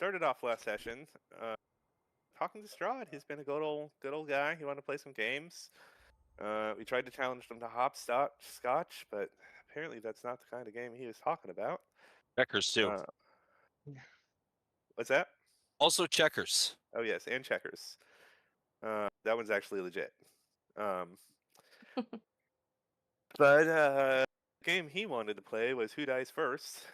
started off last session talking to Strahd. He's been a good old guy. He wanted to play some games. We tried to challenge him to hopscotch, but apparently that's not the kind of game he was talking about. Checkers too. What's that? Also checkers. Oh yes, and checkers. That one's actually legit. But the game he wanted to play was Who Dies First.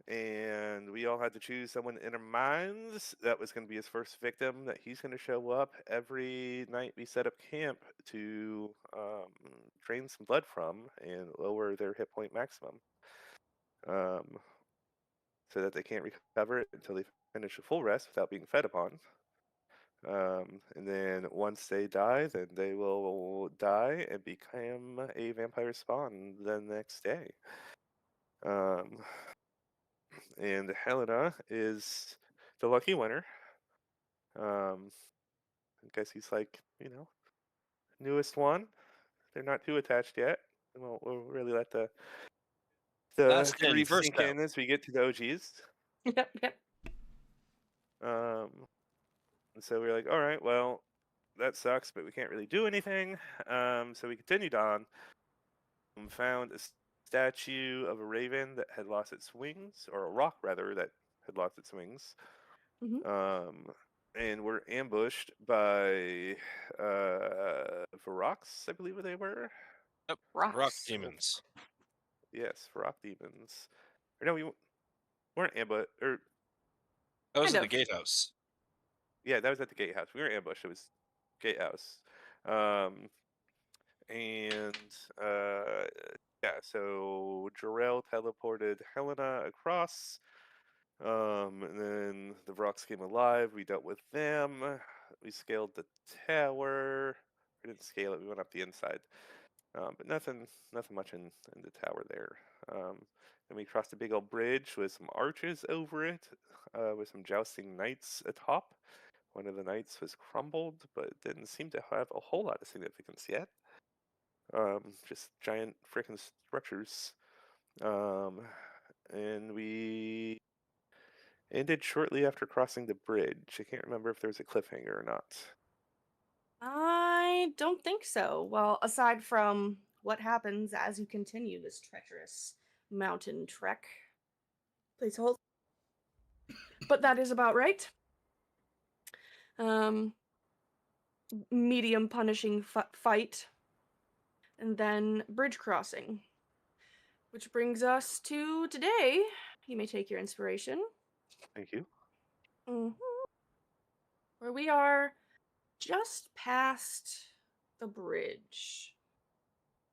And we all had to choose someone in our minds that was going to be his first victim, that he's going to show up every night we set up camp to drain some blood from and lower their hit point maximum, so that they can't recover it until they finish a full rest without being fed upon. And then once they die, then they will die and become a vampire spawn the next day. And Helena is the lucky winner. I guess he's like, newest one. They're not too attached yet. We'll really let the Last in, grief first sink out. in as we get to the OGs. Yep. And so we were like, all right, well, that sucks, but we can't really do anything. So we continued on and found a statue of a raven that had lost its wings, or a rock rather that had lost its wings. And we're ambushed by Varrox, I believe they were. Yep. Rocks. Rock demons. Yes, Varrock demons. Or no, we weren't ambushed. Or That was Kind at the of. gatehouse. yeah, that was at the gatehouse. We were ambushed. It was gatehouse. Yeah, so Jarrell teleported Helena across. And then the Vrocks came alive. We dealt with them. We scaled the tower. We didn't scale it. We went up the inside. But nothing much in the tower there. Then we crossed a big old bridge with some arches over it, with some jousting knights atop. One of the knights was crumbled, but didn't seem to have a whole lot of significance yet. Just giant freaking structures. And we ended shortly after crossing the bridge. I can't remember if there was a cliffhanger or not. I don't think so. Well, aside from what happens as you continue this treacherous mountain trek. Please hold. But that is about right. Medium punishing fight. And then bridge crossing. Which brings us to today. You may take your inspiration. Thank you. Where we are just past the bridge.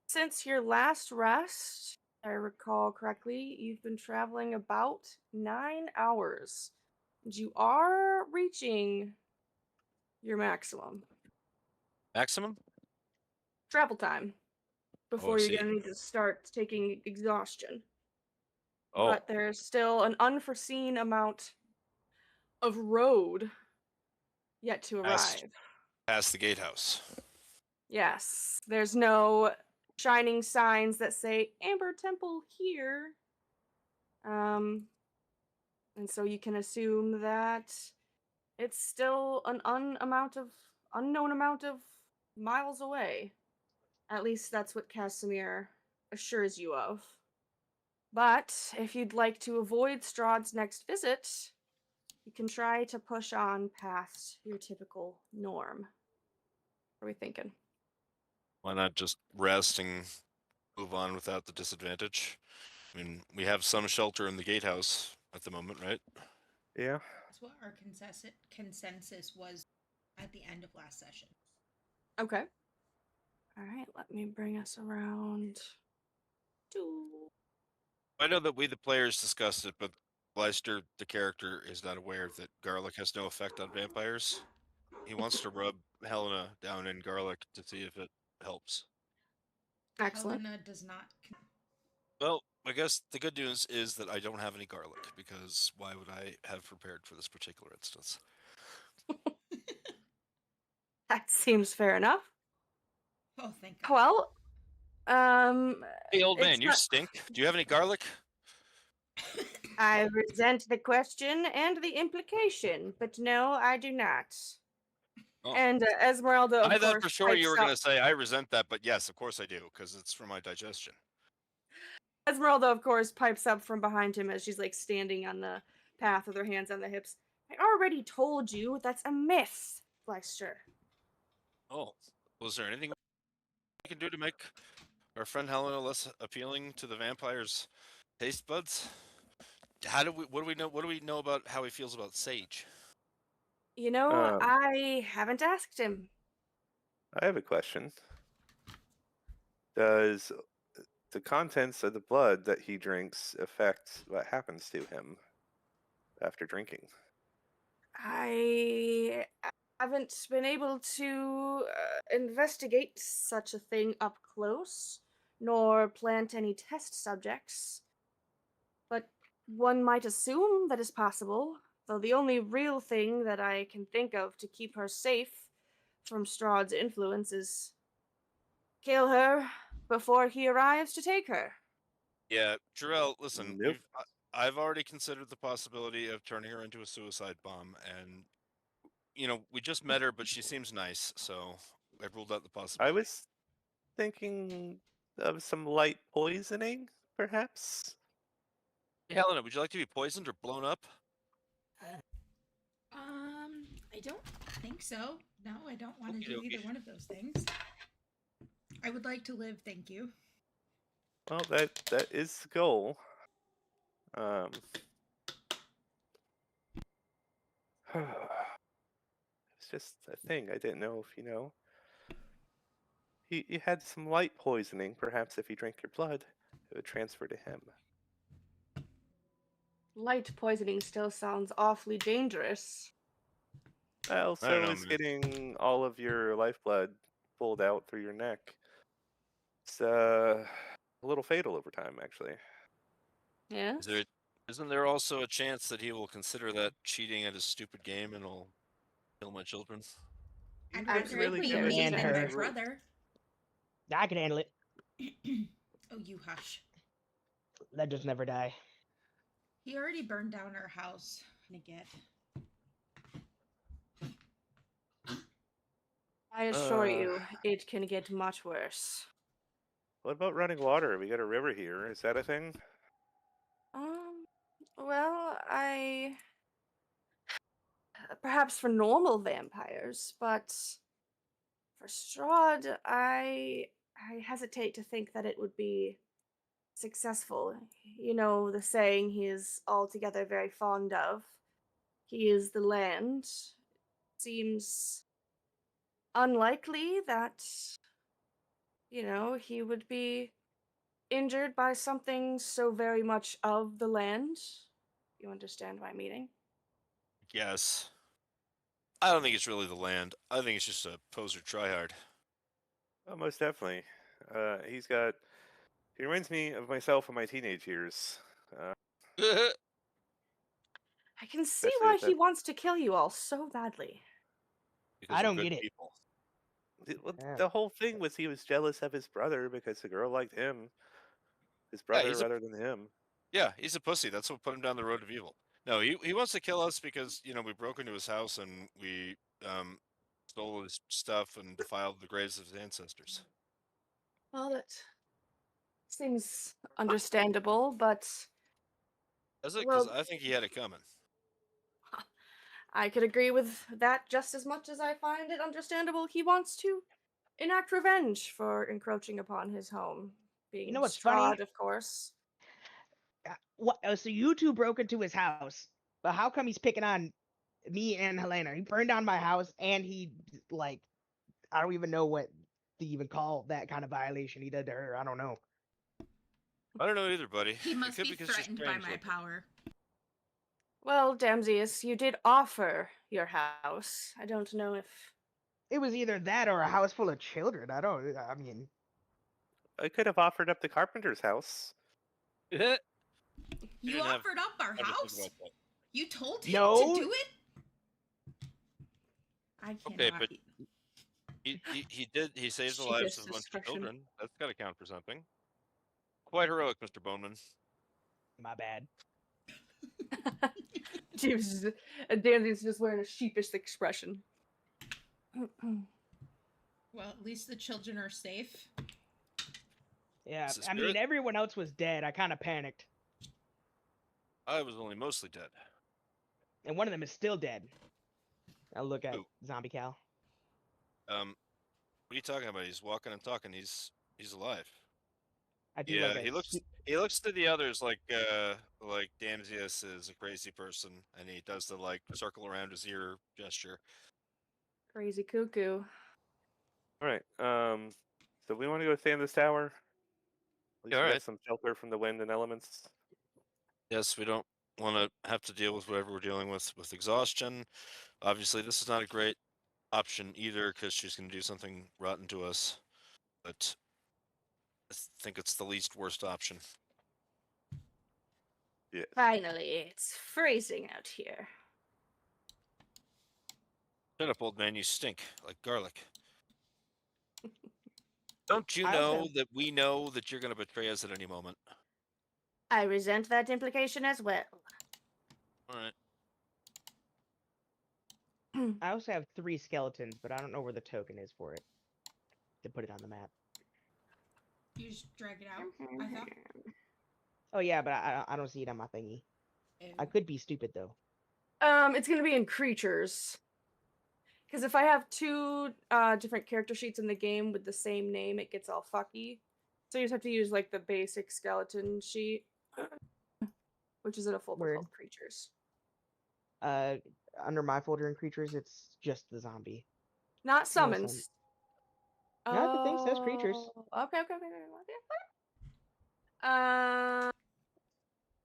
Since your last rest, if I recall correctly, you've been traveling about 9 hours. And you are reaching your maximum Maximum? travel time before you're see. going to need to start taking exhaustion. Oh, But there's still an unforeseen amount of road yet to arrive. past the gatehouse. Yes, there's no shining signs that say Amber Temple here. And so you can assume that it's still an unknown amount of miles away. At least that's what Casimir assures you of. But if you'd like to avoid Strahd's next visit, you can try to push on past your typical norm. What are we thinking? Why not just rest and move on without the disadvantage? I mean, we have some shelter in the gatehouse at the moment, right? Yeah. That's what our consensus was at the end of last session. Okay. All right, let me bring us around to... I know that we, the players, discussed it, but Leister, the character, is not aware that garlic has no effect on vampires. He wants to rub Helena down in garlic to see if it helps. Excellent. Helena does not. Well, I guess the good news is that I don't have any garlic, because why would I have prepared for this particular instance? That seems fair enough. Oh, thank God. Well, Hey, old man, it's you not- stink. Do you have any garlic? I resent the question and the implication, but no, I do not. Oh, And Esmeralda, of I thought course, for sure you pipes were up. going to say, I resent that, but yes, of course I do, because it's for my digestion. Esmeralda, of course, pipes up from behind him as she's like standing on the path with her hands on the hips. I already told you that's a myth, Fleister. Oh, was there anything we can do to make our friend Helena less appealing to the vampire's taste buds? What do we know? What do we know about how he feels about Sage? You know, Um, I haven't asked him. I have a question. Does the contents of the blood that he drinks affect what happens to him after drinking? I haven't been able to investigate such a thing up close, nor plant any test subjects. But one might assume that is possible, though the only real thing that I can think of to keep her safe from Strahd's influence is kill her before he arrives to take her. Yeah, Jarrell, listen, Nope. I've already considered the possibility of turning her into a suicide bomb, and we just met her, but she seems nice, so I've ruled out the I possibility. was thinking of some light poisoning, perhaps? Hey, Helena, would you like to be poisoned or blown up? I don't think so. No, I don't want to Okie do either dokie. one of those things. I would like to live, thank you. Well, that is the goal. It's just a thing. I didn't know if he had some light poisoning. Perhaps if he drank your blood, it would transfer to him. Light poisoning still sounds awfully dangerous. Well, I don't so know, is man. getting all of your lifeblood pulled out through your neck. It's a little fatal over time, actually. Yes? Isn't there also a chance that he will consider that cheating at his stupid game and will kill my children? I'd There's rather it really be good me And than my her. brother. I can handle it. Oh, you hush. Let just never die. He already burned down our house. Nigget. I assure you, it can get much worse. What about running water? We got a river here. Is that a thing? Um, well, perhaps for normal vampires, but for Strahd, I hesitate to think that it would be successful. You know the saying he is altogether very fond of. He is the land. Seems unlikely that, he would be injured by something so very much of the land. You understand my meaning? Yes. I don't think it's really the land. I think it's just a poser tryhard. Oh, most definitely. He's got. He reminds me of myself in my teenage years. I can see Especially why with he that. wants to kill you all so badly. Because I we're don't good get it. people. Yeah. The whole thing was he was jealous of his brother because the girl liked his Yeah, brother rather than him. he's a pussy. That's what put him down the road of evil. No, he wants to kill us because we broke into his house and we stole his stuff and defiled the graves of his ancestors. Well, that seems understandable, but Does it? Because well, I think he had it coming. I could agree with that just as much as I find it understandable he wants to enact revenge for encroaching upon his home. You Being know what's funny? Strahd, of course. What? So you two broke into his house, but how come he's picking on me and Helena? He burned down my house, and he like I don't even know what to even call that kind of violation he did to her. I don't know. I don't know either, buddy. He It must could be because she's threatened by strange my looking. power. Well, Damsius, you did offer your house. I don't know if. It was either that or a house full of children. I don't. I mean, I could have offered up the carpenter's house. You You didn't have offered up our time to think house? about that. You told him to no. do it? I cannot. Okay, but he saved the She lives gets of a bunch of destruction. children. That's got to count for something. Quite heroic, Mr. Boneman. My bad. Danzy's just wearing a sheepish expression. Well, at least the children are safe. Yeah, Is it I mean, spirit? everyone else was dead. I kind of panicked. I was only mostly dead. And one of them is still dead. I look at Who? Zombie Cal. What are you talking about? He's walking and talking. He's alive. I do Yeah, like a he looks to the others like Damsius is a crazy person, and he does the like circle around his ear gesture. Crazy cuckoo. All right. So we want to go stay in this tower. At least Yeah, we got alright. some shelter from the wind and elements. Yes, we don't want to have to deal with whatever we're dealing with exhaustion. Obviously, this is not a great option either because she's going to do something rotten to us. But I think it's the least worst option. Yes. Finally, it's freezing out here. Shut up, old man. You stink like garlic. Don't you I also know have- that we know that you're going to betray us at any moment? I resent that implication as well. All right. I also have 3 skeletons, but I don't know where the token is for it to put it on the map. You just drag it out, I thought. Oh yeah, but I don't see it on my thingy. I Ew. could be stupid though. It's gonna be in creatures. Because if I have 2 different character sheets in the game with the same name, it gets all fucky. So you just have to use like the basic skeleton sheet, which is in a folder Word. called creatures. Under my folder in creatures, it's just the zombie. Not No, summons. No, the thing says creatures. Okay.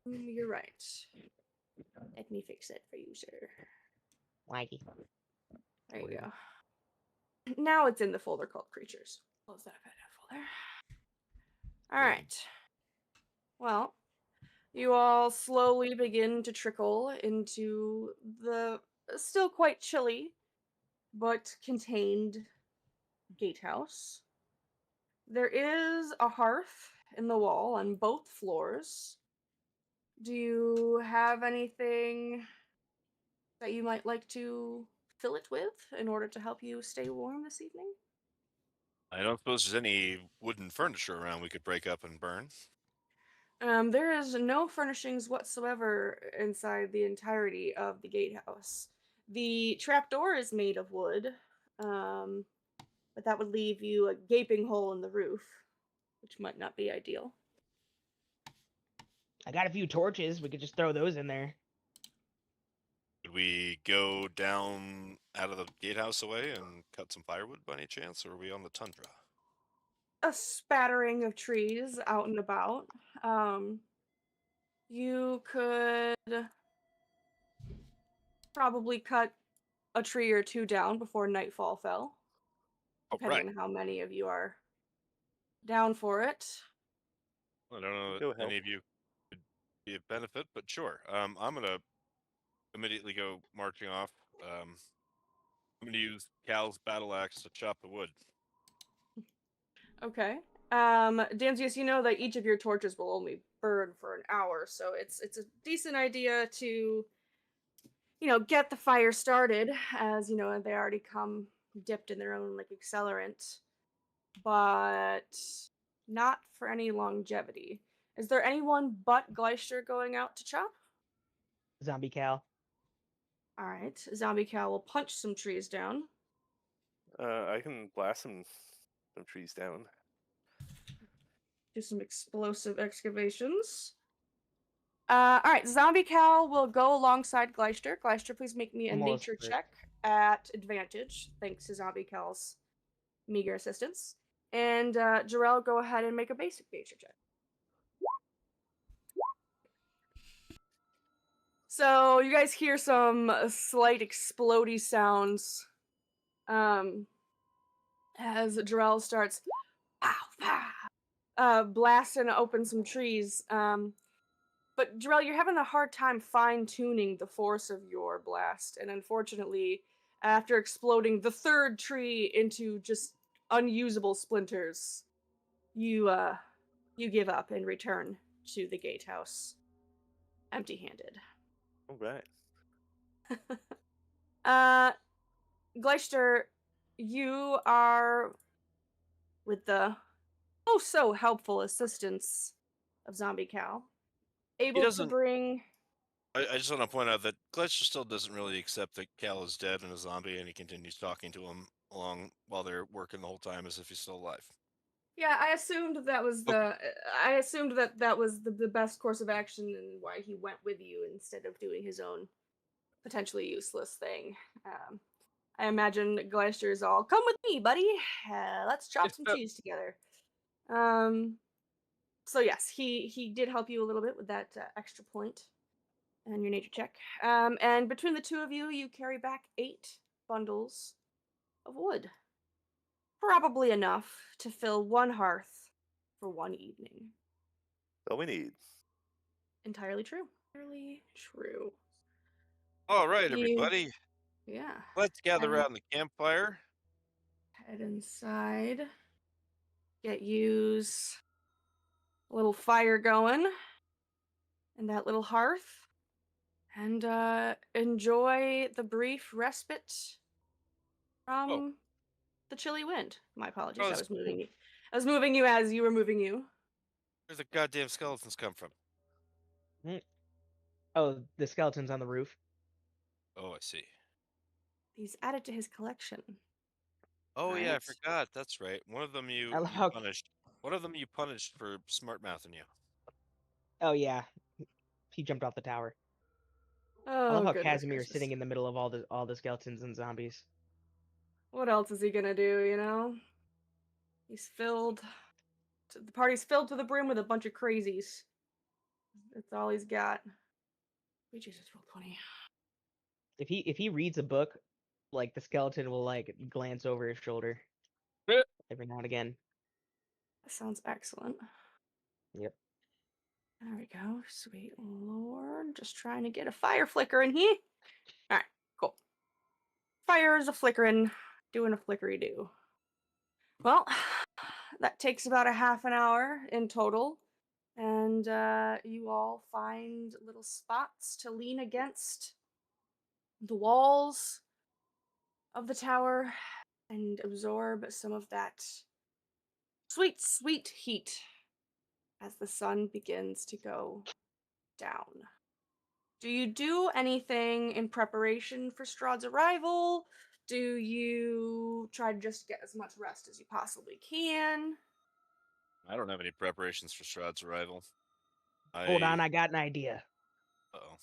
You're right. Let me fix it for you, sir. Laggy. There you Word. go. Now it's in the folder called creatures. Close that folder. All right. Well, you all slowly begin to trickle into the still quite chilly but contained gatehouse. There is a hearth in the wall on both floors. Do you have anything that you might like to fill it with in order to help you stay warm this evening? I don't suppose there's any wooden furniture around we could break up and burn. There is no furnishings whatsoever inside the entirety of the gatehouse. The trapdoor is made of wood, but that would leave you a gaping hole in the roof, which might not be ideal. I got a few torches. We could just throw those in there. Could we go down out of the gatehouse away and cut some firewood by any chance, or are we on the tundra? A spattering of trees out and about. You could probably cut a tree or 2 down before nightfall fell, Oh, depending right. on how many of you are down for it. I don't know Go that any help. of you could be of benefit, but sure. I'm gonna immediately go marching off. I'm gonna use Cal's battle axe to chop the wood. Okay. Danzius, you know that each of your torches will only burn for an hour, so it's a decent idea to, get the fire started, as they already come dipped in their own like accelerant, but not for any longevity. Is there anyone but Gleister going out to chop? Zombie Cal. All right, Zombie Cow will punch some trees down. I can blast some trees down. Do some explosive excavations. All right, Zombie Cow will go alongside Gleister. Gleister, please make me a Almost nature crit. check at advantage, thanks to Zombie Cow's meager assistance. And Jarrell, go ahead and make a basic nature check. So you guys hear some slight explodey sounds as Jarrell starts pow, pow, blasting open some trees. But Jarrell, you're having a hard time fine-tuning the force of your blast, and unfortunately, after exploding the 3rd tree into just unusable splinters, you give up and return to the gatehouse. empty-handed. All right. Gleister, you are, with the oh so helpful assistance of Zombie Cal, He able to doesn't. bring. I just want to point out that Glitcher still doesn't really accept that Cal is dead and a zombie, and he continues talking to him along while they're working the whole time as if he's still alive. Yeah, I assumed that was the. I assumed that was the best course of action and why he went with you instead of doing his own potentially useless thing. I imagine Gleister is all, "Come with me, buddy. Let's chop some cheese together." So yes, he did help you a little bit with that extra point and your nature check. And between the two of you, you carry back 8 bundles of wood. Probably enough to fill one hearth for one evening. All we need. Entirely true. Entirely true. All right, You, everybody, yeah. let's gather Head, around the campfire. head inside. Use a little fire going and that little hearth, and enjoy the brief respite Oh, from the chilly wind. My apologies. I that's was moving cool. you. I was moving you as you were moving you. Where's the goddamn skeletons come from? Oh, the skeleton's on the roof. Oh, I see. He's added to his collection. Oh yeah, I Right? forgot. That's right. One of them I you love you how. punished. One of them you punished for smart mouthing you. Oh yeah, he jumped off the tower. I love Oh how goodness Casimir is gracious. sitting in the middle of all the skeletons and zombies. What else is he gonna do? You know, he's filled. The party's filled to the brim with a bunch of crazies. That's all he's got. We Jesus, roll 20. If he reads a book, like the skeleton will like glance over his shoulder every now and again. That sounds excellent. Yep. There we go. Sweet Lord. Just trying to get a fire flicker in here. Alright, cool. Fire is a flickering, doing a flickery do. Well, that takes about a half an hour in total. And you all find little spots to lean against the walls of the tower and absorb some of that sweet, sweet heat as the sun begins to go down. Do you do anything in preparation for Strahd's arrival? Do you try to just get as much rest as you possibly can? I don't have any preparations for Strahd's arrival. Hold on, I got an idea. Uh-oh.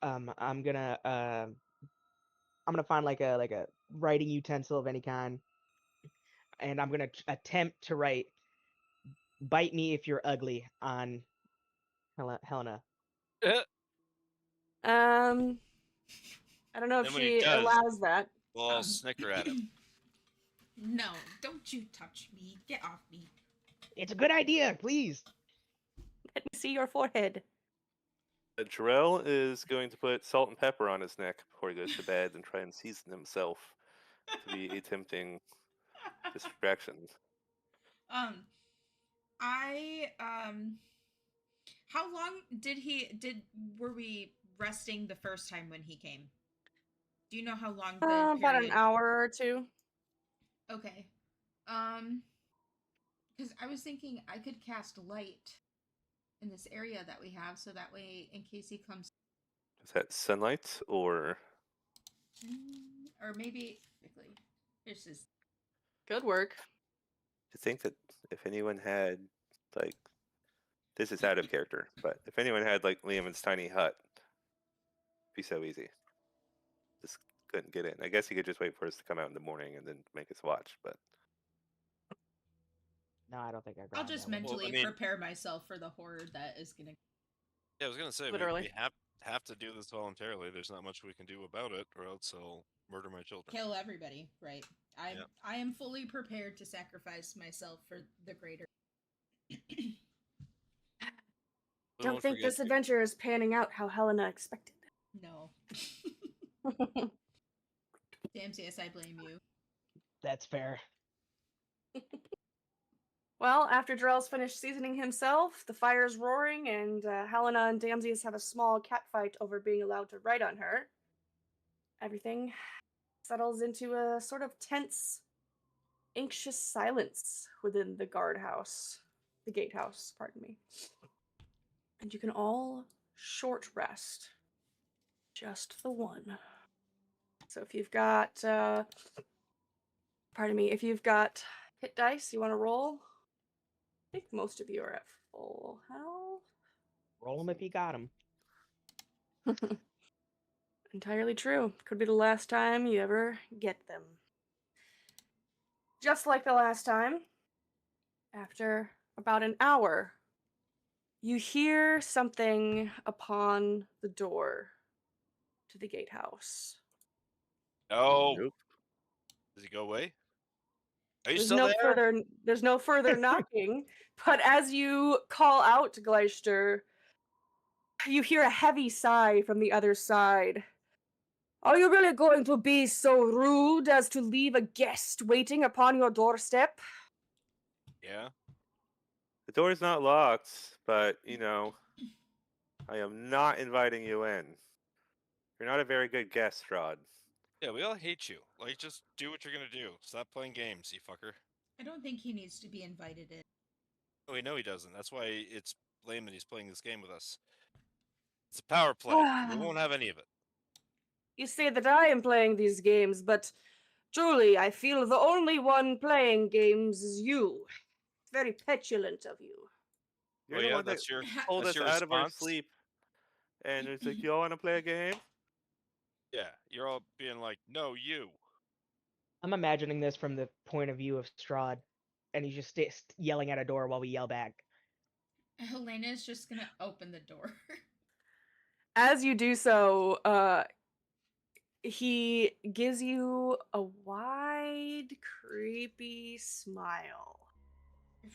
I'm gonna find like a writing utensil of any kind, and I'm gonna attempt to write "Bite me if you're ugly" on Helena. Um, I don't know if Then when he she does, allows that. we'll all snicker at him. No, don't you touch me. Get off me. It's a good idea, please. Let me see your forehead. Jarrell is going to put salt and pepper on his neck before he goes to bed and try and season himself to be a tempting distraction. I how long were we resting the first time when he came? Do you know how long the About an period? hour or two. Okay. Because I was thinking I could cast light in this area that we have, so that way, in case he comes, Is that sunlight or or maybe here's his. Good work. to think that if anyone had like this is out of character, but if anyone had like Liam's tiny hut, it'd be so easy. Just couldn't get in. I guess he could just wait for us to come out in the morning and then make us watch, but No, I don't think I I'll grabbed just that one. mentally Well, I mean- prepare myself for the horror that is gonna. Yeah, I was gonna say Literally. we have to do this voluntarily. There's not much we can do about it, or else he'll murder my children. Kill everybody, right? Yeah. I am fully prepared to sacrifice myself for the greater. But Don't think forget this adventure is panning out how Helena expected. No. Damn, yes, I blame you. That's fair. Well, after Drell's finished seasoning himself, the fire's roaring, and Helena and Damsius have a small catfight over being allowed to write on her. Everything settles into a sort of tense, anxious silence within the guardhouse. The gatehouse, pardon me. And you can all short rest. Just the one. So if you've got, if you've got hit dice you want to roll, I think most of you are at full health. Roll him if you got him. Entirely true. Could be the last time you ever get them. Just like the last time, after about an hour, you hear something upon the door to the gatehouse. No. Nope. Does he go away? Are you There's still no there? further knocking, but as you call out to Gleister, you hear a heavy sigh from the other side. Are you really going to be so rude as to leave a guest waiting upon your doorstep? Yeah. The door's not locked, but, I am not inviting you in. You're not a very good guest, Strahd. Yeah, we all hate you. Like, just do what you're gonna do. Stop playing games, you fucker. I don't think he needs to be invited in. Oh, we know he doesn't. That's why it's lame that he's playing this game with us. It's a power play. We won't have any of it. You say that I am playing these games, but truly, I feel the only one playing games is you. Very petulant of you. You're Oh the yeah, one that that's your pulled that's us your out of our response. sleep. And it's like, you all want to play a game? Yeah, you're all being like, no, you. I'm imagining this from the point of view of Strahd, and he's just yelling at a door while we yell back. Helena is just gonna open the door. As you do so, he gives you a wide, creepy smile.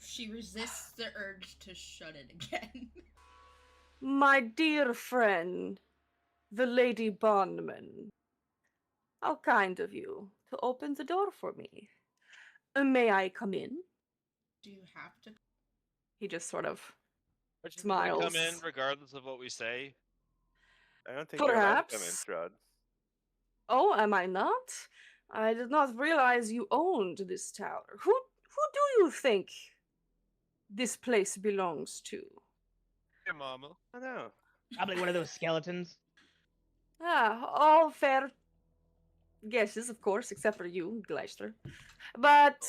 She resists the urge to shut it again. My dear friend, the Lady Bondman. How kind of you to open the door for me. May I come in? Do you have to? He just sort of Aren't you gonna come in smiles. regardless of what we say? I don't think you're allowed to come in, Perhaps. Strahd. Oh, am I not? I did not realize you owned this tower. Who do you think this place belongs to? Hey, mama. I know. Probably one of those skeletons. Ah, all fair guesses, of course, except for you, Gleister. But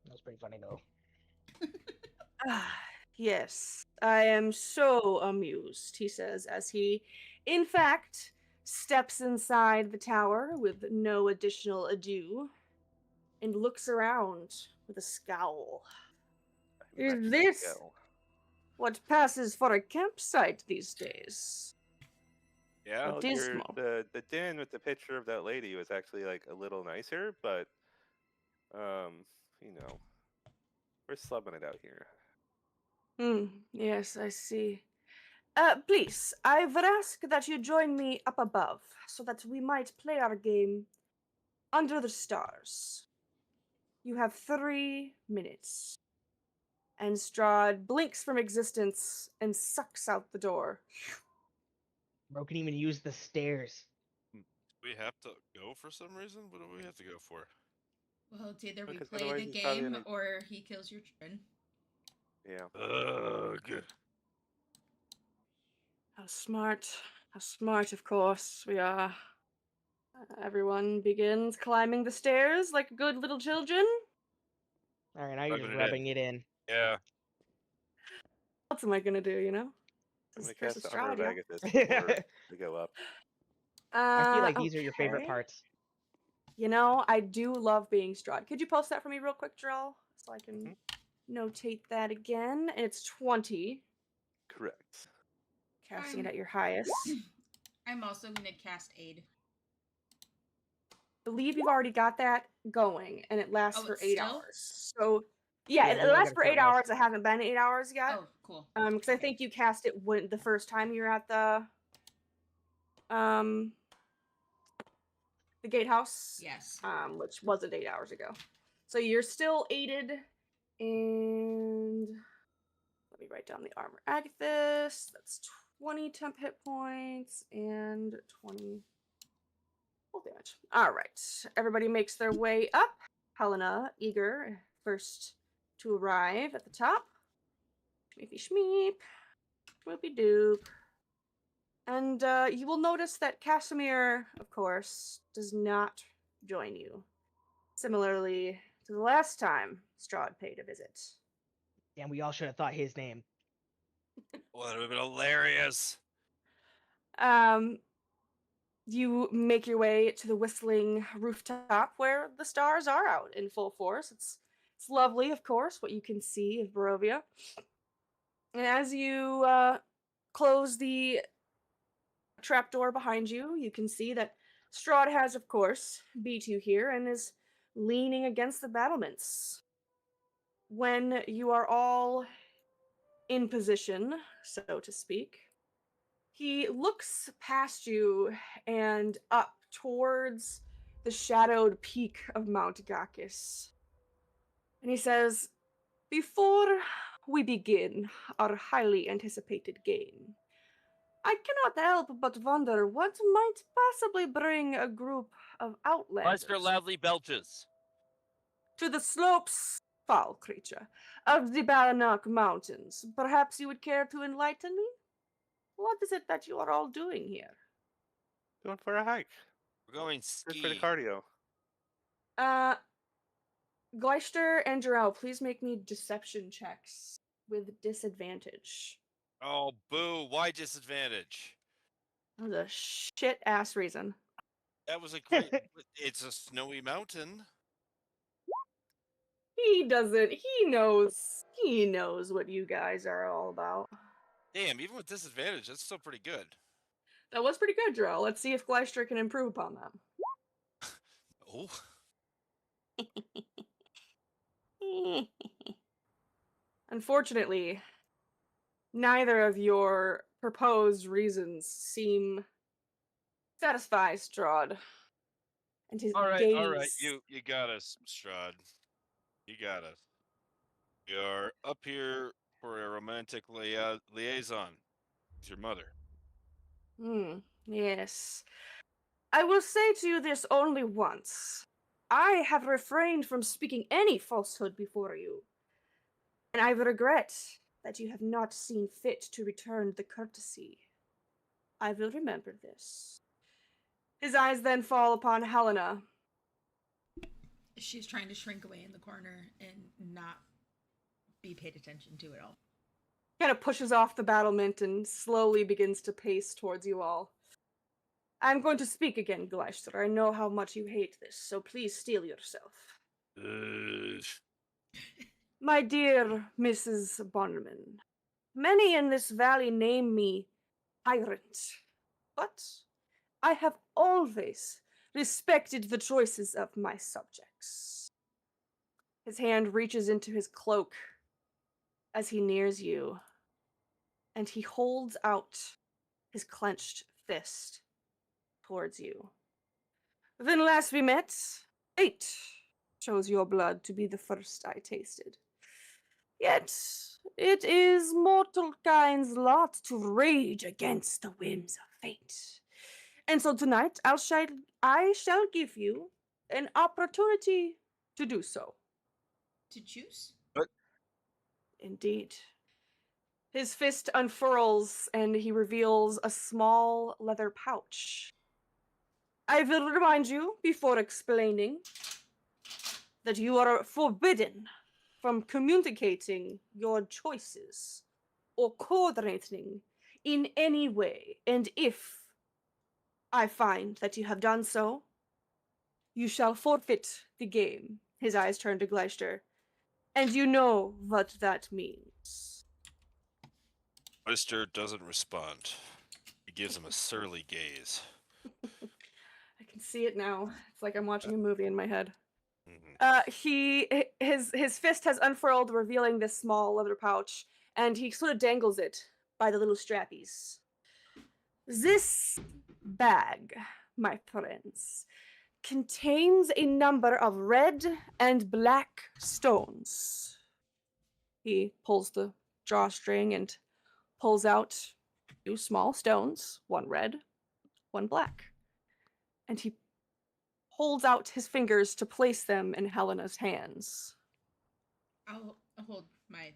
That was pretty funny though. ah, yes, I am so amused, he says, as he, in fact, steps inside the tower with no additional ado and looks around with a scowl. Is Match this scale. what passes for a campsite these days? Yeah. Well, Dismal. the den with the picture of that lady was actually like a little nicer, but you know, we're slumming it out here. Yes, I see. Please, I would ask that you join me up above, so that we might play our game under the stars. You have 3 minutes. And Strahd blinks from existence and sucks out the door. Bro can even use the stairs. We have to go for some reason? What do we have to go for? Well, it's either we Because play otherwise the he's probably game gonna- or he kills your children. Yeah. Ugh. How smart, of course, we are. Everyone begins climbing the stairs like good little children. Alright, now you're Rubbing just it in. rubbing it in. Yeah. What am I gonna do, you know? I'm This gonna is cast Honor Strahd, of yeah. Agathis before we go up. I feel like these are your favorite Okay. parts. You know, I do love being Strahd. Could you post that for me real quick, Drell? So I can notate that again. It's 20. Correct. Casting it at your highest. I'm also gonna cast aid. Believe you've already got that going, and it lasts Oh, for it's 8 still? hours. So, yeah, Yeah, it you only lasts got a for short 8 hours. rest. It hasn't been 8 hours yet. Oh, cool. Because I think you cast it when the first time you were at the gatehouse. Yes. Which wasn't 8 hours ago. So you're still aided And let me write down the armor Agathis. That's 20 temp hit points and 20 full damage. All right. Everybody makes their way up. Helena, eager, first to arrive at the top. Schmeepy schmeep. Schmoopy doop. And you will notice that Casimir, of course, does not join you. Similarly to the last time Strahd paid a visit. And we all should have thought his name. Well, that would have been hilarious. You make your way to the whistling rooftop where the stars are out in full force. It's lovely, of course, what you can see of Barovia. And as you close the trapdoor behind you, you can see that Strahd has, of course, beat you here and is leaning against the battlements. When you are all in position, so to speak, he looks past you and up towards the shadowed peak of Mount Gakis. And he says, "Before we begin our highly anticipated game, I cannot help but wonder what might possibly bring a group of outlanders Lester loudly belches. to the slopes, foul creature, of the Balanak Mountains. Perhaps you would care to enlighten me? What is it that you are all doing here?" Going for a hike. We're going Good for the ski. cardio. Gleister and Jarrell, please make me deception checks with disadvantage. Oh, boo. Why disadvantage? That was a shit ass reason. That was a great. It's a snowy mountain. He doesn't. He knows. He knows what you guys are all about. Damn, even with disadvantage, that's still pretty good. That was pretty good, Jarrell. Let's see if Gleister can improve upon that. Oh. Unfortunately, neither of your proposed reasons seem satisfy Strahd. And his All right. gaze. You got us, Strahd. You got us. We are up here for a romantic liaison with your mother. Yes. I will say to you this only once. I have refrained from speaking any falsehood before you, and I regret that you have not seen fit to return the courtesy. I will remember this. His eyes then fall upon Helena. She's trying to shrink away in the corner and not be paid attention to at all. Kind of pushes off the battlement and slowly begins to pace towards you all. I'm going to speak again, Gleister. I know how much you hate this, so please steel yourself. My dear Mrs. Bonneman, many in this valley name me tyrant, but I have always respected the choices of my subjects. His hand reaches into his cloak as he nears you, and he holds out his clenched fist towards you. When last we met, fate chose your blood to be the first I tasted. Yet it is mortal kind's lot to rage against the whims of fate. And so tonight I shall give you an opportunity to do so. To choose? Indeed. His fist unfurls and he reveals a small leather pouch. I will remind you, before explaining, that you are forbidden from communicating your choices or coordinating in any way, and if I find that you have done so, you shall forfeit the game. His eyes turn to Gleister, and you know what that means. Oyster doesn't respond. He gives him a surly gaze. I can see it now. It's like I'm watching a movie in my head. Mhm. His fist has unfurled, revealing this small leather pouch, and he sort of dangles it by the little strappies. This bag, my friends, contains a number of red and black stones. He pulls the drawstring and pulls out 2 small stones, one red, one black. And he holds out his fingers to place them in Helena's hands. I'll hold my.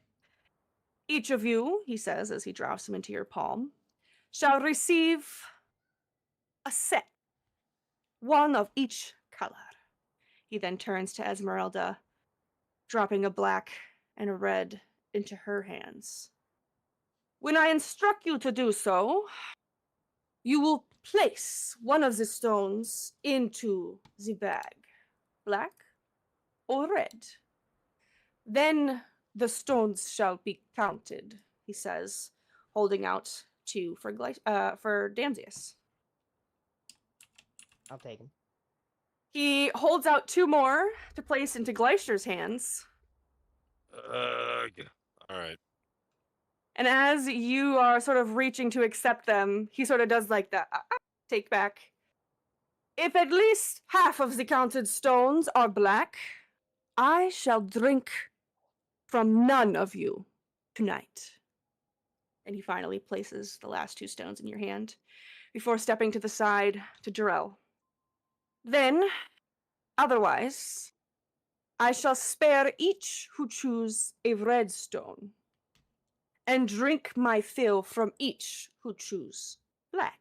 Each of you, he says as he drops them into your palm, shall receive a set, one of each color. He then turns to Esmeralda, dropping a black and a red into her hands. When I instruct you to do so, you will place one of the stones into the bag, black or red. Then the stones shall be counted, he says, holding out 2 for Damsius. I'll take him. He holds out 2 more to place into Gleister's hands. All right. And as you are sort of reaching to accept them, he sort of does like that take back. If at least half of the counted stones are black, I shall drink from none of you tonight. And he finally places the last 2 stones in your hand before stepping to the side to Jarrell. Then, otherwise, I shall spare each who choose a red stone, and drink my fill from each who choose black.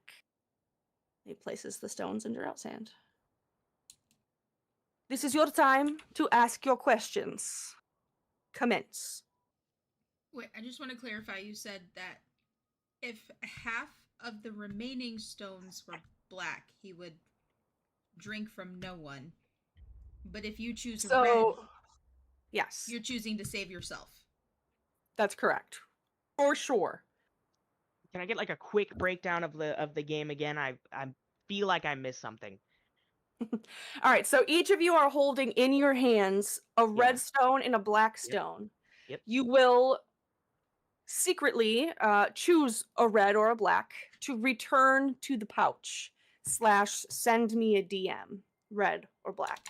He places the stones in Jarrell's hand. This is your time to ask your questions. Commence. Wait, I just want to clarify. You said that if half of the remaining stones were black, he would drink from no one. But if you choose red, yes, you're choosing to save yourself. that's correct. For sure. Can I get like a quick breakdown of the game again? I feel like I missed something. All right, so each of you are holding in your hands a red Yeah. stone and a black stone. Yep. You will secretly choose a red or a black to return to the pouch / send me a DM, red or black.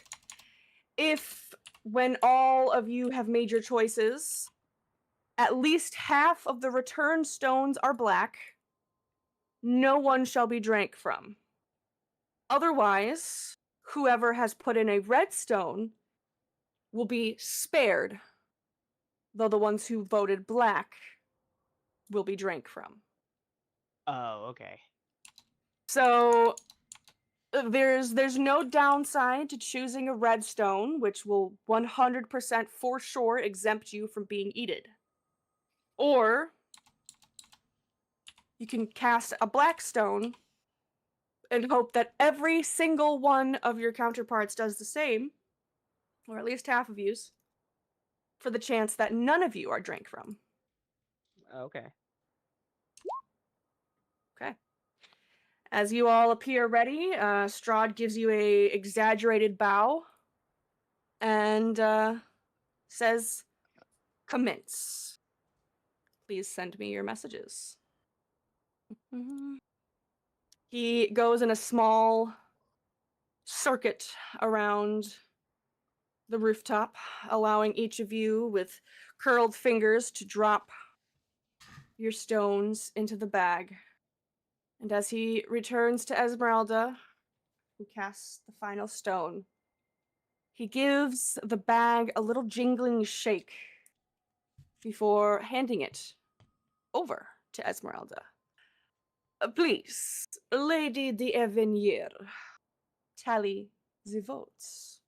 If, when all of you have made your choices, at least half of the returned stones are black, no one shall be drank from. Otherwise, whoever has put in a red stone will be spared, though the ones who voted black will be drank from. Oh, okay. So there's no downside to choosing a red stone, which will 100% for sure exempt you from being eaten. Or you can cast a black stone and hope that every single one of your counterparts does the same, or at least half of you's, for the chance that none of you are drank from. Okay. Okay. As you all appear ready, Strahd gives you a exaggerated bow and says, "Commence. Please send me your messages." He goes in a small circuit around the rooftop, allowing each of you with curled fingers to drop your stones into the bag. And as he returns to Esmeralda, who casts the final stone, he gives the bag a little jingling shake before handing it over to Esmeralda. Please, Lady d'Avenir, tally the votes.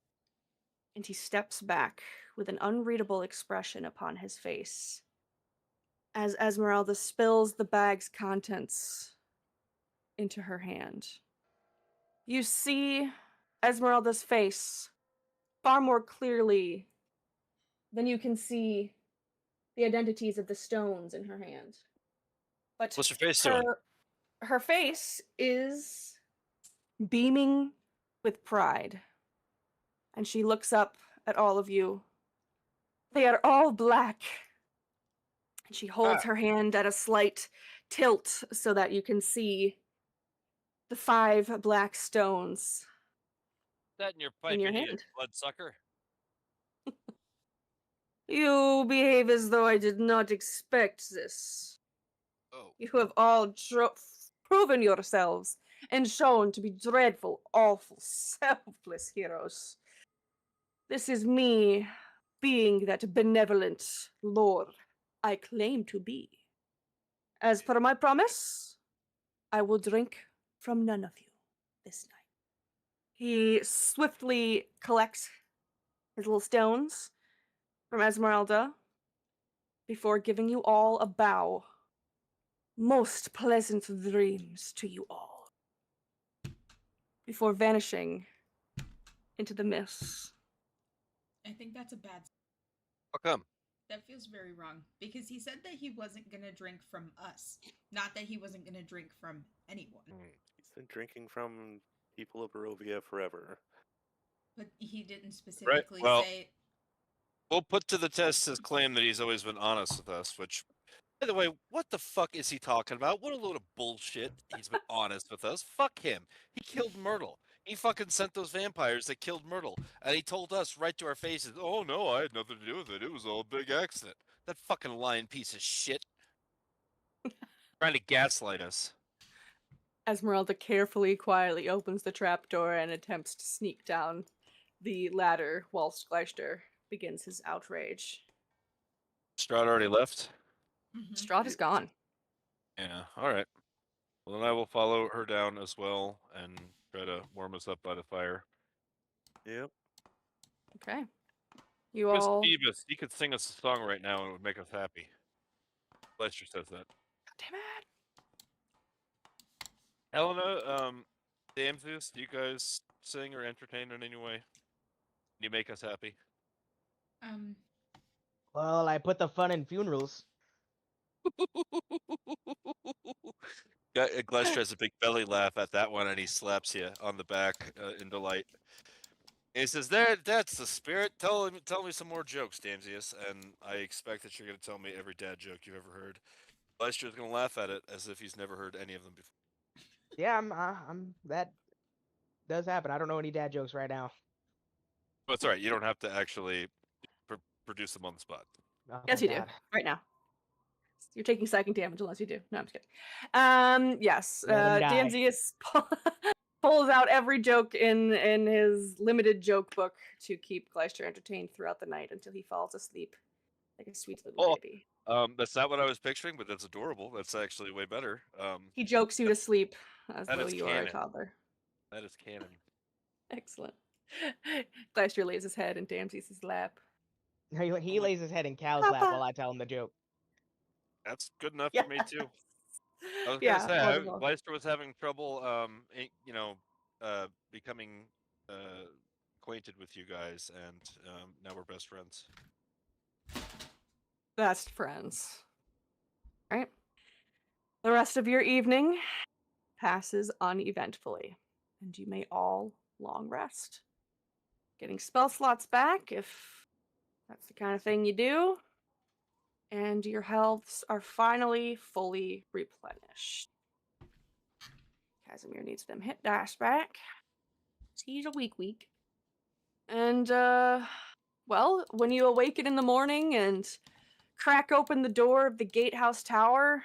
And he steps back with an unreadable expression upon his face as Esmeralda spills the bag's contents into her hand. You see Esmeralda's face far more clearly than you can see the identities of the stones in her hand. But What's her face doing? her face is beaming with pride. And she looks up at all of you. They are all black. And she holds her hand at a slight tilt so that you can see the 5 black stones That in your pipe, in your you hand. bloodsucker. You behave as though I did not expect this. Oh, You have all proven yourselves and shown to be dreadful, awful, selfless heroes. This is me being that benevolent lord I claim to be. As per my promise, I will drink from none of you this night. He swiftly collects his little stones from Esmeralda before giving you all a bow. Most pleasant dreams to you all. Before vanishing into the mists. I think that's a bad. how come? That feels very wrong because he said that he wasn't gonna drink from us, not that he wasn't gonna drink from anyone. He's been drinking from people of Barovia forever. But he didn't Right. specifically Well, say. we'll put to the test his claim that he's always been honest with us, which, by the way, what the fuck is he talking about? What a load of bullshit. He's been honest with us. Fuck him. He killed Myrtle. He fucking sent those vampires that killed Myrtle. And he told us right to our faces, oh no, I had nothing to do with it. It was all a big accident. That fucking lying piece of shit. Trying to gaslight us. Esmeralda carefully, quietly opens the trapdoor and attempts to sneak down the ladder whilst Gleister begins his outrage. Strahd already left? Mhm. Strahd is gone. Yeah, alright. Well, then I will follow her down as well and try to warm us up by the fire. Yep. Okay. You Miss all. Beavis, he could sing us a song right now and it would make us happy. Lester says that. God damn it. Helena, Damsius, do you guys sing or entertain in any way? Can you make us happy? Well, I put the fun in funerals. Glester has a big belly laugh at that one, and he slaps you on the back in delight. And he says, that's the spirit. Tell me some more jokes, Damsius, and I expect that you're going to tell me every dad joke you've ever heard. Gleister's going to laugh at it as if he's never heard any of them before. Yeah, I'm that does happen. I don't know any dad jokes right now. But it's all right. You don't have to actually produce them on the spot. Oh, Yes, thank you do. God. Right now. You're taking psychic damage unless you do. No, I'm just kidding. Yes. Let him die. Damsius pulls out every joke in his limited joke book to keep Gleister entertained throughout the night until he falls asleep like a sweet little Oh, baby. that's not what I was picturing, but that's adorable. That's actually way better. He jokes you to sleep as That though is you are a canon. toddler. That is canon. Excellent. Gleister lays his head in Damsius' lap. He lays his head in Cal's lap Papa. while I tell him the joke. That's good enough Yeah. for me too. I was Yeah, gonna say, wonderful. Gleister was having trouble, becoming acquainted with you guys, and now we're best friends. Best friends. Right? The rest of your evening passes uneventfully, and you may all long rest. Getting spell slots back if that's the kind of thing you do. And your healths are finally fully replenished. Casimir needs them hit dice back. He's a weak. And, well, when you awaken in the morning and crack open the door of the gatehouse tower,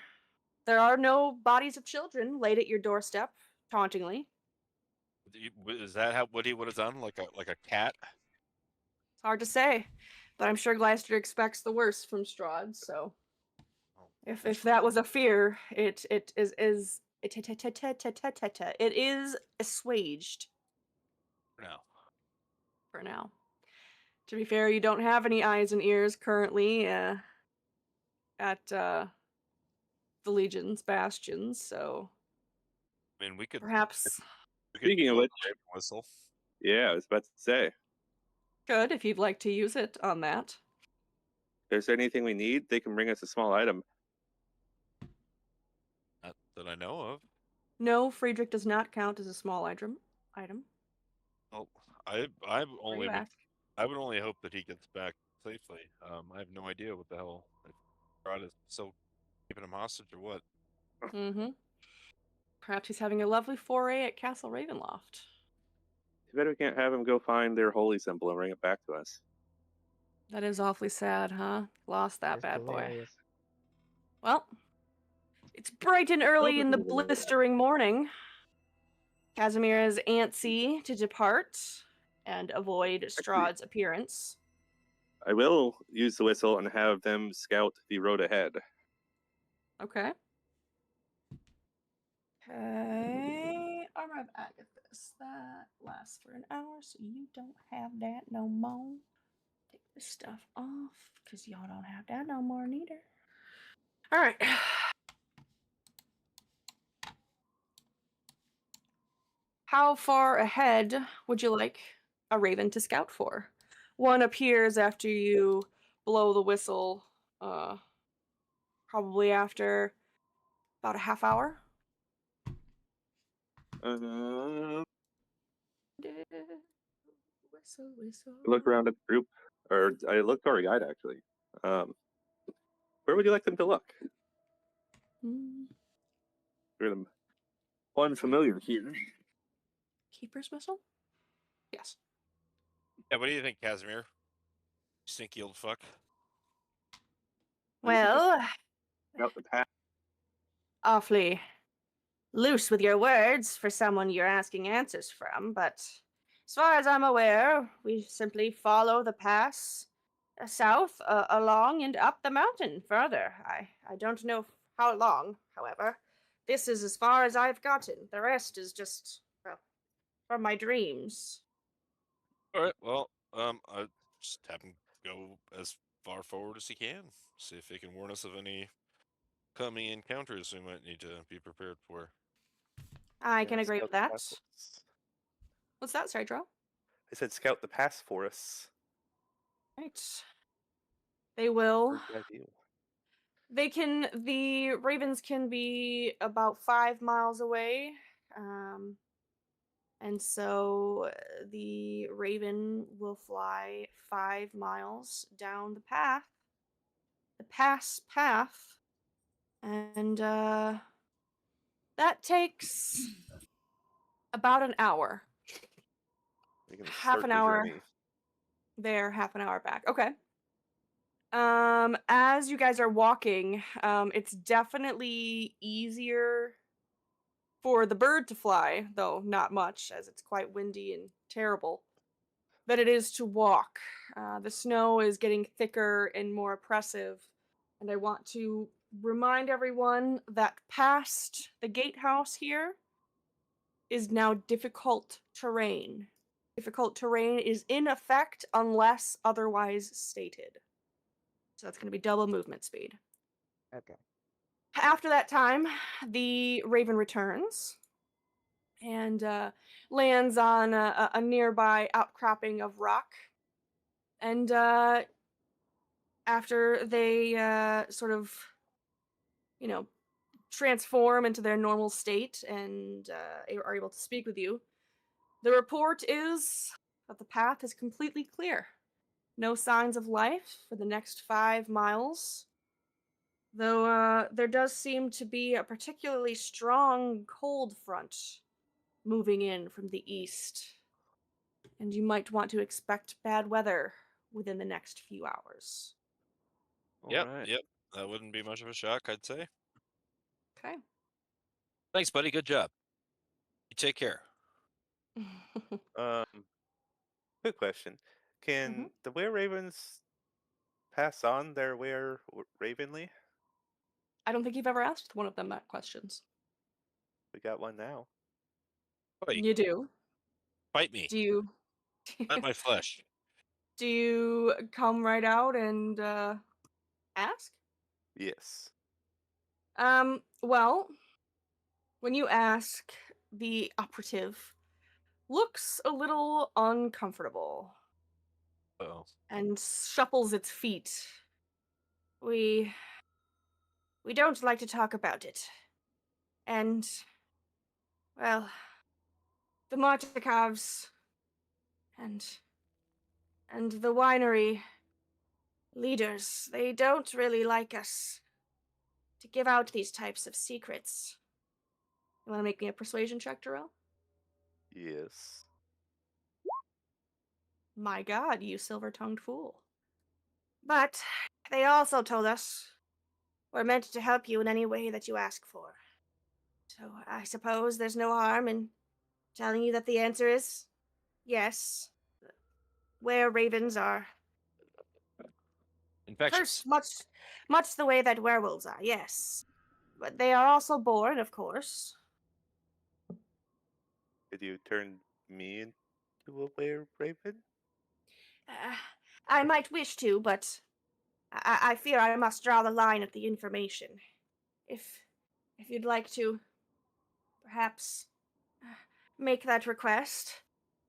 there are no bodies of children laid at your doorstep, tauntingly. Is that what he would have done? Like a cat? It's hard to say, but I'm sure Gleister expects the worst from Strahd, so Oh, if that was a fear, it is assuaged no. for now. To be fair, you don't have any eyes and ears currently at the Legion's bastions, so I mean, we could. perhaps Speaking of blow which- the raven whistle. Yeah, I was about to say. good if you'd like to use it on that. If there's anything we need, they can bring us a small item. Not that I know of. No, Friedrich does not count as a small item. Well, I Before only you would, ask. I would only hope that he gets back safely. I have no idea what the hell Strahd is so keeping him hostage or what. Mm-hmm. Perhaps he's having a lovely foray at Castle Ravenloft. Too bad we can't have him go find their holy symbol and bring it back to us. That is awfully sad, huh? Lost that That's bad boy. hilarious. Well, it's bright and early in the Nobody will know that. blistering morning. Casimir is antsy to depart and avoid Actually, Strahd's appearance. I will use the whistle and have them scout the road ahead. Okay. Okay. Armor of Agathis. That lasts for an hour, so you don't have that no more. Take this stuff off, because y'all don't have that no more neither. Alright. How far ahead would you like a raven to scout for? One appears after you blow the whistle, probably after about a half hour. Whistle, whistle. I look around at the group, or I look to our guide actually. Where would you like them to look? Mm, We're them unfamiliar here. Keeper's whistle? Yes. Yeah, what do you think, Casimir? Stinky old fuck. Well, Out the path. awfully loose with your words for someone you're asking answers from, but as far as I'm aware, we simply follow the pass south, along, and up the mountain further. I don't know how long, however. This is as far as I've gotten. The rest is just, well, from my dreams. All right. Well, I just have him go as far forward as he can. See if he can warn us of any coming encounters we might need to be prepared for. I can Yeah, agree scout with the that. pass for us. What's that, sorry, Joe? I said scout the pass for us. Right. They will. Bird's eye view. The ravens can be about 5 miles away. And so the raven will fly 5 miles down the pass path. And that takes about an hour. We can Half start an the hour journey. there, half an hour back. Okay. As you guys are walking, it's definitely easier for the bird to fly, though not much, as it's quite windy and terrible, than it is to walk. The snow is getting thicker and more oppressive, and I want to remind everyone that past the gatehouse here is now difficult terrain. Difficult terrain is in effect unless otherwise stated. So that's going to be double movement speed. Okay. After that time, the raven returns and lands on a nearby outcropping of rock. And after they sort of, transform into their normal state and are able to speak with you, the report is that the path is completely clear. No signs of life for the next 5 miles. Though there does seem to be a particularly strong cold front moving in from the east, and you might want to expect bad weather within the next few hours. Yep. Alright. Yep. That wouldn't be much of a shock, I'd say. Okay. Thanks, buddy. Good job. You take care. Um, Good question. Mhm. Can the were ravens pass on their ravenly? I don't think you've ever asked one of them that questions. We got one now. Buddy, You do. fight me. Do you? Not my flesh. Do you come right out and ask? Yes. Well, when you ask, the operative looks a little uncomfortable Oh. and shuffles its feet. We don't like to talk about it. And well, the Martikovs and the winery leaders, they don't really like us to give out these types of secrets. You want to make me a persuasion check, Darrell? Yes. My god, you silver-tongued fool. But they also told us we're meant to help you in any way that you ask for. So I suppose there's no harm in telling you that the answer is yes. Were ravens are Infectious. cursed much the way that werewolves are, yes. But they are also born, of course. Could you turn me into a were raven? Uh, I might wish to, but I fear I must draw the line at the information. If if you'd like to perhaps make that request,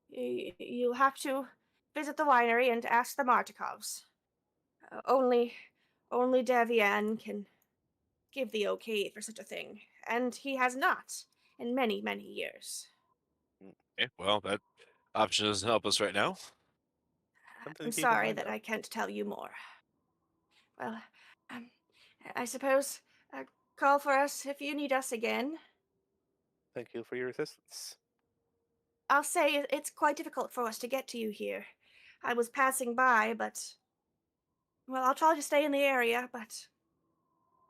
you'll have to visit the winery and ask the Martikovs. Only Devian can give the okay for such a thing, and he has not in many, many years. Okay, well, that option doesn't help us right now. Something I'm to keep in sorry mind, that though. I can't tell you more. Well, um, I suppose call for us if you need us again. Thank you for your assistance. I'll say it's quite difficult for us to get to you here. I was passing by, but well, I'll try to stay in the area, but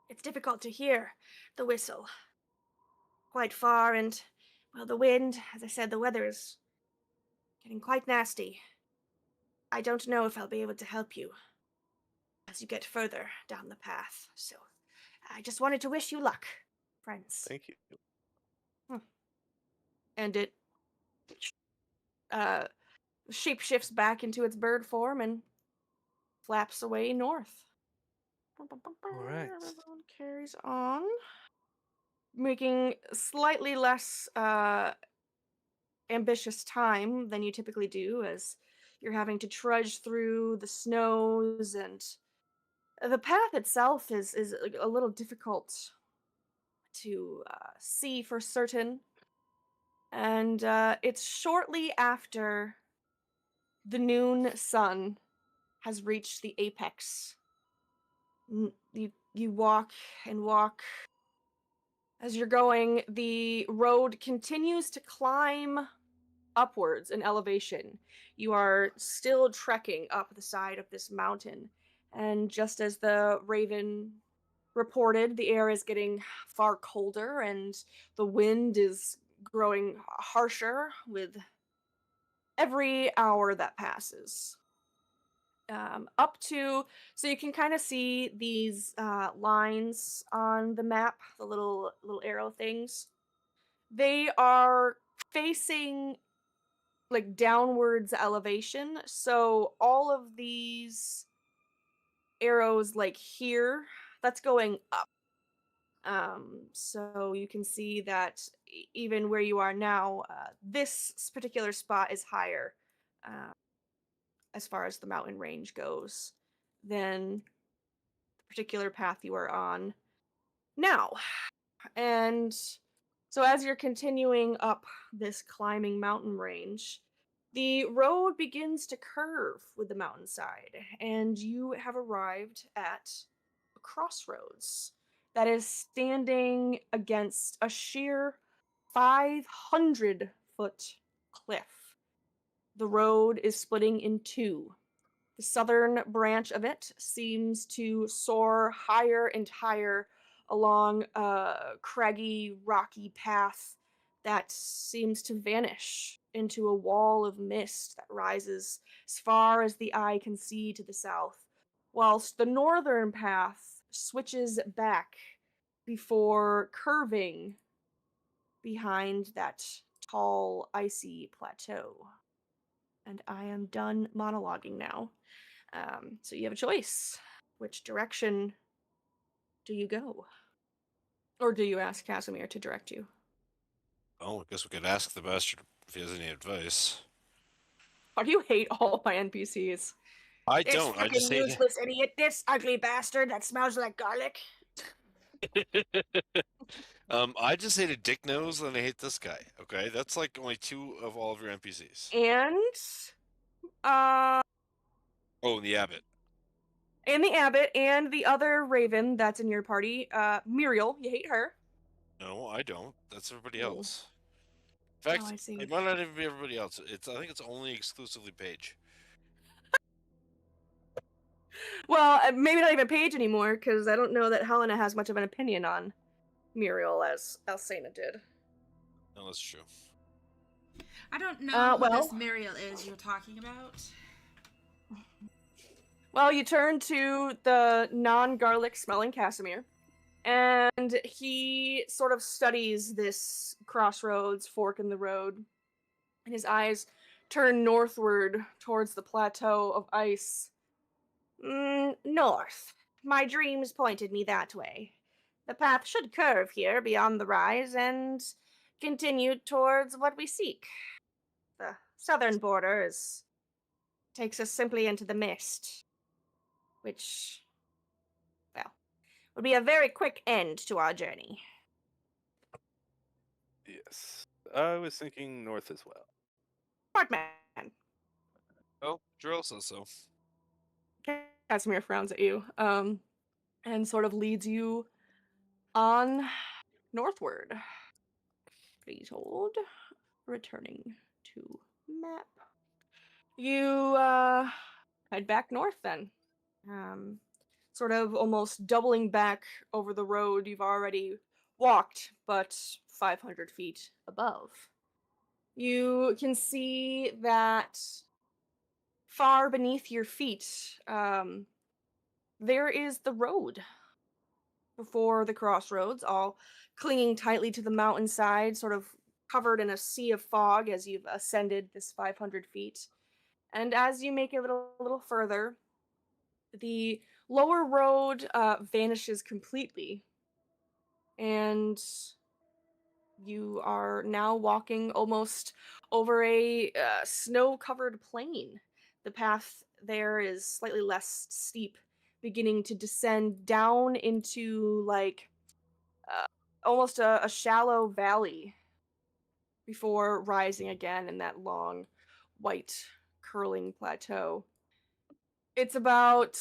it's difficult to hear the whistle. Quite far, and well, the wind, as I said, the weather is getting quite nasty. I don't know if I'll be able to help you as you get further down the path, so I just wanted to wish you luck, friends. Thank you. And it uh, shapeshifts back into its bird form and flaps away north. All right. Everyone carries on, making slightly less ambitious time than you typically do, as you're having to trudge through the snows, and the path itself is a little difficult to see for certain. And it's shortly after the noon sun has reached the apex. You walk and walk. As you're going, the road continues to climb upwards in elevation. You are still trekking up the side of this mountain. And just as the raven reported, the air is getting far colder and the wind is growing harsher with every hour that passes. Up to, so you can kind of see these lines on the map, the little arrow things. They are facing like downwards elevation. So all of these arrows like here, that's going up. So you can see that even where you are now, this particular spot is higher uh, as far as the mountain range goes than the particular path you are on now. And so as you're continuing up this climbing mountain range, the road begins to curve with the mountainside, and you have arrived at a crossroads that is standing against a sheer 500-foot cliff. The road is splitting in two. The southern branch of it seems to soar higher and higher along a craggy, rocky path that seems to vanish into a wall of mist that rises as far as the eye can see to the south, whilst the northern path switches back before curving behind that tall, icy plateau. And I am done monologuing now. So you have a choice. Which direction do you go? Or do you ask Casimir to direct you? Oh, I guess we could ask the bastard if he has any advice. Why do you hate all my NPCs? I This don't. I just fucking hate. useless idiot, this ugly bastard that smells like garlic. I just hate a dick nose and I hate this guy. Okay, that's like only two of all of your NPCs. And uh Oh, and the abbot. and the abbot and the other raven that's in your party, Muriel, you hate her. No, I don't. That's everybody Ooh. else. In Oh, fact, I see. it might not even be everybody else. I think it's only exclusively Paige. Well, maybe not even Paige anymore, because I don't know that Helena has much of an opinion on Muriel as Alcena did. No, that's true. I don't know who well- this Muriel is you're talking about. Well, you turn to the non-garlic smelling Casimir, and he sort of studies this crossroads, fork in the road, and his eyes turn northward towards the plateau of ice. North. My dreams pointed me that way. The path should curve here beyond the rise and continue towards what we seek. The southern border takes us simply into the mist, which, well, would be a very quick end to our journey. Yes. I was thinking north as well. Smart man. Oh, Drill says so. Casimir frowns at you, and sort of leads you on northward. Please hold. Returning to map. You head back north then. Sort of almost doubling back over the road you've already walked, but 500 feet above. You can see that far beneath your feet, there is the road before the crossroads, all clinging tightly to the mountainside, sort of covered in a sea of fog as you've ascended this 500 feet. And as you make it a little further, the lower road vanishes completely, and you are now walking almost over a snow-covered plain. The path there is slightly less steep, beginning to descend down into like almost a shallow valley before rising again in that long, white, curling plateau. It's about,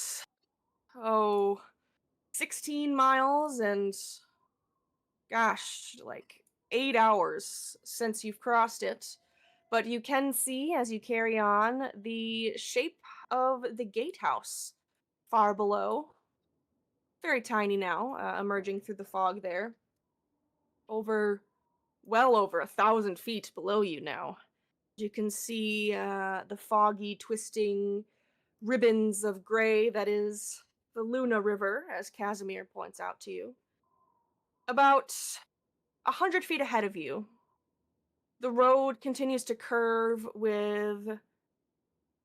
16 miles and, gosh, like 8 hours since you've crossed it. But you can see, as you carry on, the shape of the gatehouse far below. Very tiny now, emerging through the fog there. Well over 1,000 feet below you now. You can see the foggy, twisting ribbons of gray that is the Luna River, as Casimir points out to you. About 100 feet ahead of you, the road continues to curve with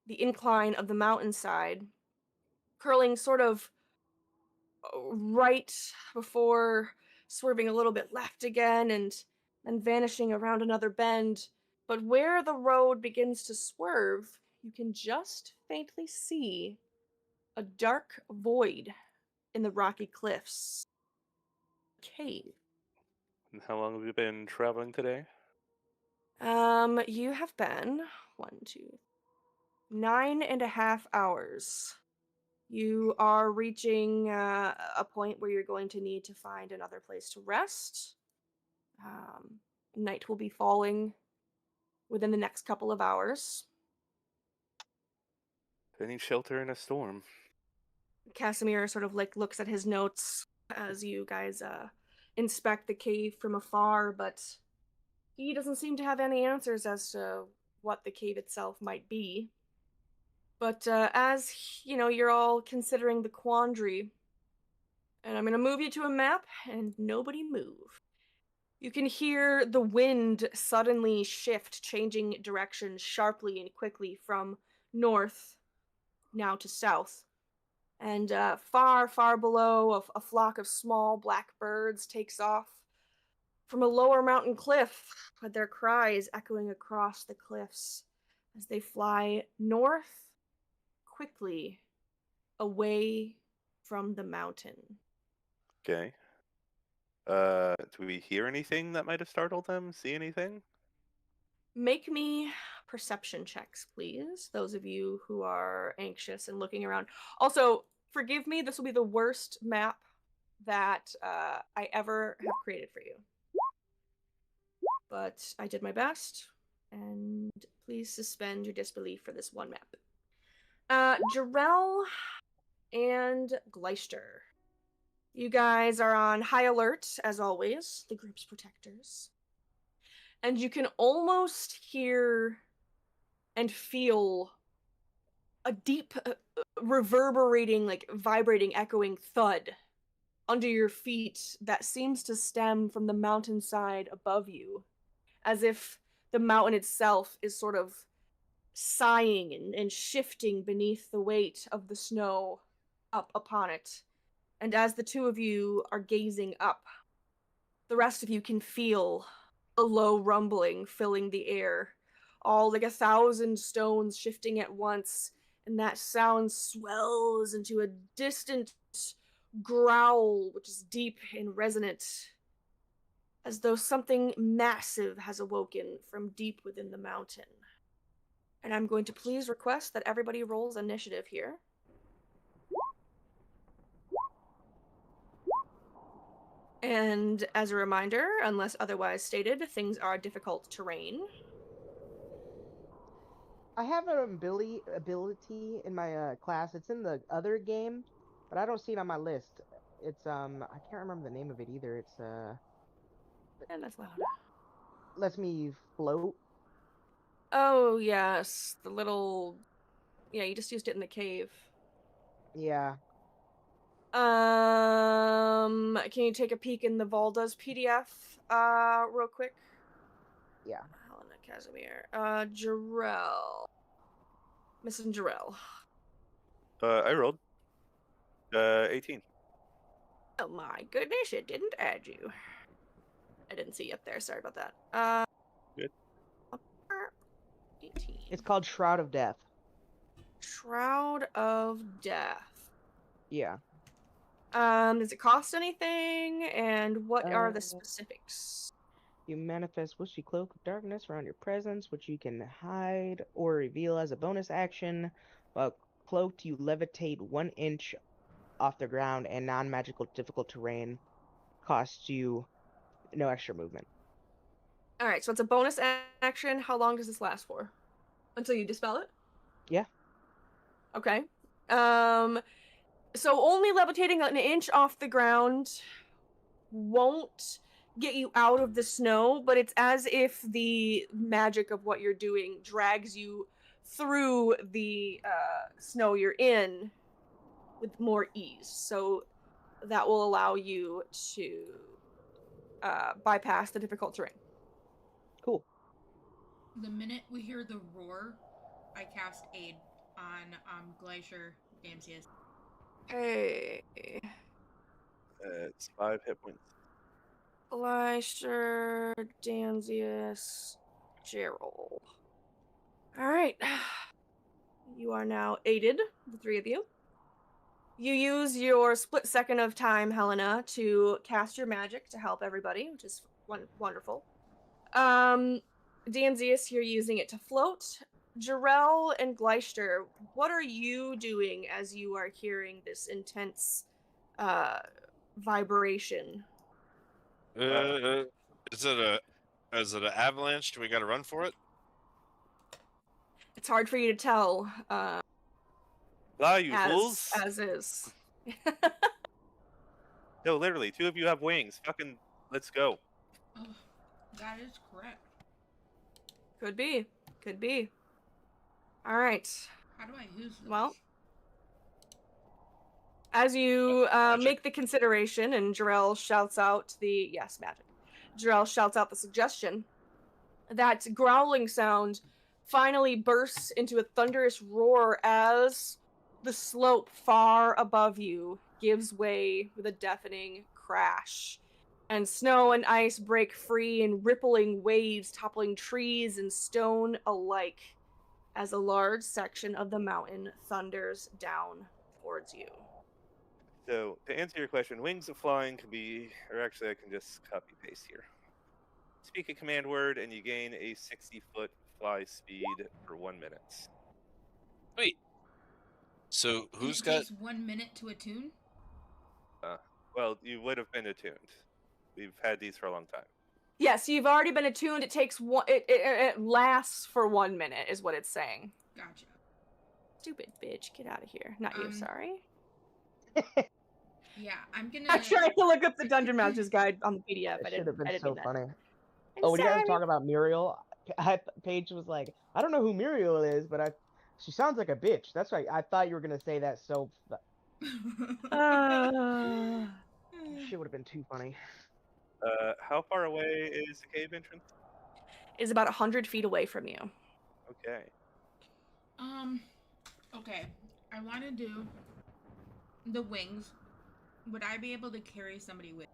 the incline of the mountainside, curling sort of right before swerving a little bit left again and then vanishing around another bend. But where the road begins to swerve, you can just faintly see a dark void in the rocky cliffs. Cave. And how long have you been traveling today? You have been 9.5 hours. You are reaching a point where you're going to need to find another place to rest. Night will be falling within the next couple of hours. I need shelter in a storm. Casimir sort of like looks at his notes as you guys inspect the cave from afar, but he doesn't seem to have any answers as to what the cave itself might be. But as you're all considering the quandary, and I'm gonna move you to a map, and nobody move. You can hear the wind suddenly shift, changing direction sharply and quickly from north now to south. And far, far below, a flock of small black birds takes off from a lower mountain cliff, with their cries echoing across the cliffs as they fly north quickly away from the mountain. Okay. Do we hear anything that might have startled them? See anything? Make me perception checks, please. Those of you who are anxious and looking around. Also, forgive me, this will be the worst map that I ever have created for you. But I did my best, and please suspend your disbelief for this one map. Jarrell, and Gleister. You guys are on high alert, as always, the group's protectors. And you can almost hear and feel a deep, reverberating, like vibrating, echoing thud under your feet that seems to stem from the mountainside above you, as if the mountain itself is sort of sighing and shifting beneath the weight of the snow up upon it. And as the two of you are gazing up, the rest of you can feel a low rumbling filling the air, all like 1,000 stones shifting at once, and that sound swells into a distant growl, which is deep and resonant, as though something massive has awoken from deep within the mountain. And I'm going to please request that everybody rolls initiative here. And as a reminder, unless otherwise stated, things are difficult terrain. I have an ability in my class. It's in the other game, but I don't see it on my list. It's I can't remember the name of it either. It's And that's loud. lets me float. Oh, yes. The little. Yeah, you just used it in the cave. Yeah. Can you take a peek in the Valda's PDF, real quick? Yeah. Helena Casimir. Jarrell. Mrs. Jarrell. I rolled 18. Oh my goodness, it didn't add you. I didn't see you up there. Sorry about that. Good. 18. It's called Shroud of Death. Shroud of Death. Yeah. Does it cost anything? And what are the Uh, specifics? You manifest wishy cloak of darkness around your presence, which you can hide or reveal as a bonus action. While cloaked, you levitate 1 inch off the ground, and non-magical difficult terrain costs you no extra movement. Alright, so it's a bonus action. How long does this last for? Until you dispel it? Yeah. Okay. So only levitating 1 inch off the ground won't get you out of the snow, but it's as if the magic of what you're doing drags you through the snow you're in with more ease. So that will allow you to bypass the difficult terrain. Cool. The minute we hear the roar, I cast Aid on Glacier Damsius. Hey. It's 5 hit points. Gleister, Danzius, Gerald. Alright. You are now aided, the three of you. You use your split second of time, Helena, to cast your magic to help everybody, which is wonderful. Danzius, you're using it to float. Jarrell and Gleister, what are you doing as you are hearing this intense vibration? Is it an avalanche? Do we got to run for it? It's hard for you to tell. Ah, you fools! As is. No, literally, 2 of you have wings. Fucking, let's go. Oh, that is correct. Could be. Could be. All right. How do I use this? Well, as you make the consideration, and Jarrell shouts out the magic. Jarrell shouts out the suggestion. That growling sound finally bursts into a thunderous roar as the slope far above you gives way with a deafening crash. And snow and ice break free in rippling waves, toppling trees and stone alike, as a large section of the mountain thunders down towards you. So, to answer your question, wings of flying can be, or actually I can just copy paste here. Speak a command word and you gain a 60-foot fly speed for 1 minute. Wait. So And who's it got? takes 1 minute to attune? Well, you would have been attuned. We've had these for a long time. Yes, you've already been attuned. It takes one. It lasts for 1 minute, is what it's saying. Gotcha. Stupid bitch, get out of here. Not you, sorry. Yeah, I'm gonna. I tried to look up the Dungeon Master's Guide on the PDF. That I should have didn't been do so that. funny. I'm Oh, when you guys were sorry. talking about Muriel, Paige was like, I don't know who Muriel is, but she sounds like a bitch. That's right. I thought you were gonna say that, so shit would have been too funny. How far away is the cave entrance? Is about 100 feet away from you. Okay. Okay. I want to do the wings. Would I be able to carry somebody with?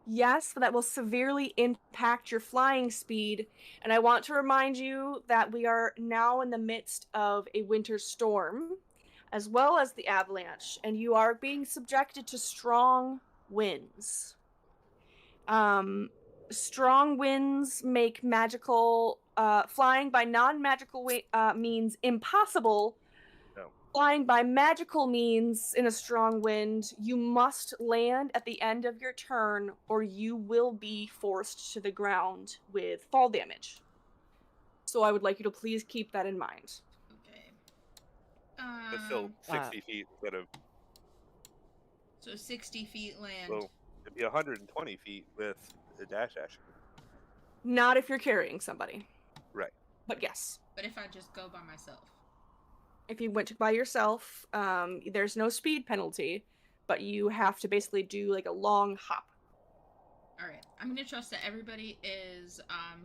Yes, but that will severely impact your flying speed. And I want to remind you that we are now in the midst of a winter storm, as well as the avalanche, and you are being subjected to strong winds. Strong winds make magical flying by non-magical means impossible. No. Flying by magical means in a strong wind, you must land at the end of your turn, or you will be forced to the ground with fall damage. So I would like you to please keep that in mind. Okay. That's still 60 feet instead of. So 60 feet land. Well, it'd be 120 feet with a dash action. Not if you're carrying somebody. Right. But yes. But if I just go by myself. If you went by yourself, there's no speed penalty, but you have to basically do like a long hop. All right, I'm gonna trust that everybody is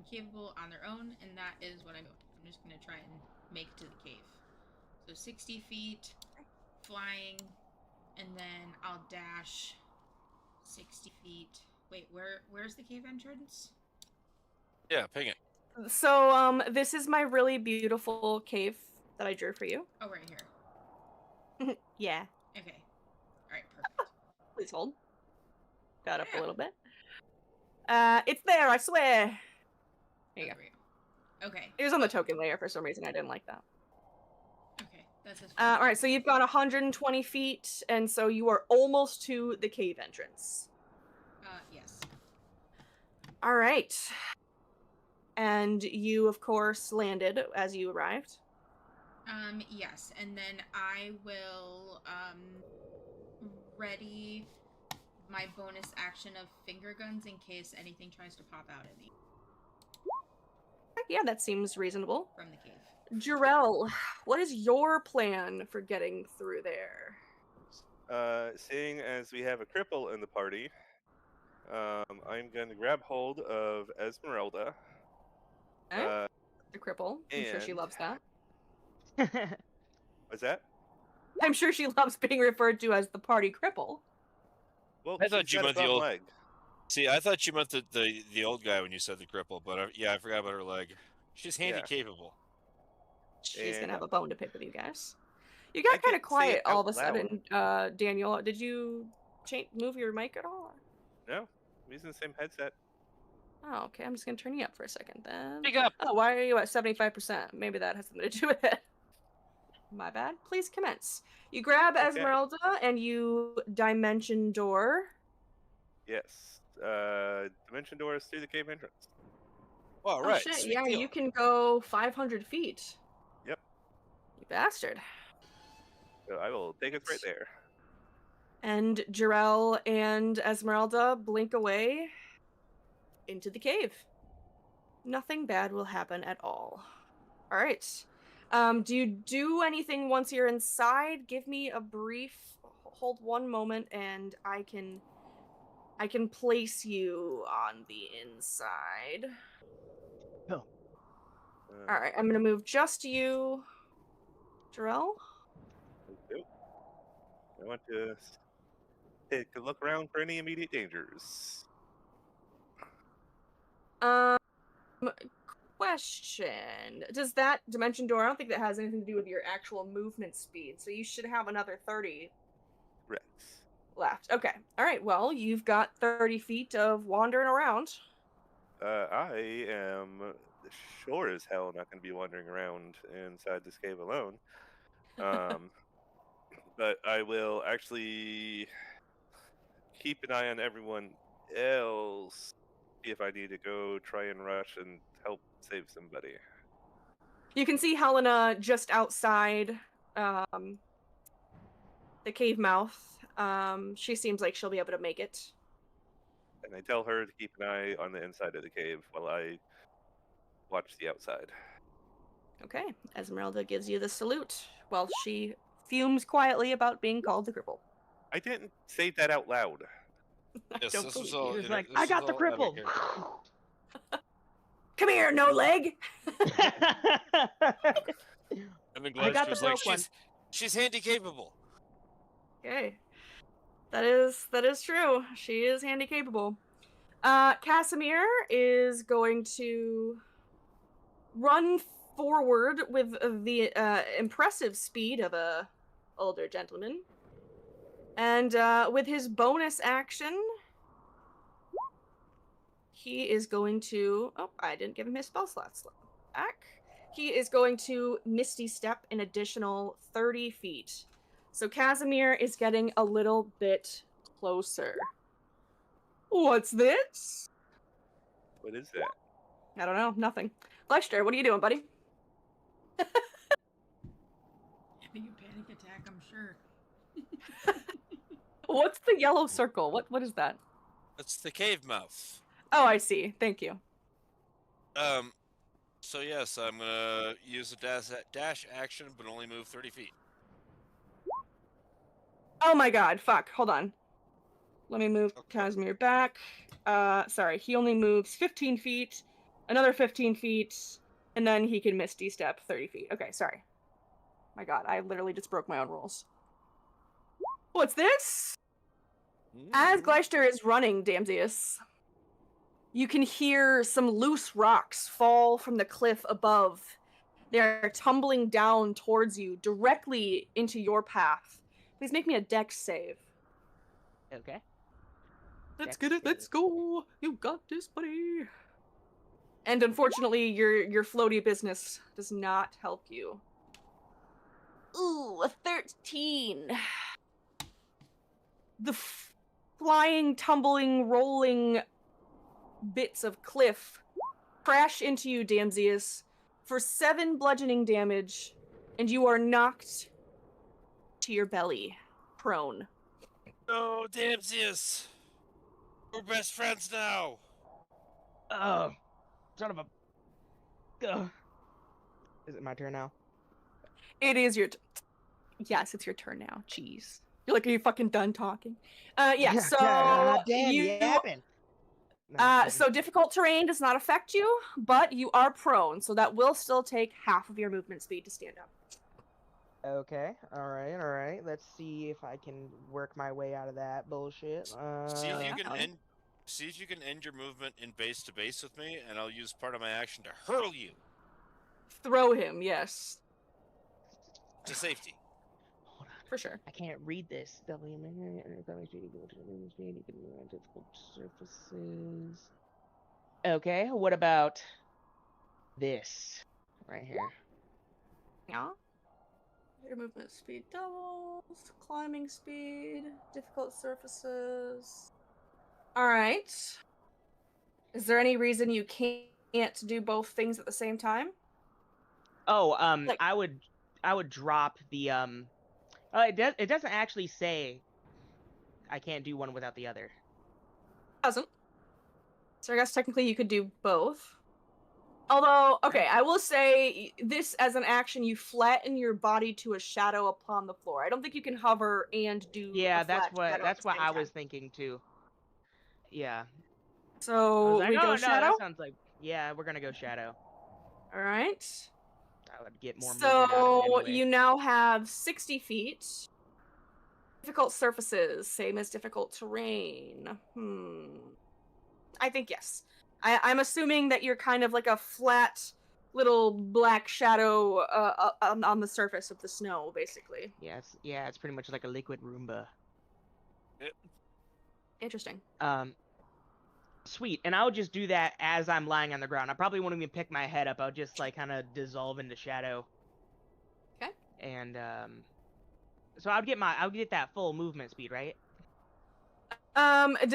capable on their own, and that is what I'm going. I'm just gonna try and make it to the cave. So 60 feet, flying, and then I'll dash 60 feet. Wait, where's the cave entrance? Yeah, ping it. So, this is my really beautiful cave that I drew for you. Oh, right here. Yeah. Okay. All right, perfect. Please hold. Got up a Yeah. little bit. It's there, I swear. There you go. Okay. It was on the token layer for some reason. I didn't like that. Okay, that's as All right, so you've got 120 feet, and so you are almost to the cave entrance. Yes. All right. And you, of course, landed as you arrived. Yes, and then I will ready my bonus action of finger guns in case anything tries to pop out at me Yeah, that seems reasonable. from the cave. Jarrell, what is your plan for getting through there? Seeing as we have a cripple in the party, I'm going to grab hold of Esmeralda. Okay. The cripple. I'm sure she and- loves that. What's that? I'm sure she loves being referred to as the party cripple. Well, I thought she's you got a meant the bum old- leg. See, I thought you meant the old guy when you said the cripple, but yeah, I forgot about her leg. She's handy Yeah. capable. She's And- gonna have a bone to pick with you guys. You got I kind of can't say it quiet all of a out loud. sudden, Daniel. Did you move your mic at all? No, I'm using the same headset. Oh, okay. I'm just gonna turn you up for a second then. Pick up. Oh, why are you at 75%? Maybe that has something to do with it. My bad. Please commence. You grab Okay. Esmeralda and you dimension door. Yes. Dimension doors through the cave entrance. Well, Oh right. shit! sweet Yeah, deal. you can go 500 feet. Yep. You bastard. So I will take us right there. And Jarrell and Esmeralda blink away into the cave. Nothing bad will happen at all. All right. Do you do anything once you're inside? Give me a brief. Hold one moment, and I can place you on the inside. Oh. All right. I'm gonna move just you, Jarrell. Okay. I want to take a look around for any immediate dangers. Question. Does that dimension door, I don't think that has anything to do with your actual movement speed, so you should have another 30 Right. left. Okay. All right. Well, you've got 30 feet of wandering around. I am sure as hell not going to be wandering around inside this cave alone. But I will actually keep an eye on everyone else. See if I need to go try and rush and help save somebody. You can see Helena just outside the cave mouth. She seems like she'll be able to make it. And I tell her to keep an eye on the inside of the cave while I watch the outside. Okay, Esmeralda gives you the salute while she fumes quietly about being called the cripple. I didn't say that out loud. I Yes, don't this was believe all. you. He was inter- like, this I was got the all out of cripple. character. Come here, no leg. And then I got Gleister's the like, broke one. she's handy capable. Okay, that is true. She is handy capable. Casimir is going to run forward with the impressive speed of a older gentleman, and with his bonus action, he is going to. Oh, I didn't give him his spell slots back. He is going to Misty Step an additional 30 feet. So Casimir is getting a little bit closer. What's this? What is that? I don't know. Nothing. Lester, what are you doing, buddy? Having a panic attack, I'm sure. What's the yellow circle? What is that? That's the cave mouth. Oh, I see. Thank you. So yes, I'm gonna use a dash action, but only move 30 feet. Oh my god, fuck. Hold on. Let me move Okay. Casimir back. Sorry, he only moves 15 feet, another 15 feet, and then he can Misty Step 30 feet. Okay, sorry. My god, I literally just broke my own rules. What's this? As Gleister is running, Damsius, you can hear some loose rocks fall from the cliff above. They're tumbling down towards you, directly into your path. Please make me a dex save. Okay. Let's Dex get it. Let's save. go. You got this, buddy. And unfortunately, your floaty business does not help you. Ooh, a 13. The flying, tumbling, rolling bits of cliff crash into you, Damsius, for 7 bludgeoning damage, and you are knocked to your belly, prone. No, Damsius! We're best friends now! Oh, son of a. Ugh. Is it my turn now? It is your yes, it's your turn now. Jeez. You're like, are you fucking done talking? Yeah, so God damn, you yapping. No, I'm kidding. so difficult terrain does not affect you, but you are prone, so that will still take half of your movement speed to stand up. Okay, all right. Let's see if I can work my way out of that bullshit. See if you can hell yeah. end your movement in base to base with me, and I'll use part of my action to hurl you Throw him, yes, to safety. Hold on, for sure. I can't read this. Difficult surfaces. Okay, what about this right here? Yeah. Your movement speed doubles, climbing speed, difficult surfaces. All right. Is there any reason you can't do both things at the same time? Oh, Like- I would drop the it doesn't actually say I can't do one without the other. Doesn't. So I guess technically you could do both. Although, okay, I will say this as an action, you flatten your body to a shadow upon the floor. I don't think you can hover and do. Yeah, a that's flat shadow at that's the what same I time. was thinking too. Yeah. I So was like, we oh go no, shadow. that sounds like yeah, we're gonna go shadow. All right. I would get more movement out of it So anyway. you now have 60 feet. Difficult surfaces, same as difficult terrain. I think yes. I'm assuming that you're kind of like a flat little black shadow on the surface of the snow, basically. Yeah, it's pretty much like a liquid Roomba. Interesting. Sweet, and I'll just do that as I'm lying on the ground. I probably won't even pick my head up. I'll just like kind of dissolve into shadow. Okay. And so I'll get that full movement speed, right?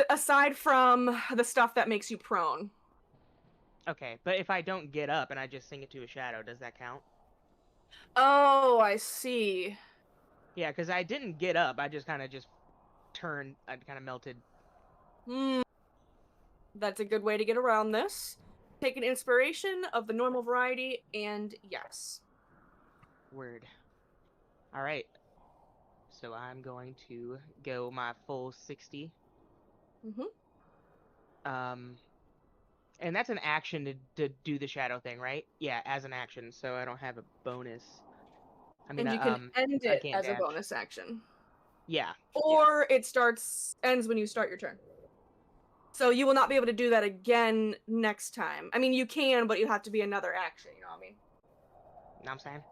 Aside from the stuff that makes you prone. Okay, but if I don't get up and I just sink into a shadow, does that count? Oh, I see. Yeah, because I didn't get up. I just kind of turned. I kind of melted. Hmm. That's a good way to get around this. Take an inspiration of the normal variety, and yes. Word. All right. So I'm going to go my full 60. Mm-hmm. And that's an action to do the shadow thing, right? Yeah, as an action, so I don't have a bonus. I mean, And you can end I it can't as a dash. bonus action. Yeah. Or it ends when you start your turn. So you will not be able to do that again next time. I mean, you can, but you have to be another action, you know what I mean? Know what I'm saying?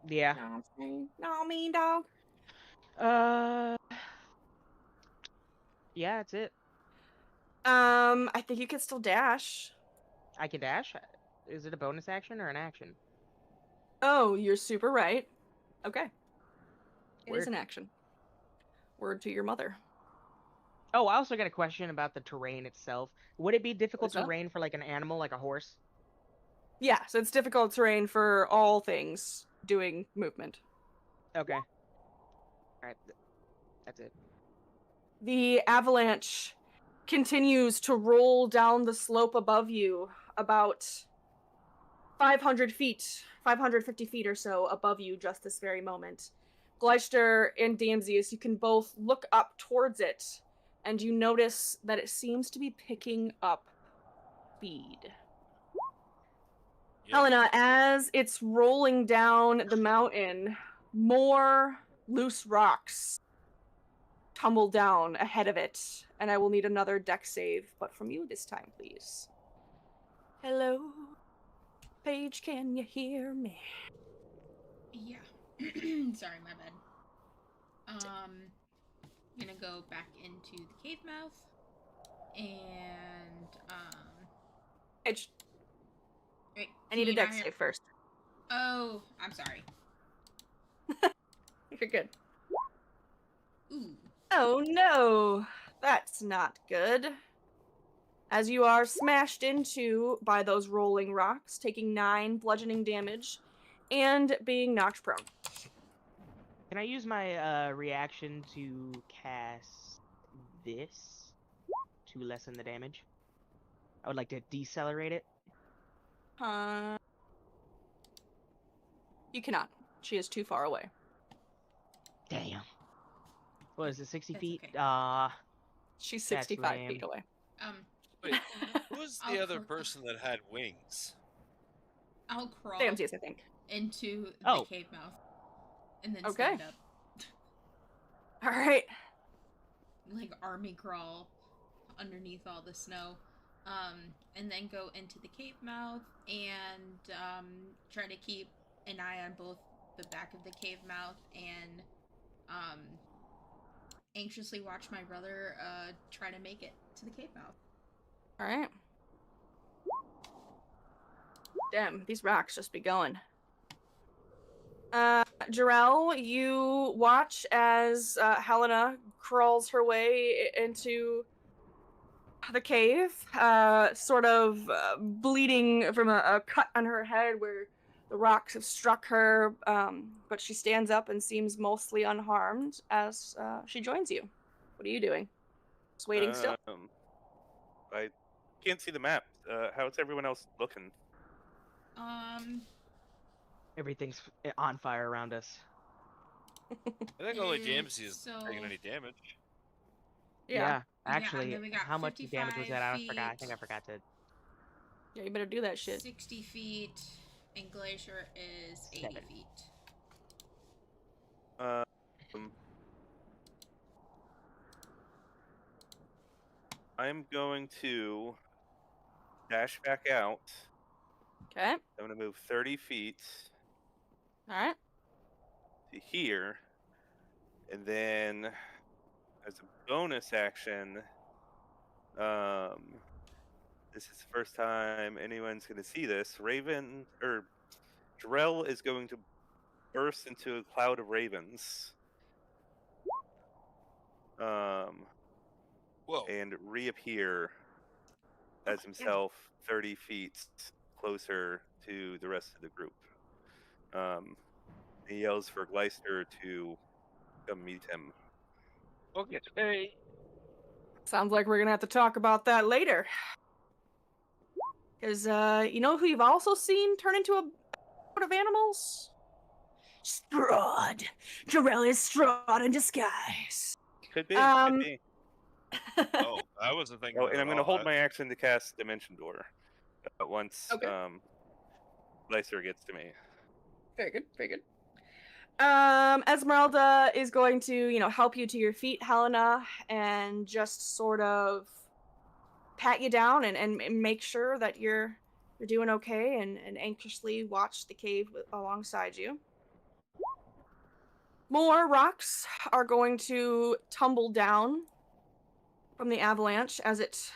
Yeah. Know what I'm saying? Know what I mean, dog? Uh. Yeah, that's it. I think you can still dash. I can dash. Is it a bonus action or an action? Oh, you're super right. Okay. It is Word. an action. Word to your mother. Oh, I also got a question about the terrain itself. Would it be What difficult is that? terrain for like an animal, like a horse? Yeah, so it's difficult terrain for all things doing movement. Okay. All right. That's it. The avalanche continues to roll down the slope above you, about 500 feet, 550 feet or so above you just this very moment. Gleister and Damsius, you can both look up towards it, and you notice that it seems to be picking up speed. Yep. Helena, as it's rolling down the mountain, more loose rocks tumble down ahead of it, and I will need another deck save, but from you this time, please. Hello, Paige, can you hear me? Yeah. Sorry, my bad. Gonna go back into the cave mouth and Paige, wait, I can need a you not deck hear? save first. Oh, I'm sorry. You're good. Ooh. Oh no, that's not good. As you are smashed into by those rolling rocks, taking 9 bludgeoning damage and being knocked prone. Can I use my reaction to cast this to lessen the damage? I would like to decelerate it. You cannot. She is too far away. Damn. What is it, 60 That's feet? okay. She's That's 65 lame. feet away. Wait, who was the I'll other cr- person that had wings? I'll crawl Damsius, I think. into the Oh. cave mouth and then Okay. stand up. All right. Like army crawl underneath all the snow. And then go into the cave mouth and try to keep an eye on both the back of the cave mouth and um, anxiously watch my brother try to make it to the cave mouth. All right. Damn, these rocks just be going. Jarrell, you watch as Helena crawls her way into the cave, sort of bleeding from a cut on her head where the rocks have struck her, but she stands up and seems mostly unharmed as she joins you. What are you doing? Just waiting still? I can't see the map. How's everyone else looking? Everything's on fire around us. I think only Jamesy is So taking any damage. Yeah. Actually, then we got how much damage was 55 that? I feet, forgot. I think I forgot to. Yeah, you better do that shit. 60 feet, and Glacier is 80 7. feet. I'm going to dash back out. Okay. I'm going to move 30 feet All right. to here. And then, as a bonus action, this is the first time anyone's going to see this. Jarrell is going to burst into a cloud of ravens. Whoa. And reappear as himself 30 feet closer to the rest of the group. He yells for Gleister to come meet him. Okay. Hey. Sounds like we're gonna have to talk about that later. Because, you know who you've also seen turn into a herd of animals? Strahd. Jarell is Strahd in disguise. Could be. Um, Could be. Oh, I wasn't thinking Oh, that and I'm at going to all. hold my action to cast Dimension Door once Okay. Lycer gets to me. Very good, very good. Esmeralda is going to, help you to your feet, Helena, and just sort of pat you down and make sure that you're doing okay and anxiously watch the cave alongside you. More rocks are going to tumble down from the avalanche as it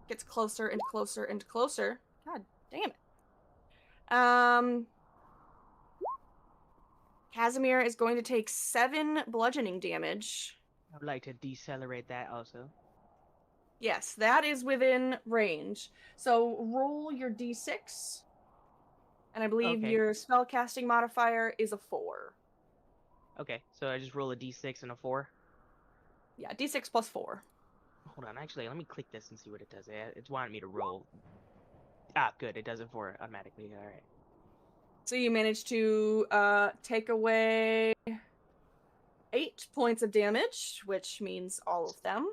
gets closer and closer and closer. God damn it. Casimir is going to take 7 bludgeoning damage. I would like to decelerate that also. Yes, that is within range. So roll your d6. And I believe Okay. your spellcasting modifier is a 4. Okay, so I just roll a d6 and a 4. Yeah, d6 plus 4. Hold on, actually, let me click this and see what it does. It's wanting me to roll. Ah, good, it does it for automatically. All right. So you manage to take away 8 points of damage, which means all of them.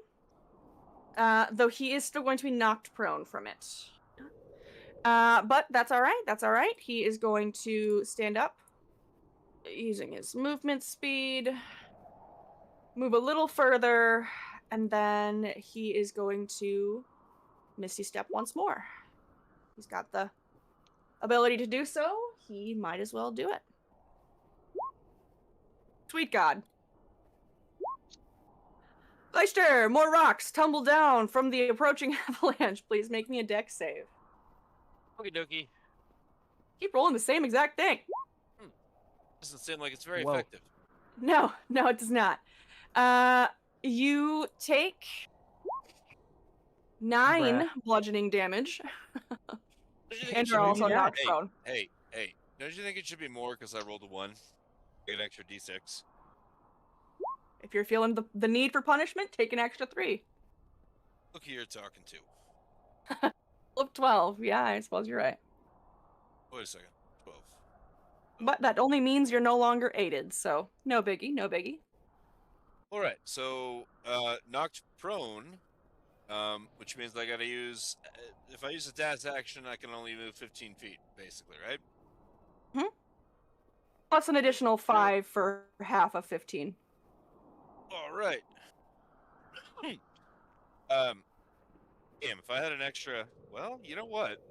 Though he is still going to be knocked prone from it. But that's all right. That's all right. He is going to stand up using his movement speed, move a little further, and then he is going to Misty Step once more. He's got the ability to do so. He might as well do it. Sweet God. Leister, more rocks tumble down from the approaching avalanche. Please make me a dex save. Okie dokie. Keep rolling the same exact thing. Doesn't seem like it's very Whoa. effective. No, it does not. You take 9 Bruh. bludgeoning damage, Don't you think it and should you're be also more? knocked Hey, prone. hey, hey. Don't you think it should be more because I rolled a 1? Get an extra d6. If you're feeling the need for punishment, take an extra 3. Look who you're talking to. Flip 12. Yeah, I suppose you're right. Wait a second. 12. But that only means you're no longer aided, so no biggie, no biggie. All right. So, knocked prone, which means I got to use. If I use a dash action, I can only move 15 feet, basically, right? Plus an additional 5 for half of 15. All right. Damn, if I had an extra, well, you know what?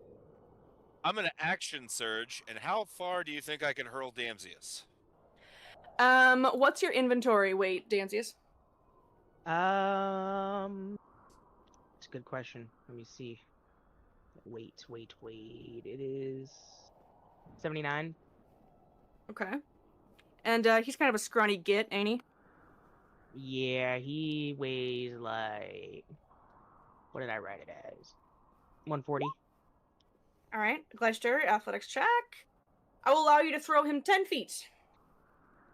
I'm gonna action surge, and how far do you think I can hurl Damsius? What's your inventory weight, Danzius? It's a good question. Let me see. Wait. It is 79. Okay. And he's kind of a scrawny git, ain't he? Yeah, he weighs like. What did I write it as? 140. All right, Gleister, athletics check. I will allow you to throw him 10 feet.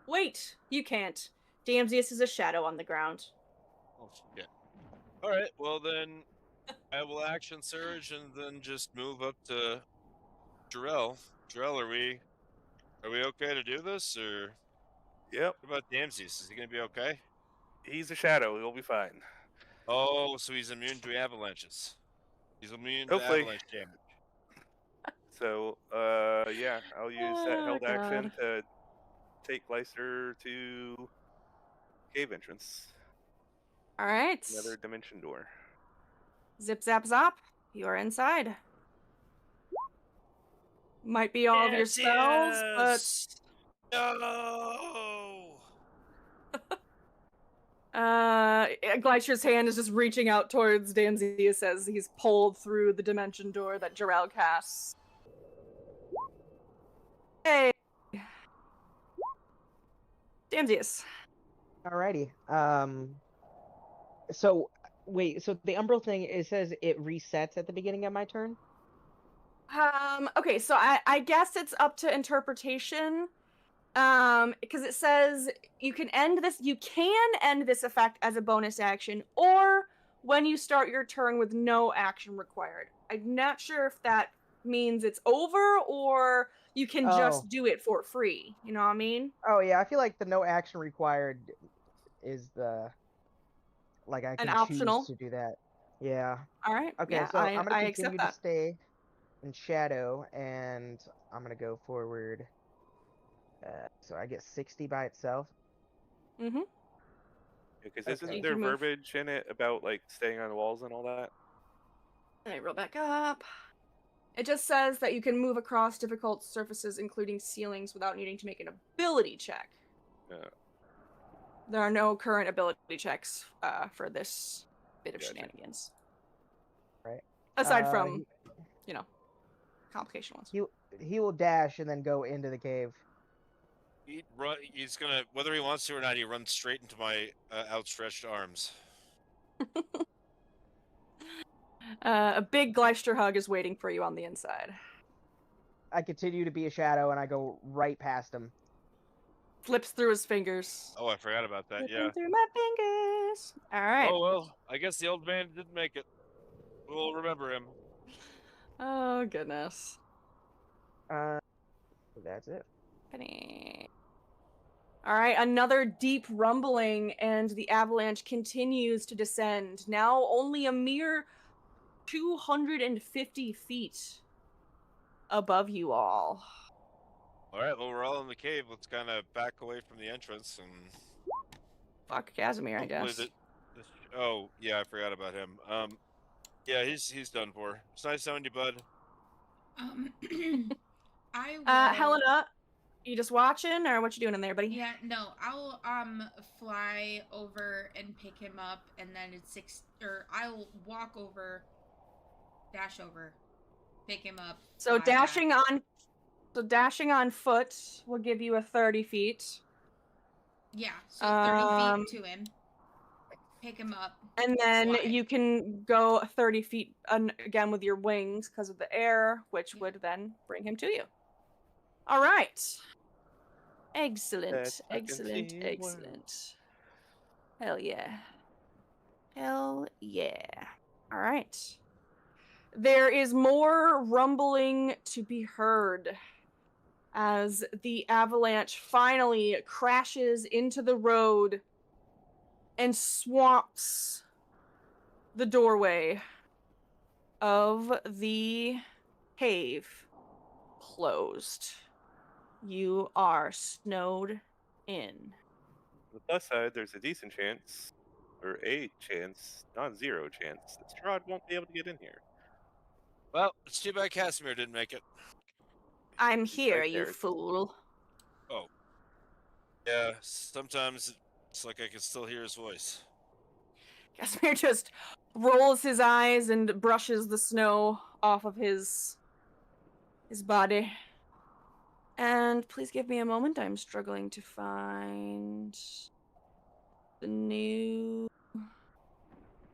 Wait, you can't. Damsius is a shadow on the ground. Oh shit. All right, well then, I will action surge and then just move up to Jarell. Jarell, are we okay to do this, or Yep. what about Damsius? Is he gonna be okay? He's a shadow. He'll be fine. Oh, so he's immune to avalanches. He's immune to Hopefully. avalanche damage. So, yeah, I'll use that held action to take Lyster to cave entrance. All right. Another dimension door. Zip, zap, zop. You are inside. Might be all of your spells, but No. Gleister's hand is just reaching out towards Danzius as he's pulled through the dimension door that Jarell casts. Hey, Danzius. Alrighty. So wait. So the umbral thing, it says it resets at the beginning of my turn. Okay, so I guess it's up to interpretation. Because it says you can end this effect as a bonus action, or when you start your turn with no action required. I'm not sure if that means it's over or you can Oh. just do it for free. You know what I mean? Oh yeah, I feel like the no action required is the like I An can optional. choose to do that. Yeah. All right. Okay, Yeah, so I'm gonna I continue accept to that. stay in shadow, and I'm gonna go forward. So I get 60 by itself. Mm-hmm. Because Okay. isn't You there can move. verbiage in it about like staying on walls and all that? Let me roll back up. It just says that you can move across difficult surfaces, including ceilings, without needing to make an ability check. There are no current ability checks for this bit of Gotcha. shenanigans. Right. Aside from, you know, complication ones. He will dash and then go into the cave. He's gonna, whether he wants to or not, he runs straight into my outstretched arms. A big Gleister hug is waiting for you on the inside. I continue to be a shadow, and I go right past him. Flips through his fingers. Oh, I forgot about that. Flipping Yeah. through my fingers. All right. Oh well, I guess the old man didn't make it. We'll remember him. Oh goodness. That's it. Penny. All right, another deep rumbling, and the avalanche continues to descend. Now only a mere 250 feet above you all. All right. Well, we're all in the cave. Let's kind of back away from the entrance and Fuck Casimir, I hopefully guess. Oh yeah, I forgot about him. Yeah, he's done for. It's nice knowing you, bud. I will. Helena, you just watching, or what you doing in there, buddy? Yeah, no, I'll fly over and pick him up, and then I'll walk over, dash over, pick him up. So fly back. dashing on foot will give you a 30 feet. Yeah, so 30 feet to him. Pick him up. And then fly. you can go 30 feet again with your wings because of the air, which would then bring him to you. All right. Excellent, That's fucking excellent, teamwork. excellent. Hell yeah. Hell yeah. All right. There is more rumbling to be heard as the avalanche finally crashes into the road and swamps the doorway of the cave closed. You are snowed in. On the plus side, there's a decent chance, or a chance, not zero chance, that Strahd won't be able to get in here. Well, it's too bad Casimir didn't make it. I'm He's here, right you there. fool. Oh. Yeah, sometimes it's like I can still hear his voice. Casimir just rolls his eyes and brushes the snow off of his body. And please give me a moment. I'm struggling to find the new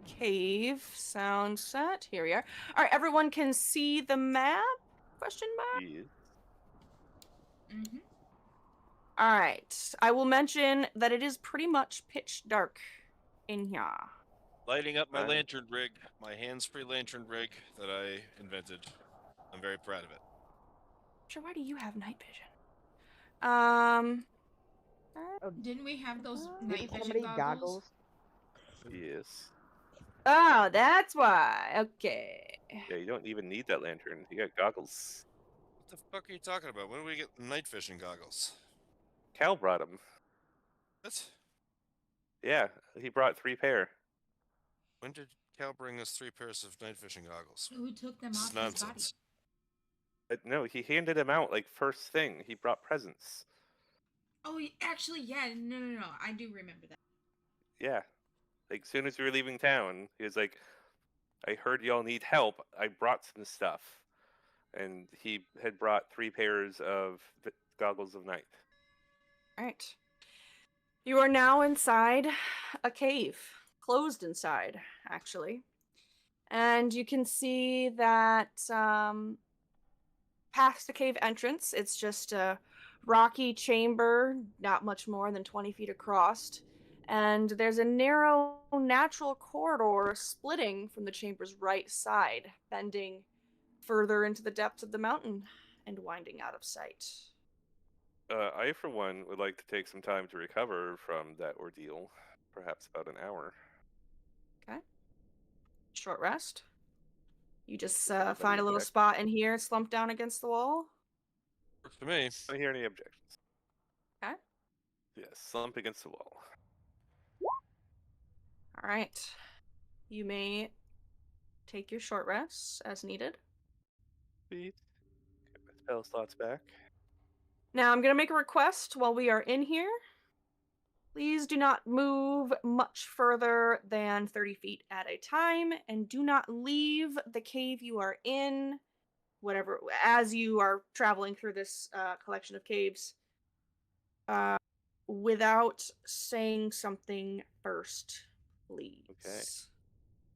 cave sound set. Here we are. All right, everyone can see the map? Question mark? He is. Mm-hmm. All right. I will mention that it is pretty much pitch dark in here. Lighting up my Right. lantern rig, my hands-free lantern rig that I invented. I'm very proud of it. Sure, why do you have night vision? Didn't we have those Didn't night vision somebody goggles? Yes. Oh, that's why. Okay. Yeah, you don't even need that lantern. You got goggles. What the fuck are you talking about? When do we get night vision goggles? Cal brought them. What? Yeah, he brought 3 pair. When did Cal bring us 3 pairs of night vision goggles? Who took them This off is his body? nonsense. But no, he handed them out like first thing. He brought presents. Oh, actually, yeah. No. I do remember that. Yeah. Like, soon as we were leaving town, he was like, I heard y'all need help. I brought some stuff. And he had brought 3 pairs of goggles of night. All right. You are now inside a cave. Closed inside, actually. And you can see that past the cave entrance, it's just a rocky chamber, not much more than 20 feet across, and there's a narrow natural corridor splitting from the chamber's right side, bending further into the depths of the mountain and winding out of sight. I, for one, would like to take some time to recover from that ordeal, perhaps about an hour. Okay. Short rest. You just Anybody find a little object? spot in here, slump down against the wall. Works for me. I don't hear any objections. Okay. Yes, slump against the wall. All right. You may take your short rests as needed. Sweet. Get my spell slots back. Now, I'm going to make a request while we are in here. Please do not move much further than 30 feet at a time, and do not leave the cave you are in, whatever, as you are traveling through this collection of caves, without saying something first, please. Okay.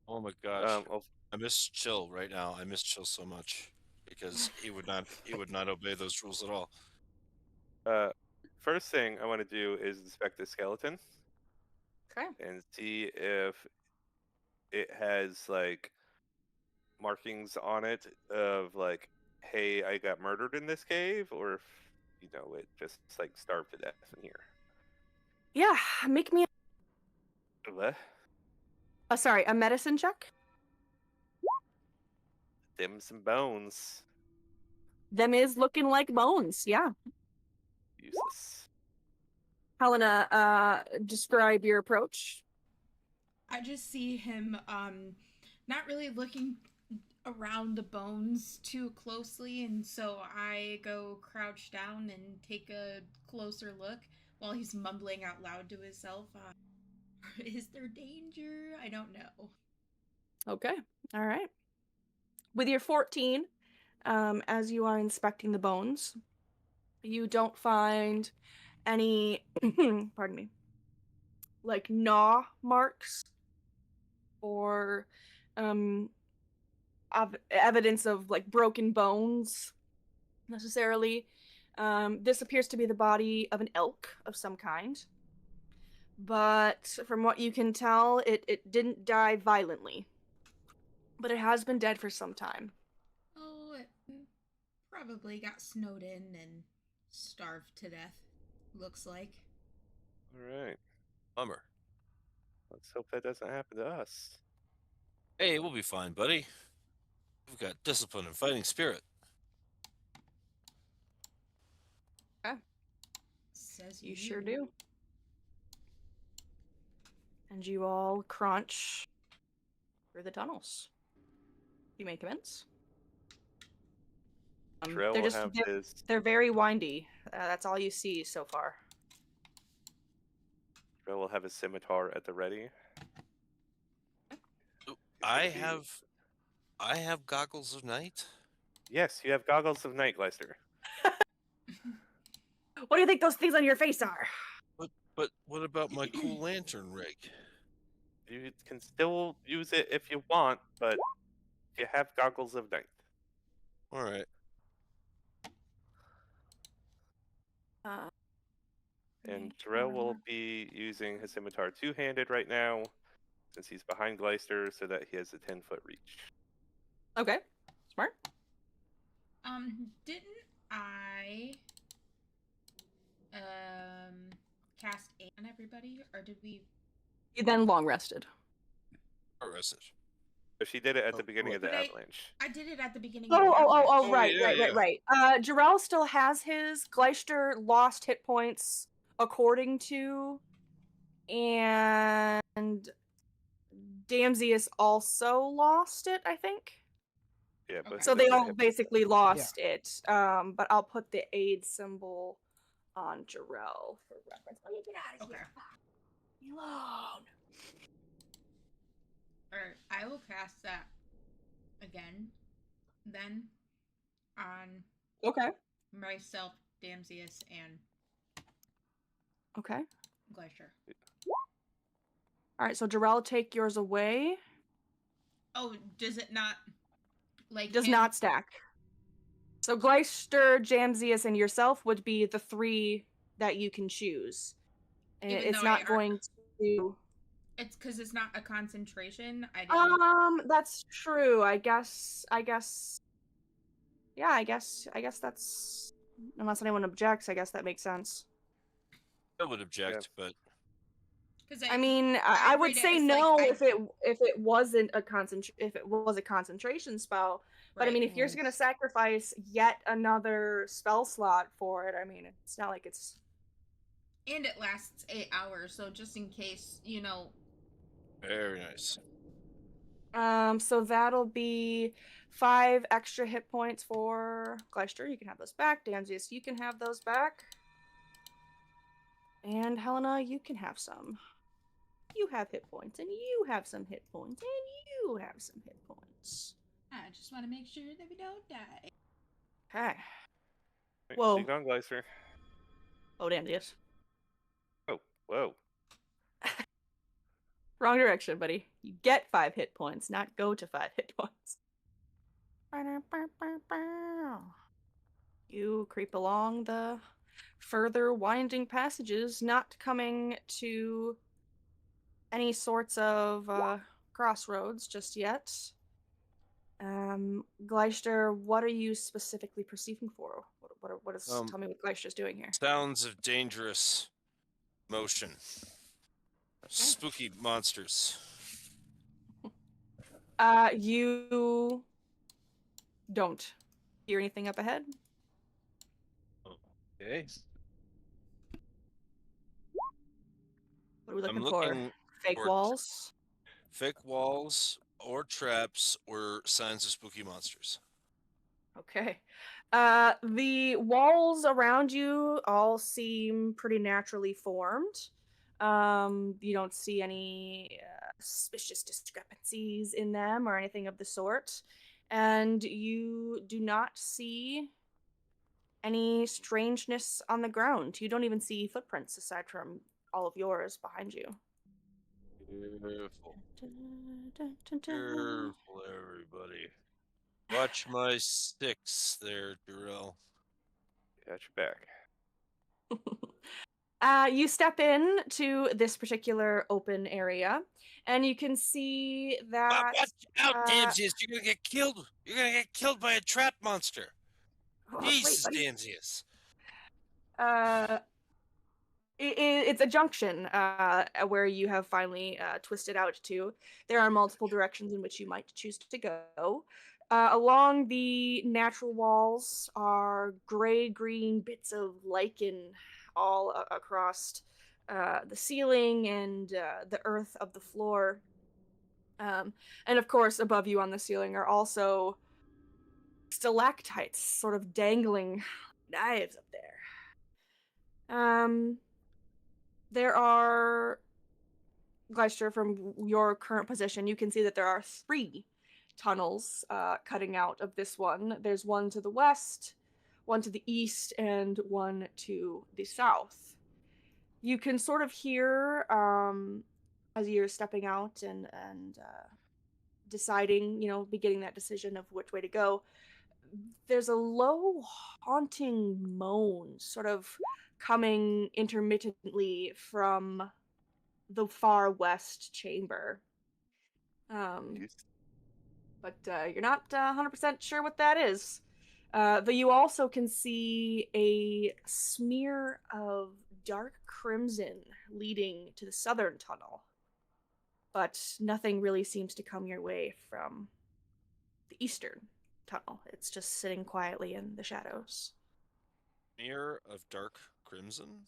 Oh my gosh. I'll I miss Chill right now. I miss Chill so much because he would not obey those rules at all. First thing I want to do is inspect the skeleton Okay. and see if it has like markings on it of like, hey, I got murdered in this cave, or if it just like starved to death in here. Yeah, make me What? a medicine check. Them some bones. Them is looking like bones, yeah. Useless. Helena, describe your approach. I just see him not really looking around the bones too closely, and so I go crouch down and take a closer look while he's mumbling out loud to himself. Is there danger? I don't know. Okay. All right. With your 14, as you are inspecting the bones, you don't find any, pardon me, like gnaw marks or evidence of like broken bones necessarily. This appears to be the body of an elk of some kind. But from what you can tell, it didn't die violently. But it has been dead for some time. Oh, it probably got snowed in and starved to death, looks like. All right. Bummer. Let's hope that doesn't happen to us. Hey, we'll be fine, buddy. We've got discipline and fighting spirit. Says You sure do. And you all crunch through the tunnels. You may commence. Trell They're will just have his. they're very windy. That's all you see so far. Trell will have his scimitar at the ready. Ooh, He's gonna be- I have goggles of night. Yes, you have goggles of night, Gleister. What do you think those things on your face are? But what about my cool lantern rig? You can still use it if you want, but you have goggles of night. All right. And Terrell will be using his scimitar two-handed right now, since he's behind Gleister, so that he has a 10-foot reach. Okay, smart. Didn't I cast on everybody, or did we? You then long rested. Arrested. So she did it at the Oh, beginning of the But avalanche. I did it at the beginning. Oh, of the avalanche. right, yeah, right. Jarrell still has his. Gleister lost hit points according to, and Damsius also lost it, I think. Yeah, but Okay. So he they doesn't all have- basically lost it. But I'll put the aid symbol on Jarrell for reference. Let me get out of Okay. here. Leave me alone. Alright, I will cast that again, then on Okay. myself, Damsius, and Okay. Glacier. All right. So Jarrell, take yours away. Oh, does it not like Does him? not stack. So Gleister, Jamsius, and yourself would be the 3 that you can choose. And Even it's though not going to. it's because it's not a concentration. I didn't. That's true. I guess. Yeah, I guess that's. Unless anyone objects, I guess that makes sense. I would object, but Because I mean, I would read it say as, like, no if it wasn't a concentration spell. But I Right. mean, if you're Yes. gonna sacrifice yet another spell slot for it, I mean, it's not like it's. And it lasts 8 hours, so just in case, very nice. So that'll be 5 extra hit points for Gleister. You can have those back. Danzius, you can have those back. And Helena, you can have some. You have hit points, and you have some hit points, and you have some hit points. I just want to make sure that we don't die. Okay. Right, Whoa. dig on Gleister. Oh, Danzius. Oh, whoa. Wrong direction, buddy. You get 5 hit points, not go to 5 hit points. You creep along the further winding passages, not coming to any sorts of crossroads just yet. Gleister, what are you specifically perceiving for? What is? Tell me what Gleister's doing here. Sounds of dangerous motion. Spooky monsters. You don't hear anything up ahead. Okay. What are we I'm looking for? looking Fake for walls? fake walls or traps or signs of spooky monsters. Okay. The walls around you all seem pretty naturally formed. You don't see any suspicious discrepancies in them or anything of the sort. And you do not see any strangeness on the ground. You don't even see footprints aside from all of yours behind you. Careful. Careful, everybody. Watch my 6 there, Durrell. Got your back. You step in to this particular open area, and you can see that. Watch out, Damsius! You're gonna get killed. You're gonna get killed by a trap monster. Jesus, Wait, buddy. Damsius. It's a junction where you have finally twisted out to. There are multiple directions in which you might choose to go. Along the natural walls are gray-green bits of lichen all across the ceiling and the earth of the floor. And of course, above you on the ceiling are also stalactites, sort of dangling knives up there. There are, Gleister, from your current position, you can see that there are 3 tunnels cutting out of this one. There's one to the west, one to the east, and one to the south. You can sort of hear, as you're stepping out and deciding, beginning that decision of which way to go, there's a low, haunting moan sort of coming intermittently from the far west chamber. But you're not 100% sure what that is. But you also can see a smear of dark crimson leading to the southern tunnel. But nothing really seems to come your way from the eastern tunnel. It's just sitting quietly in the shadows. Smear of dark crimson?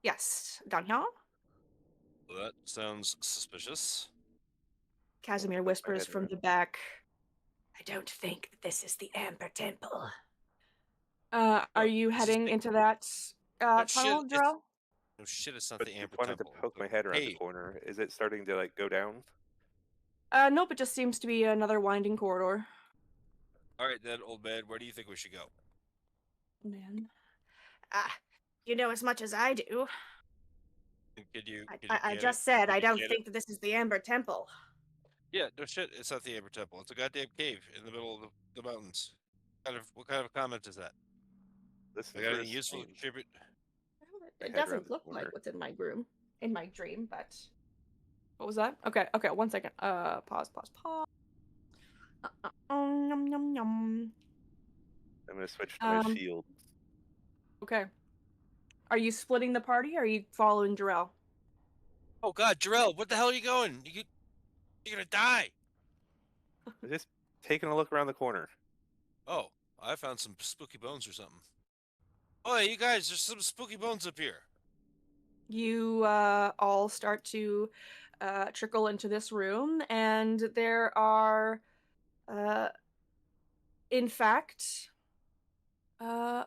Yes, Ganyan? Well, that sounds suspicious. Casimir whispers from the back, I don't think that this is the Amber Temple. Are you heading into that tunnel, Drell? No shit, it's not But the Amber wanted Temple. to poke my head around the Hey, corner. Is it starting to go down? Nope, it just seems to be another winding corridor. all right then, old man. Where do you think we should go? Man. You know as much as I do. Could you I get just it? said Could I you don't get think it? that this is the Amber Temple. Yeah, no shit. It's not the Amber Temple. It's a goddamn cave in the middle of the mountains. What kind of comment is that? This I is got where anything useful to Spain. contribute? I It head around doesn't the look corner. like what's in my room, in my dream, but what was that? Okay, 1 second. Pause. Yum yum yum. I'm gonna switch to my Um, shield. okay. Are you splitting the party? Or are you following Jarrell? Oh God, Jarrell, what the hell are you going? You're gonna die. I'm just taking a look around the corner. Oh, I found some spooky bones or something. Oh, hey, you guys, there's some spooky bones up here. You all start to trickle into this room, and there are, uh, in fact,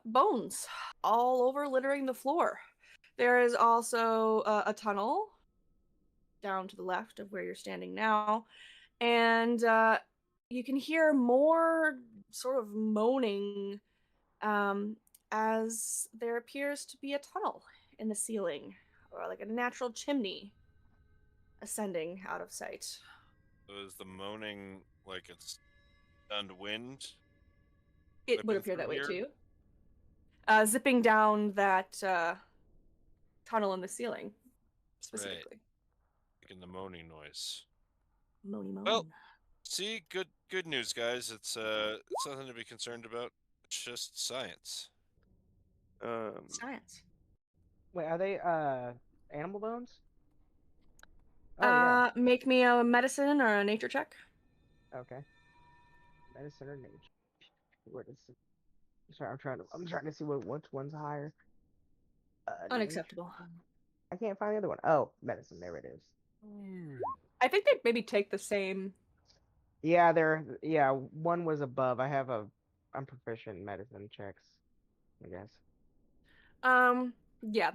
bones all over littering the floor. There is also a tunnel down to the left of where you're standing now, and you can hear more sort of moaning um, as there appears to be a tunnel in the ceiling, or like a natural chimney ascending out of sight. So is the moaning like it's done to wind It would whipping appear through that way here? too. Zipping down that tunnel in the ceiling, Right, specifically. making the moaning noise. Moany moan. Well, see, good news, guys. It's nothing to be concerned about. It's just science. Science. Wait, are they animal bones? Oh yeah. Make me a medicine or a nature check. Okay. Medicine or nature? What is it? Sorry, I'm trying to see which one's higher. Nature. Unacceptable. I can't find the other one. Oh, medicine. There it is. I think they maybe take the same. Yeah, one was above. I'm proficient in medicine checks, I guess. Yeah.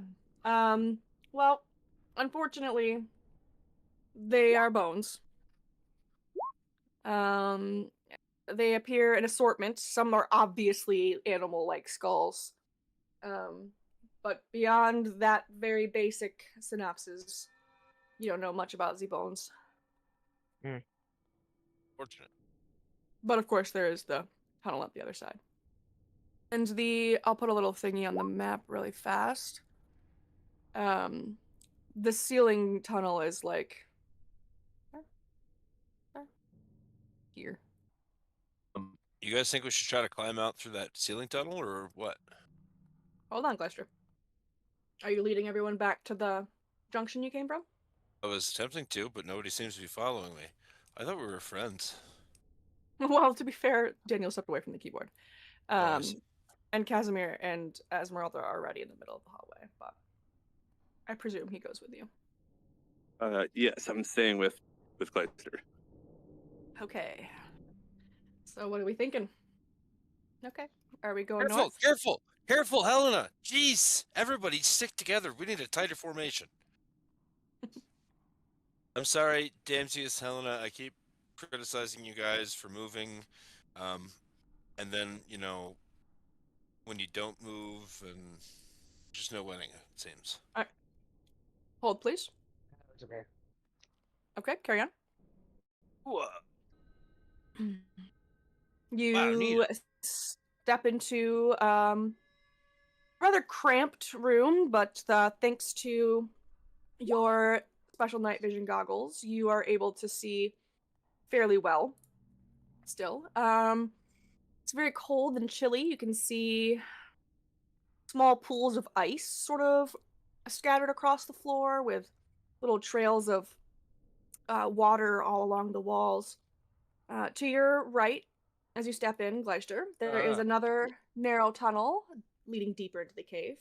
Well, unfortunately, they are bones. Um, they appear in assortment. Some are obviously animal-like skulls. But beyond that very basic synopsis, you don't know much about the bones. Fortunate. But of course, there is the tunnel up the other side. And I'll put a little thingy on the map really fast. The ceiling tunnel is like here. You guys think we should try to climb out through that ceiling tunnel or what? Hold on, Gleister. Are you leading everyone back to the junction you came from? I was attempting to, but nobody seems to be following me. I thought we were friends. Well, to be fair, Daniel stepped away from the keyboard. Oh, I see. And Casimir and Esmeralda are already in the middle of the hallway, but I presume he goes with you. Yes, I'm staying with Gleister. Okay. So what are we thinking? Okay. Are we going Careful, north? careful, Helena! Jeez! Everybody stick together. We need a tighter formation. I'm sorry, Damsius, Helena. I keep criticizing you guys for moving. And then, when you don't move, and just no winning, it seems. Hold, please. It's okay. Okay, carry on. Whoa. You neat. step into rather cramped room, but thanks to your special night vision goggles, you are able to see fairly well. Still, it's very cold and chilly. You can see small pools of ice sort of scattered across the floor with little trails of water all along the walls. To your right, as you step in, Gleister, there is another narrow tunnel leading deeper into the cave.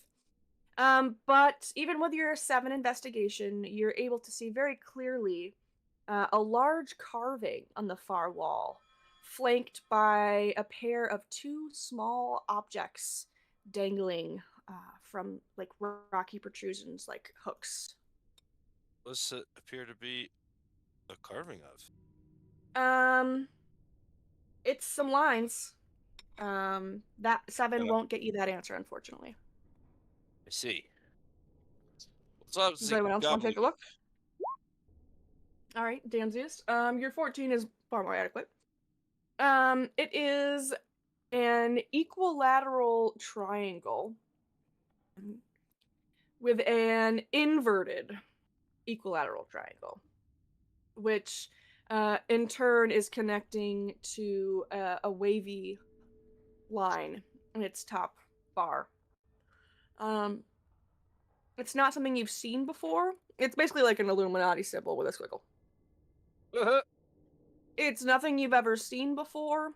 But even with your 7 investigation, you're able to see very clearly a large carving on the far wall, flanked by a pair of 2 small objects dangling from like rocky protrusions, like hooks. What does it appear to be a carving of? It's some lines. That 7 Yeah. won't get you that answer, unfortunately. I see. What's up, Does anyone else want to take a gobbledygook? look? All right, Danzius. Your 14 is far more adequate. It is an equilateral triangle with an inverted equilateral triangle, which in turn is connecting to a wavy line in its top bar. It's not something you've seen before. It's basically like an Illuminati symbol with a squiggle. It's nothing you've ever seen before.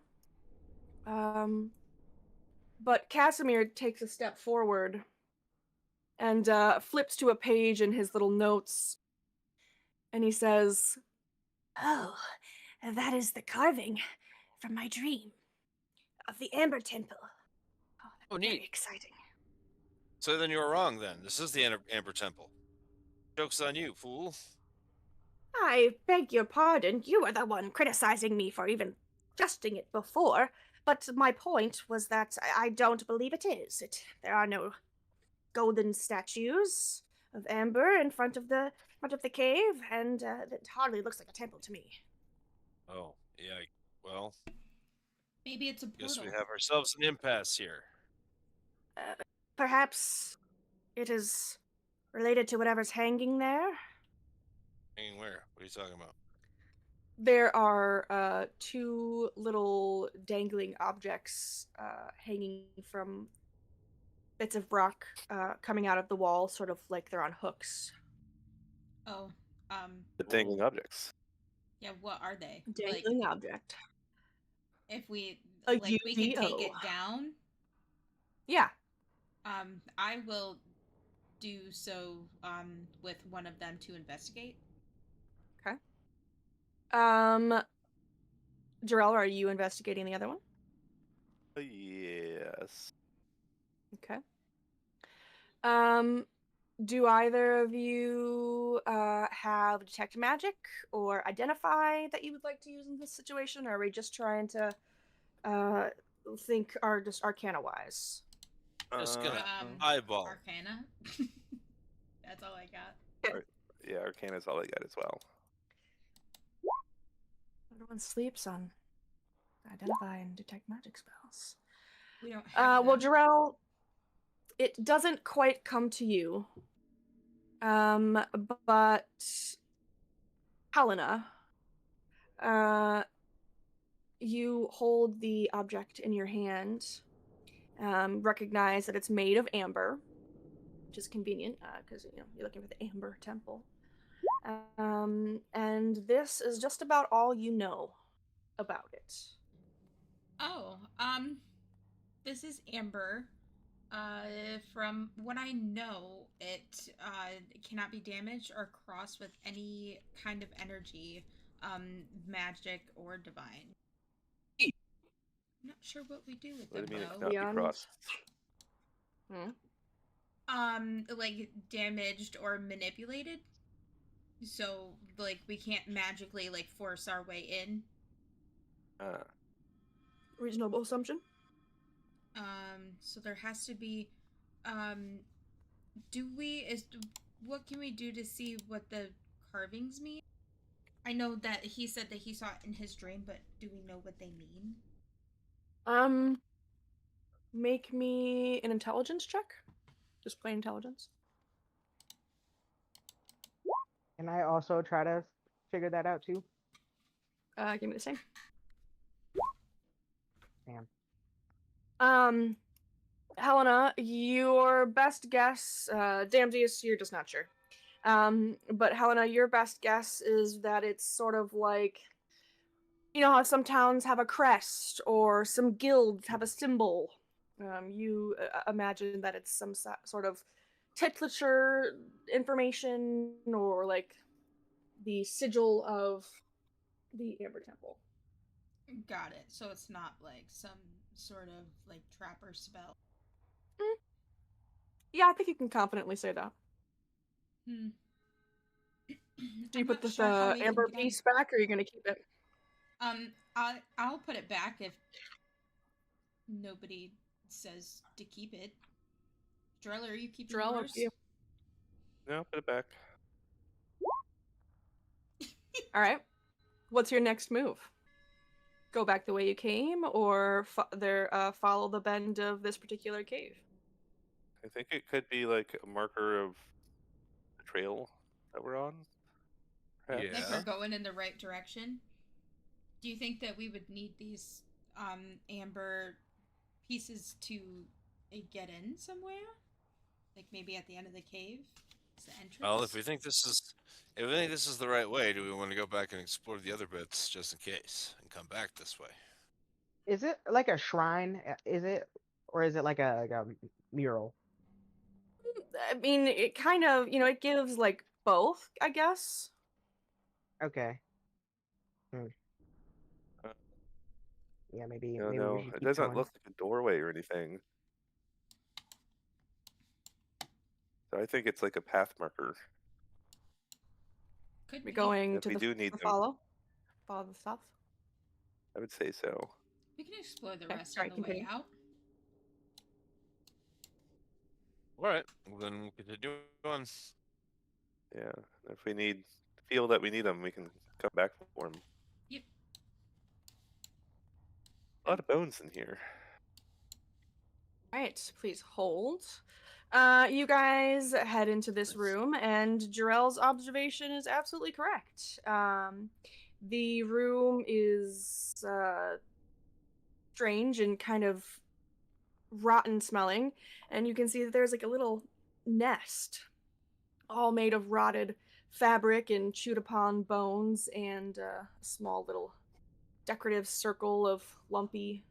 But Casimir takes a step forward and flips to a page in his little notes, and he says, Oh, that is the carving from my dream of the Amber Temple. Oh, Very neat. exciting. So then you were wrong then. This is the Amber Temple. Joke's on you, fool. I beg your pardon. You were the one criticizing me for even suggesting it before. But my point was that I don't believe it is. There are no golden statues of amber in front of the cave, and it hardly looks like a temple to me. Oh, yeah. Well, Maybe it's a guess we portal. have ourselves an impasse here. Perhaps it is related to whatever's hanging there. Hanging where? What are you talking about? there are two little dangling objects hanging from bits of rock coming out of the wall, sort of like they're on hooks. Oh, The dangling objects. yeah. What are they? Dangling object. If we A we can take UFO. it down. Yeah. I will do so with one of them to investigate. Okay. Jarell, are you investigating the other one? Yes. Okay. Do either of you have detect magic or identify that you would like to use in this situation, or are we just trying to think just arcana wise? Just gonna Um, eyeball. Arcana. That's all I got. Yeah, Arcana is all I got as well. Everyone sleeps on identify and detect magic spells. We don't have Well, them. Jarell, it doesn't quite come to you. But Helena, you hold the object in your hand. Recognize that it's made of amber, which is convenient because you're looking for the Amber Temple. And this is just about all you know about it. Oh, this is Amber. From what I know, it cannot be damaged or crossed with any kind of energy, magic or divine. I'm not sure what we do with What do them you mean it though. cannot be Beyond- crossed? Like damaged or manipulated. So like we can't magically like force our way in. Reasonable assumption. So there has to be what can we do to see what the carvings mean? I know that he said that he saw it in his dream, but do we know what they mean? Make me an intelligence check. Just plain intelligence. Can I also try to figure that out too? Give me the same. Damn. Helena, your best guess, Damdius, you're just not sure. But Helena, your best guess is that it's sort of like, you know how some towns have a crest or some guilds have a symbol. You imagine that it's some sort of titulature information or like the sigil of the Amber Temple. Got it. So it's not like some sort of like trapper spell. Yeah, I think you can confidently say that. Hmm. Do you I'm put not this sure how we can amber get in. piece back, or are you gonna keep it? I'll put it back if nobody says to keep it. Drell, are you keeping Jarell, up yours? to you. No, put it back. All right. What's your next move? go back the way you came, or follow the bend of this particular cave. I think it could be like a marker of the trail that we're on. Perhaps. If Yeah. we're going in the right direction. Do you think that we would need these amber pieces to get in somewhere? Like maybe at the end of the cave? Is the entrance? Well, if we think this is the right way, do we want to go back and explore the other bits just in case and come back this way? Is it like a shrine? Is it, or is it like a mural? I mean, it kind of, it gives like both, I guess. Okay. Hmm. Uh, Yeah, maybe No, we no, should it keep doesn't going. look like a doorway or anything. So I think it's like a path marker. Could We're be. going If to we the, do need the them, follow the stuff. I would say so. We can explore the Okay, rest sorry, on the way continue. out. All right, well, then we'll continue on. Yeah. If we feel that we need them, we can come back for them. Yep. A lot of bones in here. All right, please hold. You guys head into this room, and Jarell's observation is absolutely correct. The room is strange and kind of rotten smelling, and you can see that there's like a little nest, all made of rotted fabric and chewed upon bones, and a small little decorative circle of lumpy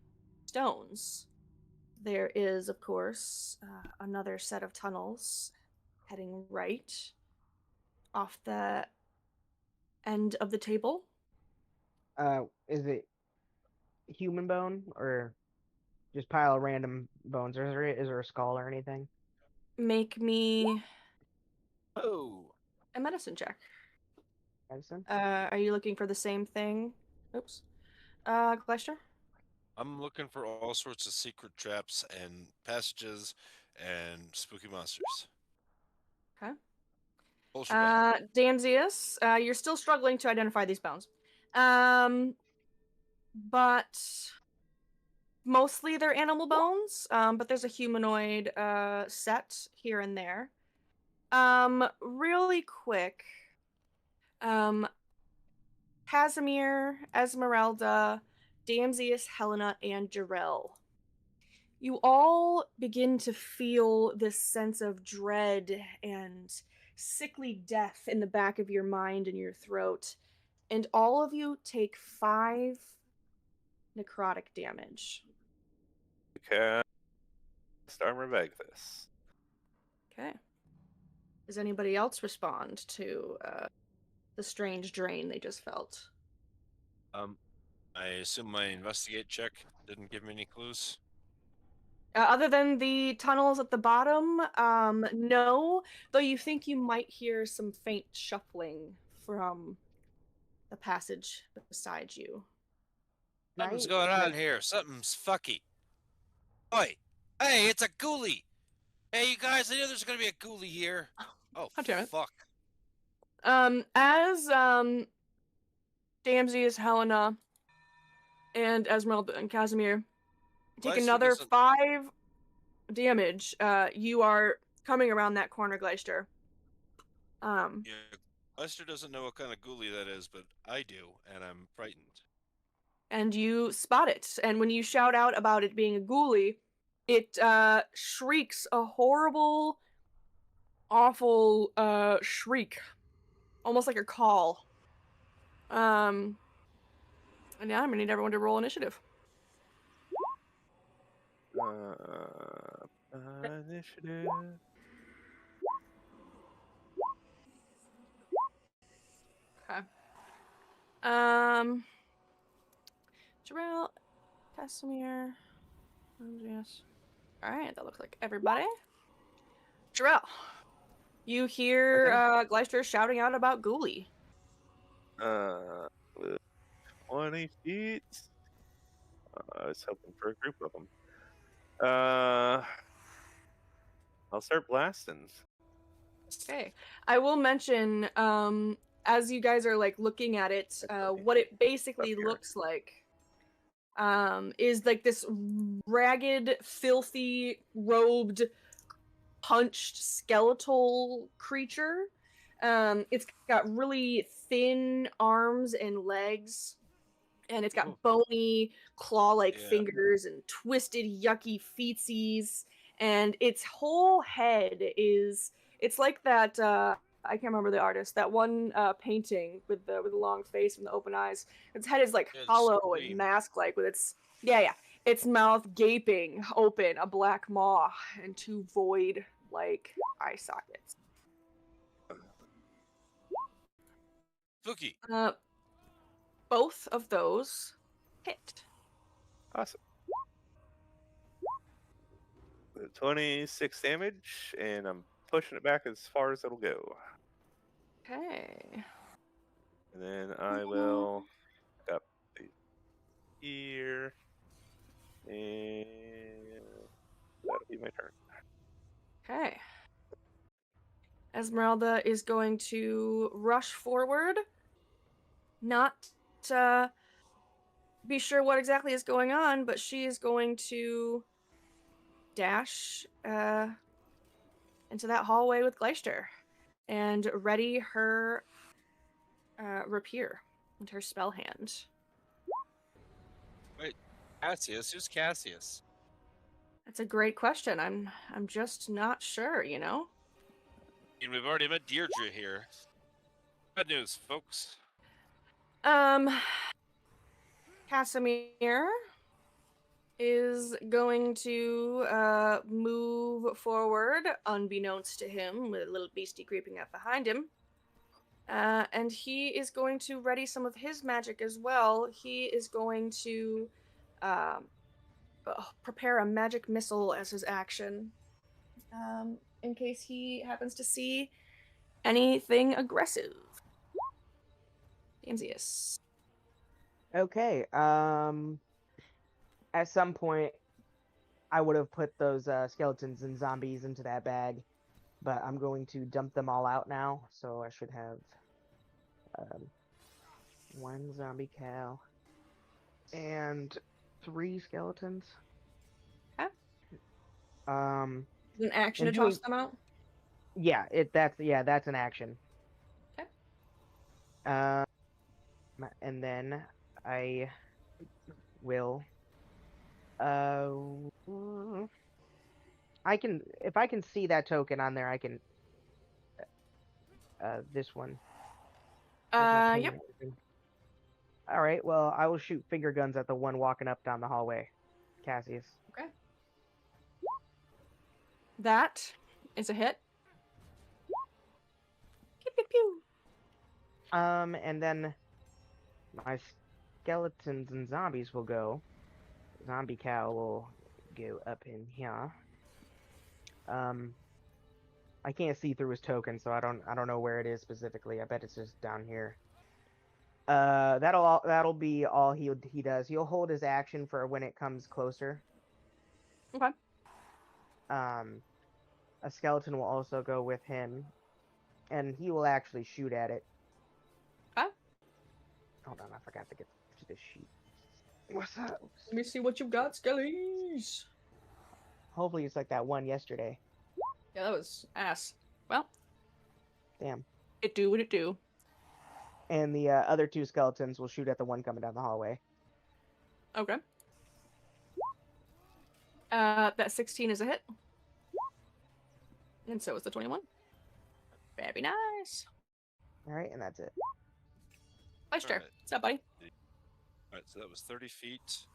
stones. There is, of course, another set of tunnels heading right off the end of the table. Is it human bone or just pile of random bones? Or is there a skull or anything? Make me Oh, a medicine check. Medicine? Are you looking for the same thing? Oops. Gleister? I'm looking for all sorts of secret traps and passages and spooky monsters. Okay. Whole shebang. Danzius, you're still struggling to identify these bones. But mostly they're animal bones, but there's a humanoid set here and there. Really quick. Casimir, Esmeralda, Damsius, Helena, and Jarell. You all begin to feel this sense of dread and sickly death in the back of your mind and your throat, and all of you take 5 necrotic damage. Cast armor bag this. Okay. Does anybody else respond to the strange drain they just felt? I assume my investigate check didn't give me any clues. Other than the tunnels at the bottom, no. Though you think you might hear some faint shuffling from the passage beside you. Something's Night? going on here. Something's fucky. Oi! Hey, it's a ghoulie! Hey, you guys, I knew there's gonna be a ghoulie here. Oh, God damn it. fuck. As Damsius, Helena, and Esmeralda and Casimir take Gleister another doesn't- 5 damage, you are coming around that corner, Gleister. Yeah, Lester doesn't know what kind of ghoulie that is, but I do, and I'm frightened. And you spot it. And when you shout out about it being a ghoulie, it shrieks a horrible, awful shriek, almost like a call. And yeah, I'm gonna need everyone to roll initiative. Initiative. Okay. Jarell, Casimir, yes. All right, that looks like everybody. Jarell, you hear Gleister shouting out about Ghoulie. 20 feet. I was hoping for a group of them. I'll start blasting. Okay. I will mention, as you guys are like looking at it, what it basically Up here. looks like is like this ragged, filthy, robed, punched skeletal creature. It's got really thin arms and legs, and it's got Ooh. bony, claw-like Yeah. fingers and twisted, yucky feetsies. And its whole head is, it's like that, I can't remember the artist, that one painting with the long face and the open eyes. Its head is like Yeah, just hollow and scream. mask-like with its, yeah, its mouth gaping open, a black maw, and two void-like eye sockets. Spooky. Both of those hit. Awesome. 26 damage, and I'm pushing it back as far as it'll go. Okay. And then I will pick up here, and that'll be my turn. Okay. Esmeralda is going to rush forward, not be sure what exactly is going on, but she is going to dash into that hallway with Gleister and ready her rapier and her spell hand. Wait, Cassius? Who's Cassius? That's a great question. I'm just not sure, you know? I mean, we've already met Deirdre here. Bad news, folks. Casimir is going to move forward, unbeknownst to him, with a little beastie creeping up behind him. And he is going to ready some of his magic as well. He is going to prepare a magic missile as his action, in case he happens to see anything aggressive. Danzius. Okay. At some point, I would have put those skeletons and zombies into that bag, but I'm going to dump them all out now. So I should have one zombie cow and 3 skeletons. Okay. Is an action to and doing- toss them out? Yeah, that's an action. Okay. And then I will if I can see that token on there, I can this one. Yep. All right, well, I will shoot finger guns at the one walking up down the hallway. Cassius. Okay. That is a hit. Pew, pew, pew. And then my skeletons and zombies will go. Zombie cow will go up in here. I can't see through his token, so I don't know where it is specifically. I bet it's just down here. That'll be all he does. He'll hold his action for when it comes closer. Okay. A skeleton will also go with him, and he will actually shoot at it. Okay. Hold on, I forgot to get to the sheet. What's up? Let me see what you've got, Skellies. Hopefully it's like that one yesterday. Yeah, that was ass. Well, Damn. it do what it do. And the other 2 skeletons will shoot at the one coming down the hallway. Okay. That 16 is a hit. And so is the 21. Very nice. All right, and that's it. Gleister, Alright. what's up, buddy? Alright, so that was 30 feet.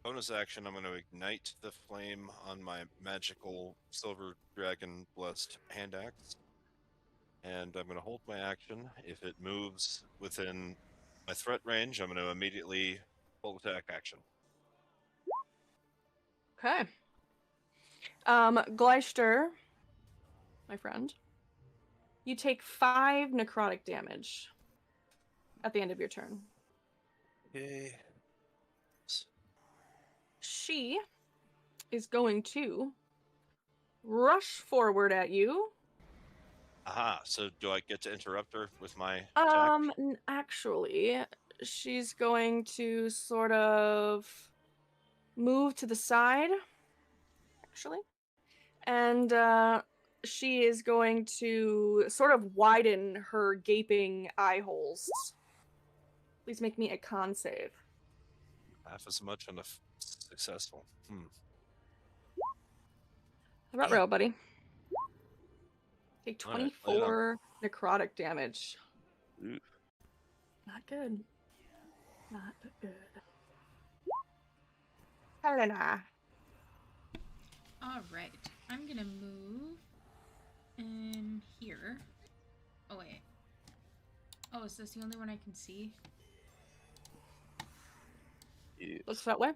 Bonus action, I'm going to ignite the flame on my magical silver dragon blessed hand axe. And I'm going to hold my action. If it moves within my threat range, I'm going to immediately full attack action. Okay. Gleister, my friend, you take 5 necrotic damage at the end of your turn. Okay. She is going to rush forward at you. Aha, so do I get to interrupt her with my attack? Actually, she's going to sort of move to the side, actually. And she is going to sort of widen her gaping eye holes. Please make me a con save. Half as much on a successful. How about roll, buddy? Take All right, lay it on. 24 necrotic damage. Oof. Not good. Not good. Helena. All right, I'm gonna move here. Oh wait. Oh, is this the only one I can see? Yes. Looks that way.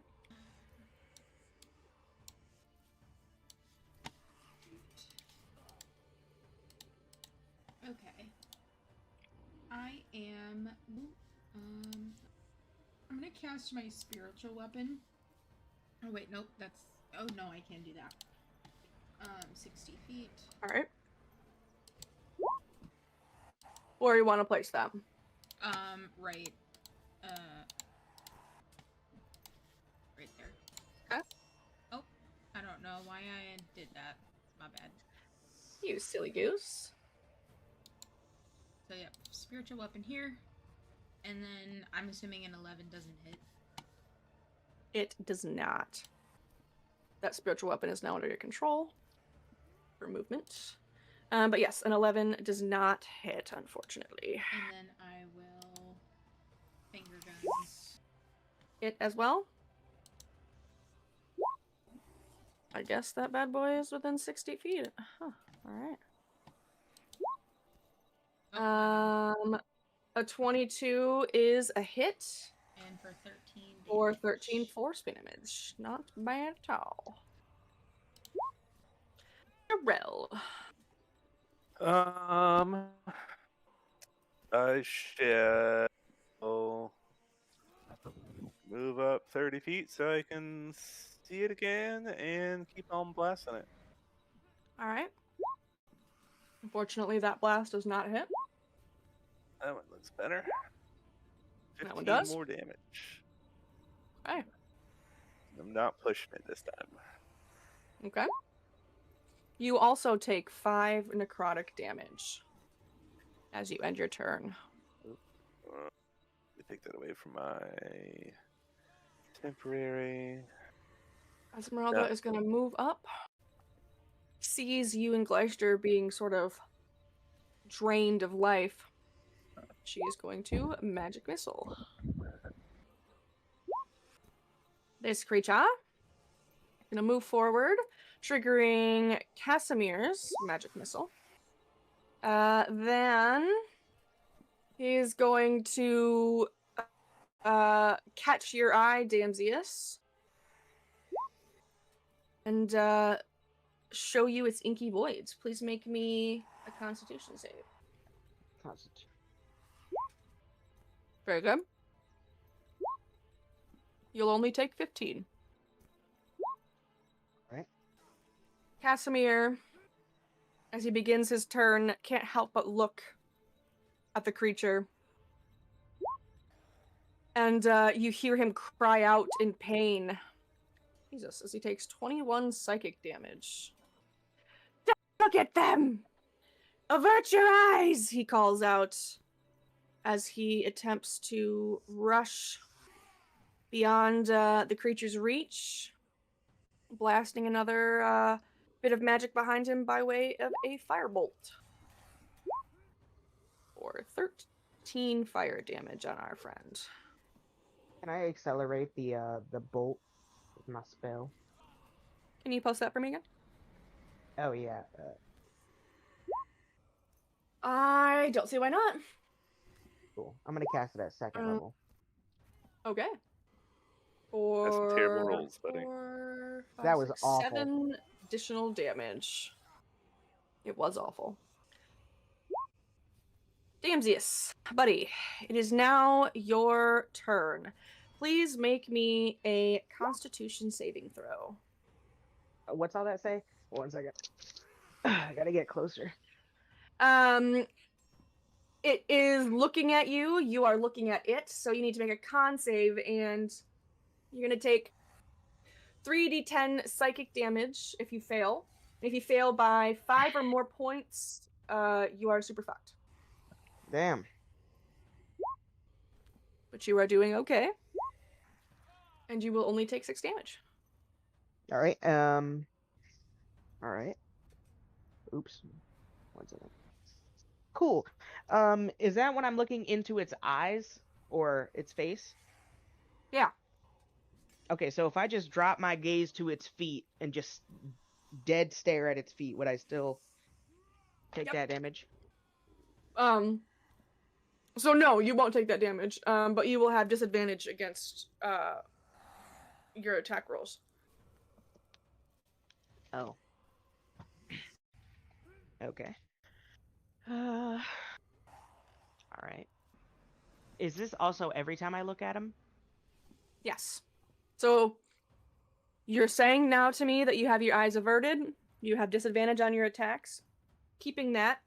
Okay. I am. I'm gonna cast my spiritual weapon. Oh wait, nope. That's. Oh no, I can't do that. 60 feet. All right. Where you want to place that? Right. Right there. Okay. Oh, I don't know why I did that. My bad. You silly goose. So yeah, spiritual weapon here, and then I'm assuming an 11 doesn't hit. It does not. That spiritual weapon is now under your control for movement. But yes, an 11 does not hit, unfortunately. And then I will finger guns. It as well. I guess that bad boy is within 60 feet. Huh. All right. Oh, A 22 is a hit. and for 13 Or damage. 13 force damage. Not bad at all. Darrell. I shall move up 30 feet so I can see it again and keep on blasting it. All right. Unfortunately, that blast does not hit. That one looks better. That one 15 does. more damage. Okay. I'm not pushing it this time. Okay. You also take 5 necrotic damage as you end your turn. Let me take that away from my temporary. Esmeralda is going to move up. Sees you and Gleister being sort of drained of life. She is going to magic missile. This creature gonna move forward, triggering Casimir's magic missile. Then he's going to catch your eye, Damsius, and show you its inky voids. Please make me a Constitution save. Constitution. Very good. You'll only take 15. Right. Casimir, as he begins his turn, can't help but look at the creature. And you hear him cry out in pain. Jesus, as he takes 21 psychic damage. Look at them! Avert your eyes! He calls out as he attempts to rush beyond the creature's reach, blasting another bit of magic behind him by way of a firebolt. For 13 fire damage on our friend. Can I accelerate the bolt with my spell? Can you post that for me again? Oh yeah. I don't see why not. Cool. I'm gonna cast it at second level. Okay. That's some terrible rolls, buddy. 4, 5, That was 6, awful. 7 additional damage. It was awful. Damsius, buddy, it is now your turn. Please make me a Constitution saving throw. What's all that say? 1 second. I gotta get closer. It is looking at you. You are looking at it. So you need to make a con save, and you're gonna take 3d10 psychic damage if you fail. If you fail by 5 or more points, you are super fucked. Damn. But you are doing okay. And you will only take 6 damage. All right. All right. Oops. 1 second. Cool. Is that when I'm looking into its eyes or its face? Yeah. Okay, so if I just drop my gaze to its feet and just dead stare at its feet, would I still take Yep. that damage? So no, you won't take that damage. But you will have disadvantage against your attack rolls. Oh. Okay. All right. Is this also every time I look at him? Yes. So you're saying now to me that you have your eyes averted, you have disadvantage on your attacks. Keeping that,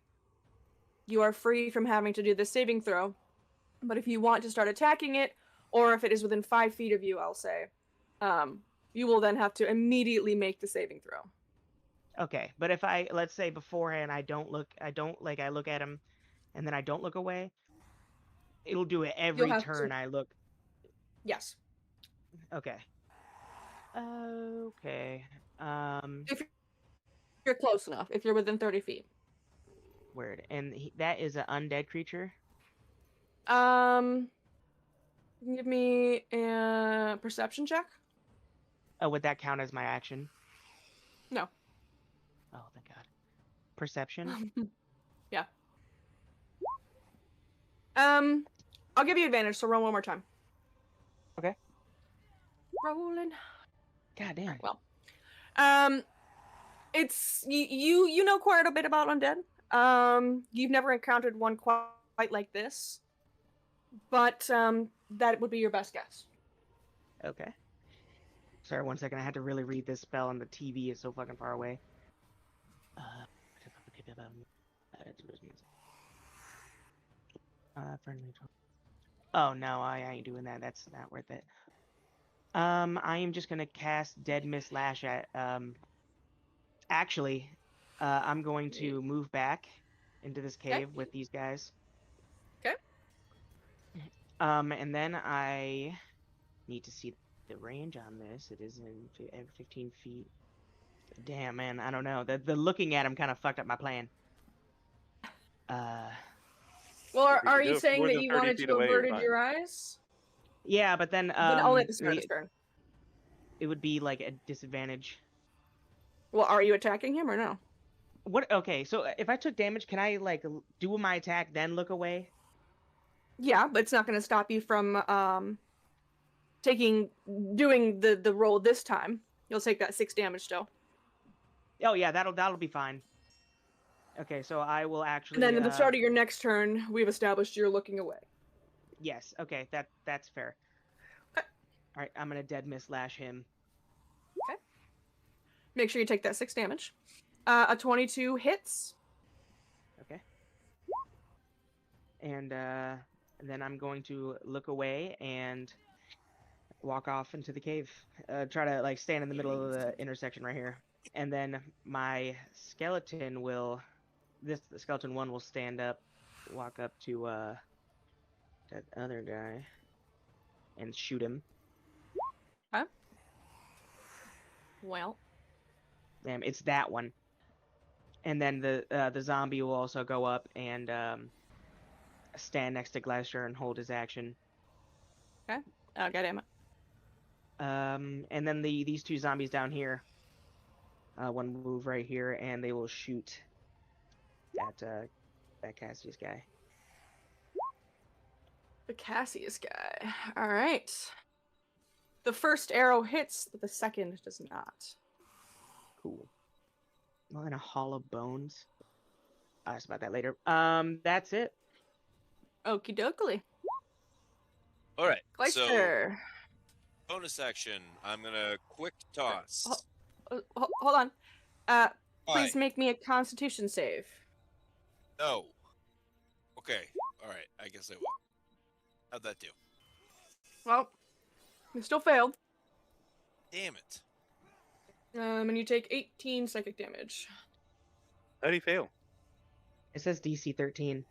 you are free from having to do the saving throw. But if you want to start attacking it, or if it is within 5 feet of you, I'll say, you will then have to immediately make the saving throw. Okay, but if let's say beforehand, I look at him, and then I don't look away, it'll do it every turn I look. Yes. Okay. Okay. If you're close enough, if you're within 30 feet. Weird. And that is an undead creature? Give me a perception check. Oh, would that count as my action? No. Oh, thank God. Perception? Yeah. I'll give you advantage, so roll one more time. Okay. Rolling. God damn. Well, it's you know quite a bit about undead. You've never encountered one quite like this, but that would be your best guess. Okay. Sorry, 1 second. I had to really read this spell, and the TV is so fucking far away. Friendly. Oh no, I ain't doing that. That's not worth it. I am just gonna cast Dead Miss Lash at. Actually, I'm going to move back into this cave with these guys. Okay. And then I need to see the range on this. It is in 15 feet. Damn, man, I don't know. The looking at him kind of fucked up my plan. Well, If you are do you it saying more that than you 30 wanted feet to away, you're averted fine. your eyes? Yeah, but then Only at the start of his turn. it would be like a disadvantage. Well, are you attacking him or no? What? Okay, so if I took damage, can I like do my attack then look away? Yeah, but it's not going to stop you from doing the roll this time. You'll take that 6 damage still. Oh yeah, that'll be fine. Okay, so I will actually. And then at the start of your next turn, we've established you're looking away. Yes. Okay, that's fair. Okay. All right, I'm gonna Dead Miss Lash him. Okay. Make sure you take that 6 damage. A 22 hits. Okay. And then I'm going to look away and walk off into the cave. Try to like stand in the middle of the intersection right here. And then my skeleton will. The skeleton one will stand up, walk up to that other guy, and shoot him. Okay. Well. Damn, it's that one. And then the zombie will also go up and stand next to Glacier and hold his action. Okay. Oh, goddammit. And then these two zombies down here, one move right here, and they will shoot that Cassius guy. The Cassius guy. All right. The first arrow hits, but the second does not. Cool. Well, and a hollow bones. I'll ask about that later. That's it. Okie dokie. All right. Gleister. So, bonus action. I'm gonna quick toss. Hold on. Please Why? make me a Constitution save. No. Okay. All right, I guess I will. How'd that do? Well, you still failed. Damn it. And you take 18 psychic damage. How do you fail? It says DC 13.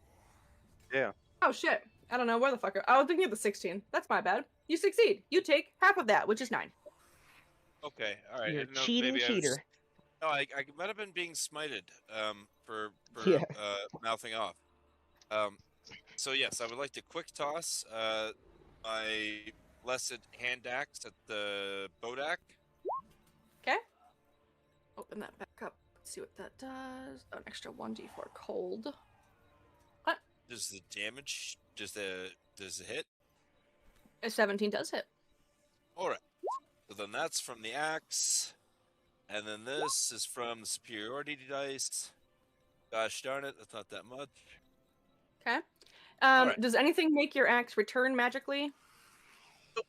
Yeah. Oh shit. I don't know where the fuck. I was thinking of the 16. That's my bad. You succeed. You take half of that, which is 9. Okay, all right. I You're a didn't know if cheating maybe I was. cheater. No, I might have been being smited for Yeah. mouthing off. So yes, I would like to quick toss my blessed hand axe at the bodak. Okay. Open that back up. Let's see what that does. Oh, an extra 1d4 cold. What? Does the damage? Does the hit? A 17 does hit. All right. So then that's from the axe, and then this is from the superiority dice. Gosh darn it, that's not that much. Okay. Alright. Does anything make your axe return magically? Nope.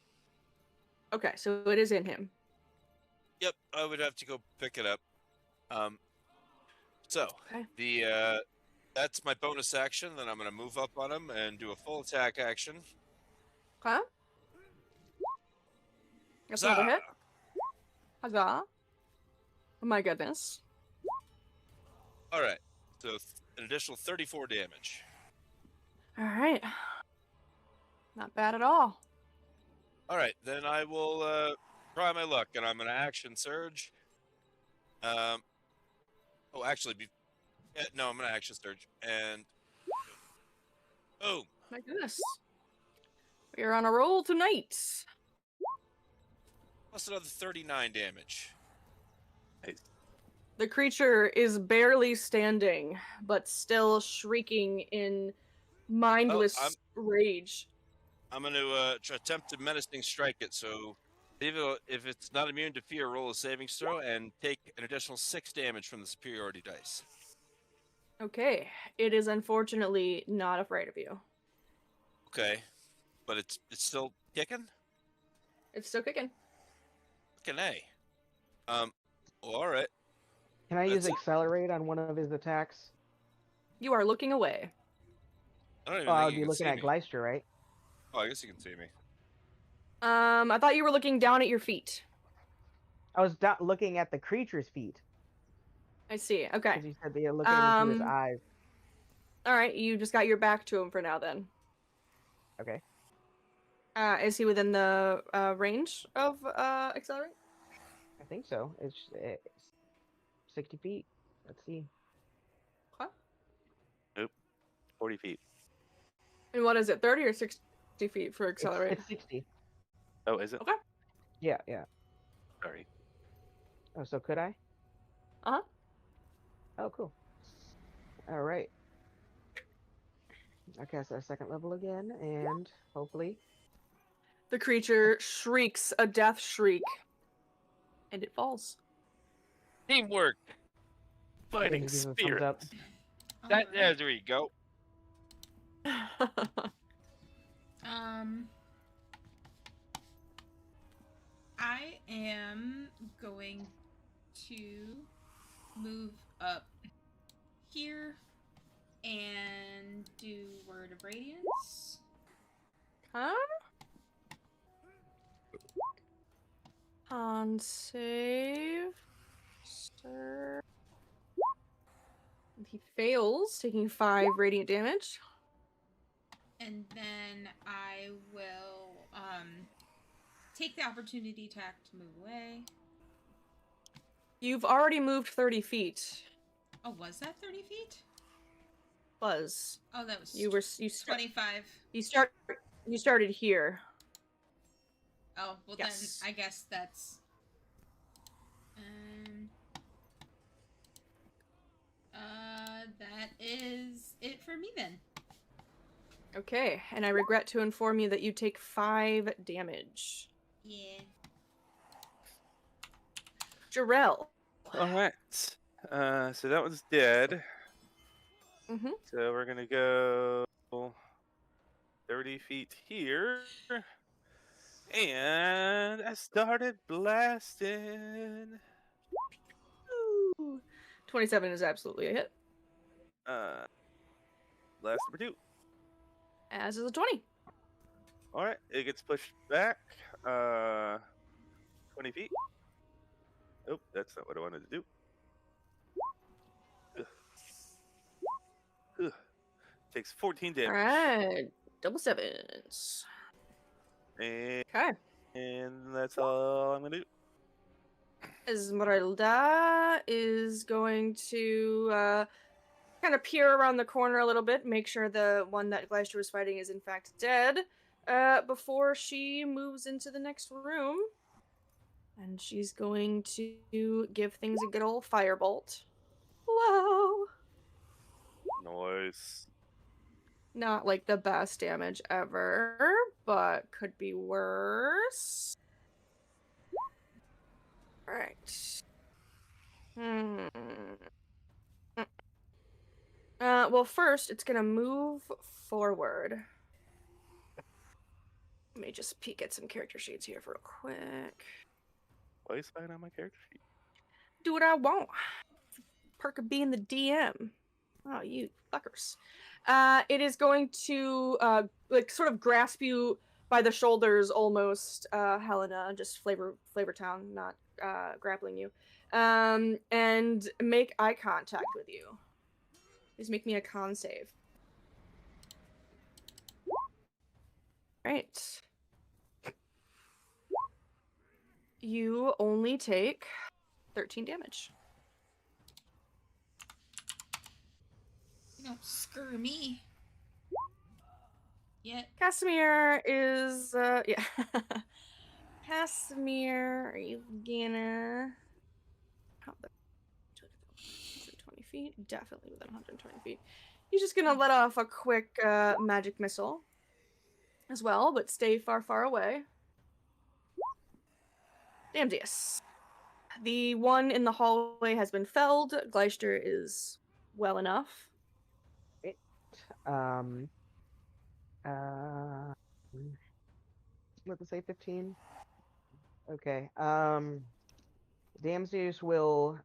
Okay, so it is in him. Yep, I would have to go pick it up. So Okay. the that's my bonus action. Then I'm gonna move up on him and do a full attack action. Okay. That's another hit. Huzzah! Huzzah. Oh my goodness. All right, so an additional 34 damage. All right. Not bad at all. All right, then I will try my luck, and I'm gonna action surge. Oh, actually, no, I'm gonna action surge, and boom. My goodness. We are on a roll tonight. Plus another 39 damage. The creature is barely standing, but still shrieking in mindless rage. I'm going to attempt to menacing strike it. So if it's not immune to fear, roll a saving throw and take an additional 6 damage from the superiority dice. Okay. It is unfortunately not afraid of you. Okay, but it's still kicking. It's still kicking. Fucking A. Well, all right. Can I use accelerate on one of his attacks? You are looking away. I don't even Oh, I think would you be can looking see at me. Gleister, right? Oh, I guess you can see me. I thought you were looking down at your feet. I was looking at the creature's feet. I see. Okay. Because you said they are looking into his Um, eyes. All right. You just got your back to him for now, then. Okay. Is he within the range of accelerate? I think so. It's 60 feet. Let's see. What? Nope. 40 feet. And what is it? 30 or 60 feet for accelerate? It's 60. Oh, is it? Okay. Yeah, yeah. Sorry. Oh, so could I? Uh-huh. Oh, cool. All right. I cast that second level again, and hopefully... The creature shrieks a death shriek, and it falls. Teamwork. Fighting gives a thumbs spirit. up. There we go. I am going to move up here and do Word of Radiance. Huh? On save. Sir. He fails, taking 5 radiant damage. And then I will take the opportunity attack to move away. You've already moved 30 feet. Oh, was that 30 feet? Buzz. Oh, that was You were 25. You started here. Oh, well Yes. then I guess that's that is it for me then. Okay, and I regret to inform you that you take 5 damage. Yeah. Jarrell. All right. So that one's dead. Mm-hmm. So we're gonna go 30 feet here, and I started blasting. Ooh. 27 is absolutely a hit. Blast number 2. As is a 20. All right, it gets pushed back 20 feet. Oh, that's not what I wanted to do. Ugh. Ugh. Takes 14 damage. Alright. Double sevens. And, Okay. and that's all I'm gonna do. Esmeralda is going to kind of peer around the corner a little bit, make sure the one that Gleister was fighting is in fact dead, before she moves into the next room. And she's going to give things a good old firebolt. Whoa! Nice. Not like the best damage ever, but could be worse. Alright. Well, first, it's gonna move forward. Let me just peek at some character sheets here real quick. Why are you spying on my character sheet? Do what I want. Perk of being the DM. Oh, you fuckers. It is going to, sort of grasp you by the shoulders almost, Helena, just Flavor Town, not, grappling you, and make eye contact with you. Please make me a con save. Right. You only take 13 damage. You don't screw me. Yet. Casimir is, yeah. Casimir, are you gonna... How the... 120 feet? Definitely within 120 feet. He's just gonna let off a quick, magic missile as well, but stay far, far away. Damdius. The one in the hallway has been felled. Gleister is well enough. Let's say 15. Okay. Damsius will,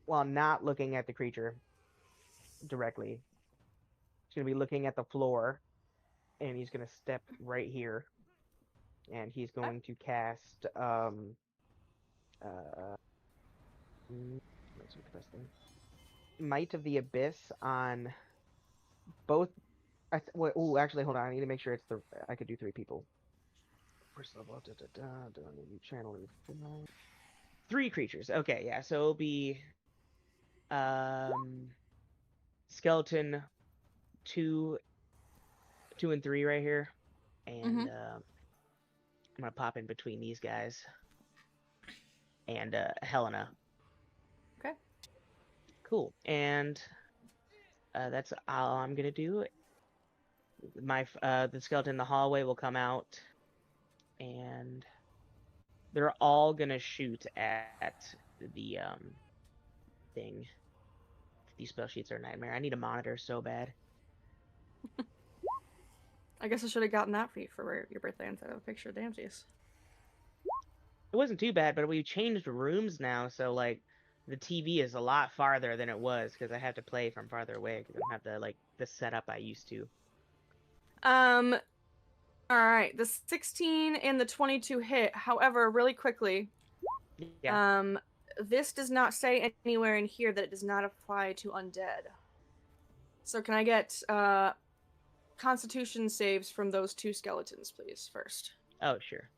while not looking at the creature directly, he's gonna be looking at the floor, and he's gonna step right here, and he's going to cast what's the best thing? Might of the Abyss on both. Oh, actually, hold on. I need to make sure it's the. I could do 3 people. First level. Channel 3 creatures. Okay, yeah. So it'll be skeleton 2 and 3 right here, and I'm gonna pop in between these guys and Helena. Okay. Cool. And that's all I'm gonna do. My the skeleton in the hallway will come out, and they're all gonna shoot at the thing. These spell sheets are a nightmare. I need a monitor so bad. I guess I should have gotten that for you for your birthday instead of a picture of Damsius. It wasn't too bad, but we changed rooms now, so like the TV is a lot farther than it was because I have to play from farther away because I don't have the setup I used to. All right, the 16 and the 22 hit. However, really quickly, Yeah. This does not say anywhere in here that it does not apply to undead. So can I get Constitution saves from those 2 skeletons, please, first? Oh, sure.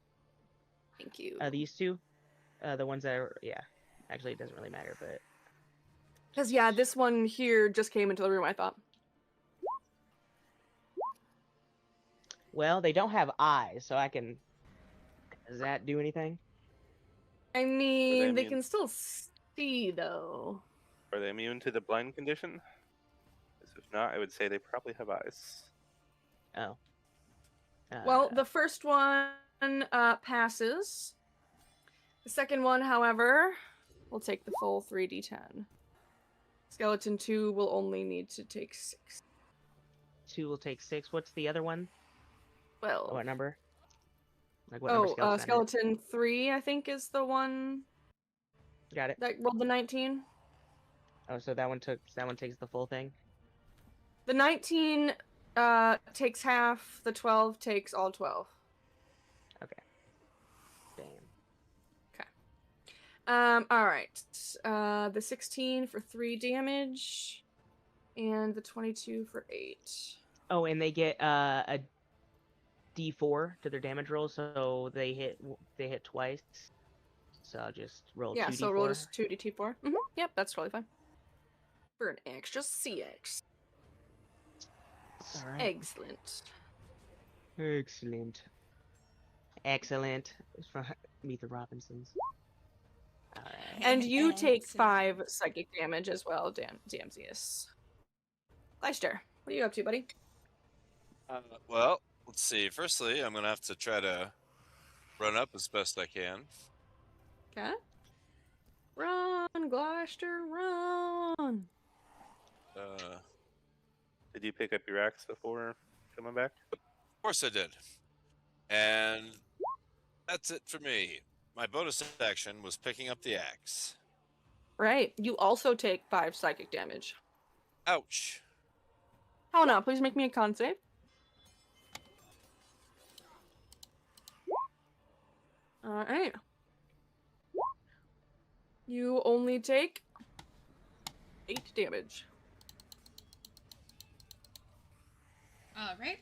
Thank you. These 2, the ones that are, yeah. Actually, it doesn't really matter, but Because yeah, this one here just came into the room. I thought. well, they don't have eyes, so I can. Does that do anything? I mean, they immune? can still see though. Are they immune to the blind condition? 'Cause if not, I would say they probably have eyes. Oh. Well, the first one passes. The second one, however, will take the full 3d10. Skeleton 2 will only need to take 6. 2 will take 6. What's the other one? Well, What number? Like what number skeleton 3, I think, is the one Got it. that rolled the 19. Oh, so that one takes the full thing. The 19 takes half. The 12 takes all 12. Okay. Damn. All right. The 16 for 3 damage, and the 22 for 8. Oh, and they get a D4 to their damage roll, so they hit twice. So I'll just roll Yeah, 2d4. so roll just 2d4. Yep, that's totally fine. For an extra CX. All right. Excellent. Excellent. Excellent. It's from Meet the Robinsons. All right. And you take Excellent. 5 psychic damage as well, Damsius. Leister, what are you up to, buddy? Well, let's see. Firstly, I'm gonna have to try to run up as best I can. Okay. Run, Gloucester, run! Of Did you pick up your axe before coming back? course I did. And that's it for me. My bonus action was picking up the axe. Right. You also take 5 psychic damage. Ouch. Helena, please make me a con save. Alright. You only take 8 damage. All right.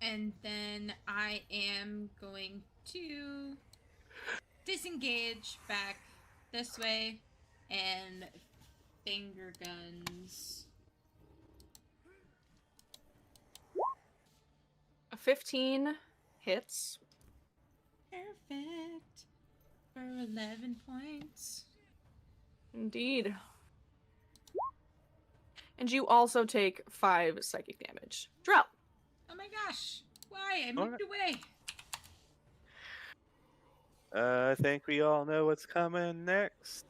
And then I am going to disengage back this way and finger guns. A 15 hits. Perfect. For 11 points. Indeed. And you also take 5 psychic damage. Drell. Oh my gosh. Why? I moved away. I think we all know what's coming next.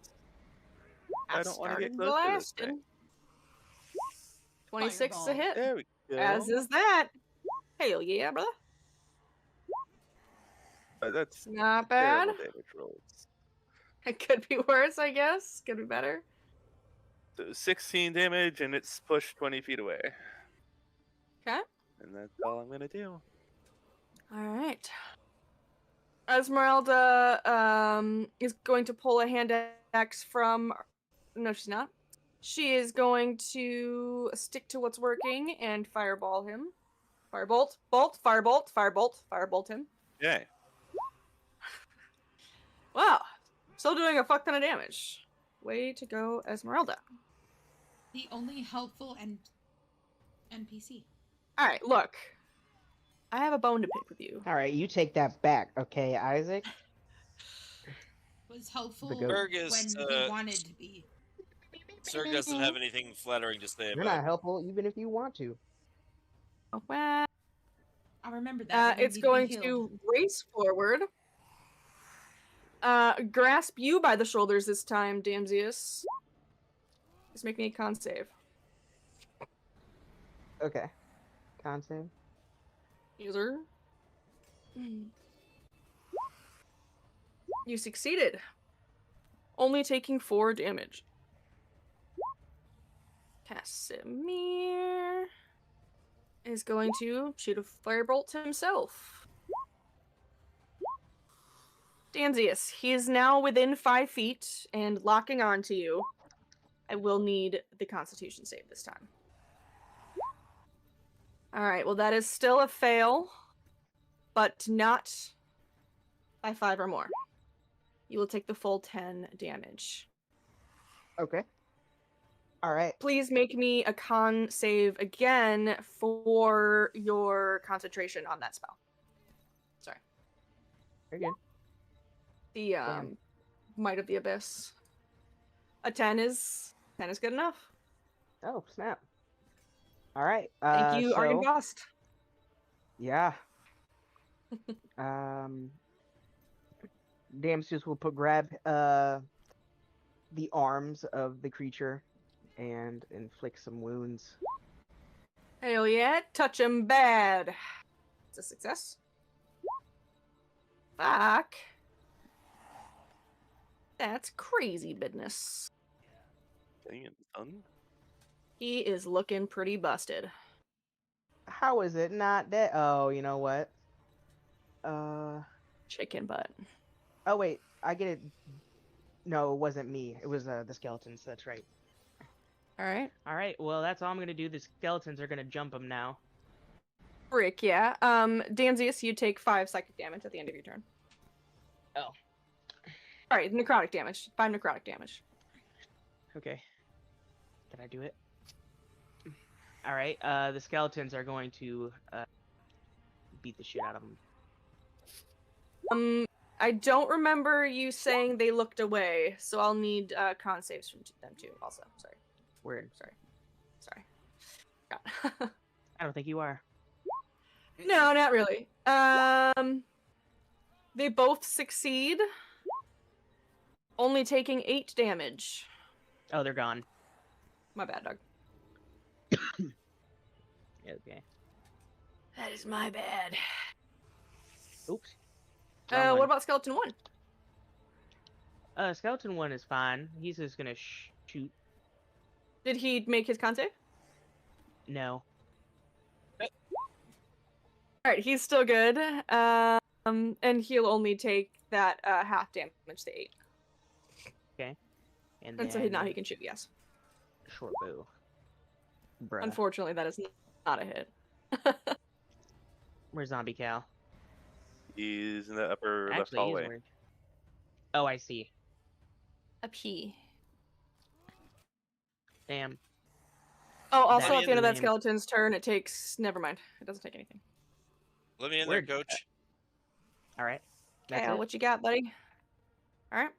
I don't want to get close to this thing. 26 a Fireball. hit. There we go. As is that. Hell yeah, brother. That's Not bad. terrible damage rolls. It could be worse, I guess. Could be better. So 16 damage, and it's pushed 20 feet away. Okay. And that's all I'm gonna do. All right. Esmeralda is going to pull a hand axe from. No, she's not. She is going to stick to what's working and fireball him. Firebolt, bolt, firebolt, firebolt, firebolt him. Yay. Wow. Still doing a fuck ton of damage. Way to go, Esmeralda. The only helpful NPC. All right, look. I have a bone to pick with you. All right, you take that back, okay, Isaac? Was helpful The goat. Berg is, when he wanted to be. Zerg doesn't have anything flattering to say You're about not helpful even if you want to. Oh, well. I'll remember that. when I It's need going be healed. to race forward. Grasp you by the shoulders this time, Damsius. Just make me a con save. Okay. Con save. User. You succeeded. Only taking 4 damage. Casimir is going to shoot a firebolt himself. Damsius, he is now within 5 feet and locking onto you. I will need the Constitution save this time. Alright, well that is still a fail, but not by 5 or more. You will take the full 10 damage. Okay. All right. Please make me a con save again for your concentration on that spell. Sorry. Very good. The Damn. Might of the Abyss. A 10 is good enough. Oh, snap. All right. Thank you, Argon so, Bust. yeah. Damsius will grab the arms of the creature and inflict some wounds. Hell yeah, touch him bad. It's a success. Fuck. That's crazy business. Dang it, son. He is looking pretty busted. How is it not dead? Oh, you know what? Chicken butt. Oh wait, I get it. No, it wasn't me. It was the skeletons. That's right. All right. All right. Well, that's all I'm gonna do. The skeletons are gonna jump him now. Rick, yeah. Danzius, you take 5 psychic damage at the end of your turn. Oh. Alright, necrotic damage. 5 necrotic damage. Okay. Did I do it? All right. The skeletons are going to beat the shit out of him. I don't remember you saying they looked away, so I'll need con saves from them too. Also, sorry. Weird. Sorry. God. I don't think you are. No, not really. They both succeed, only taking 8 damage. Oh, they're gone. My bad, dog. Okay. That is my bad. Oops. Wrong What one. about Skeleton 1? Skeleton 1 is fine. He's just gonna shoot. Did he make his con save? No. Alright, he's still good. And he'll only take that half damage to 8. Okay. And And so now he can shoot, yes. short bow. Bruh. Unfortunately, that is not a hit. Where's Zombie Cow? He's in the upper left Actually, hallway. he's where... Oh, I see. A P. Damn. Oh, also That at the end of that is- skeleton's turn, it takes... Never mind. It doesn't take anything. Let me in there, Word. coach. All right. That's Kyle, it. what you got, buddy? Alright.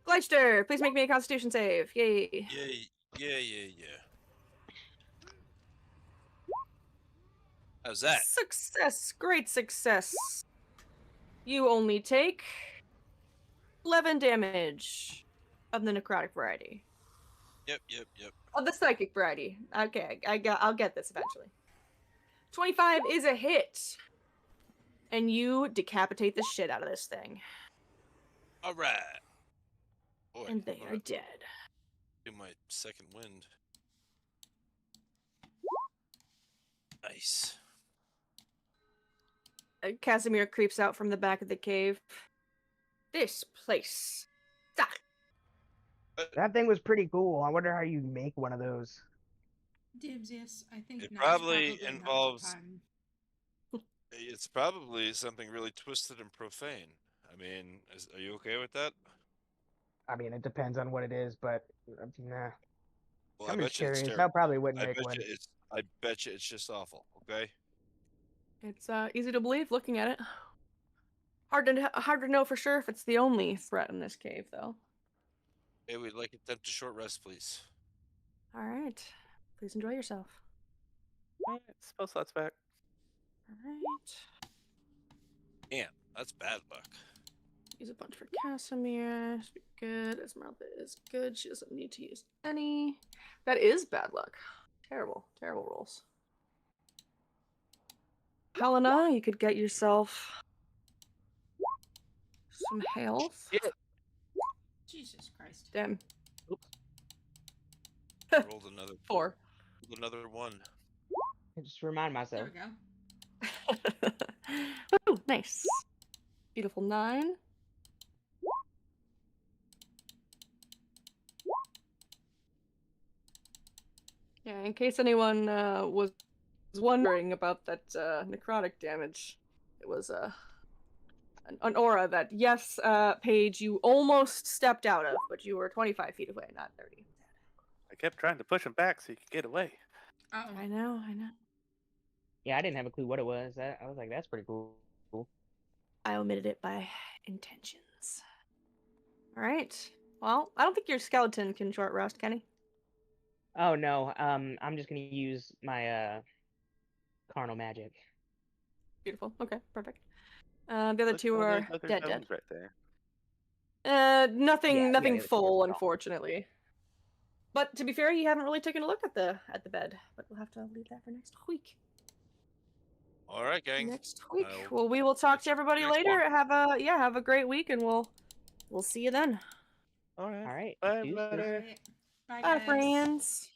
Gleister, please make me a constitution save. Yay. Yeah. How's that? Success. Great success. You only take 11 damage of the necrotic variety. Yep. Of the psychic variety. Okay, I'll get this eventually. 25 is a hit. And you decapitate the shit out of this thing. All right. Boy, And they I'm are gonna dead. do my second wind. Nice. Casimir creeps out from the back of the cave. This place. Sucks. That thing was pretty cool. I wonder how you make one of those. Dibs, yes. I think It now's probably not the involves- time. It's probably something really twisted and profane. I mean, are you okay with that? I mean, it depends on what it is, but nah. Well, I'm I just bet you it's curious. terrible. I probably wouldn't I make bet one. you it's. I bet you it's just awful. Okay. It's easy to believe looking at it. Hard to know for sure if it's the only threat in this cave, though. Hey, we'd like to attempt a short rest, please. All right. Please enjoy yourself. Spell slots back. All right. Damn, that's bad luck. Use a bunch for Casimir. Should be good. Esmeralda is good. She doesn't need to use any. That is bad luck. Terrible rolls. Helena, you could get yourself some health. Yeah. Jesus Christ. Damn. Rolled another 4. rolled another one. Just remind There myself. we go. Ooh, nice. Beautiful 9. Yeah, in case anyone was wondering about that necrotic damage, it was an aura that, yes, Paige, you almost stepped out of, but you were 25 feet away, not 30. I kept trying to push him back so he could get away. Uh-oh. I know. Yeah, I didn't have a clue what it was. I was like, that's pretty cool. I omitted it by intentions. All right. Well, I don't think your skeleton can short rest, can he? Oh no. I'm just gonna use my carnal magic. Beautiful. Okay, perfect. The other Look, two all are those other dead. zones right there. Nothing Yeah, nothing the other two full, are gone. unfortunately. But to be fair, you haven't really taken a look at the bed. But we'll have to leave that for next week. All right, gang. Next week. I'll Well, we will talk catch to you for the everybody next later. Have a great week, and we'll see you then. All right. All right. Bye, deuces. brother. Alright. Bye, Bye, guys. friends.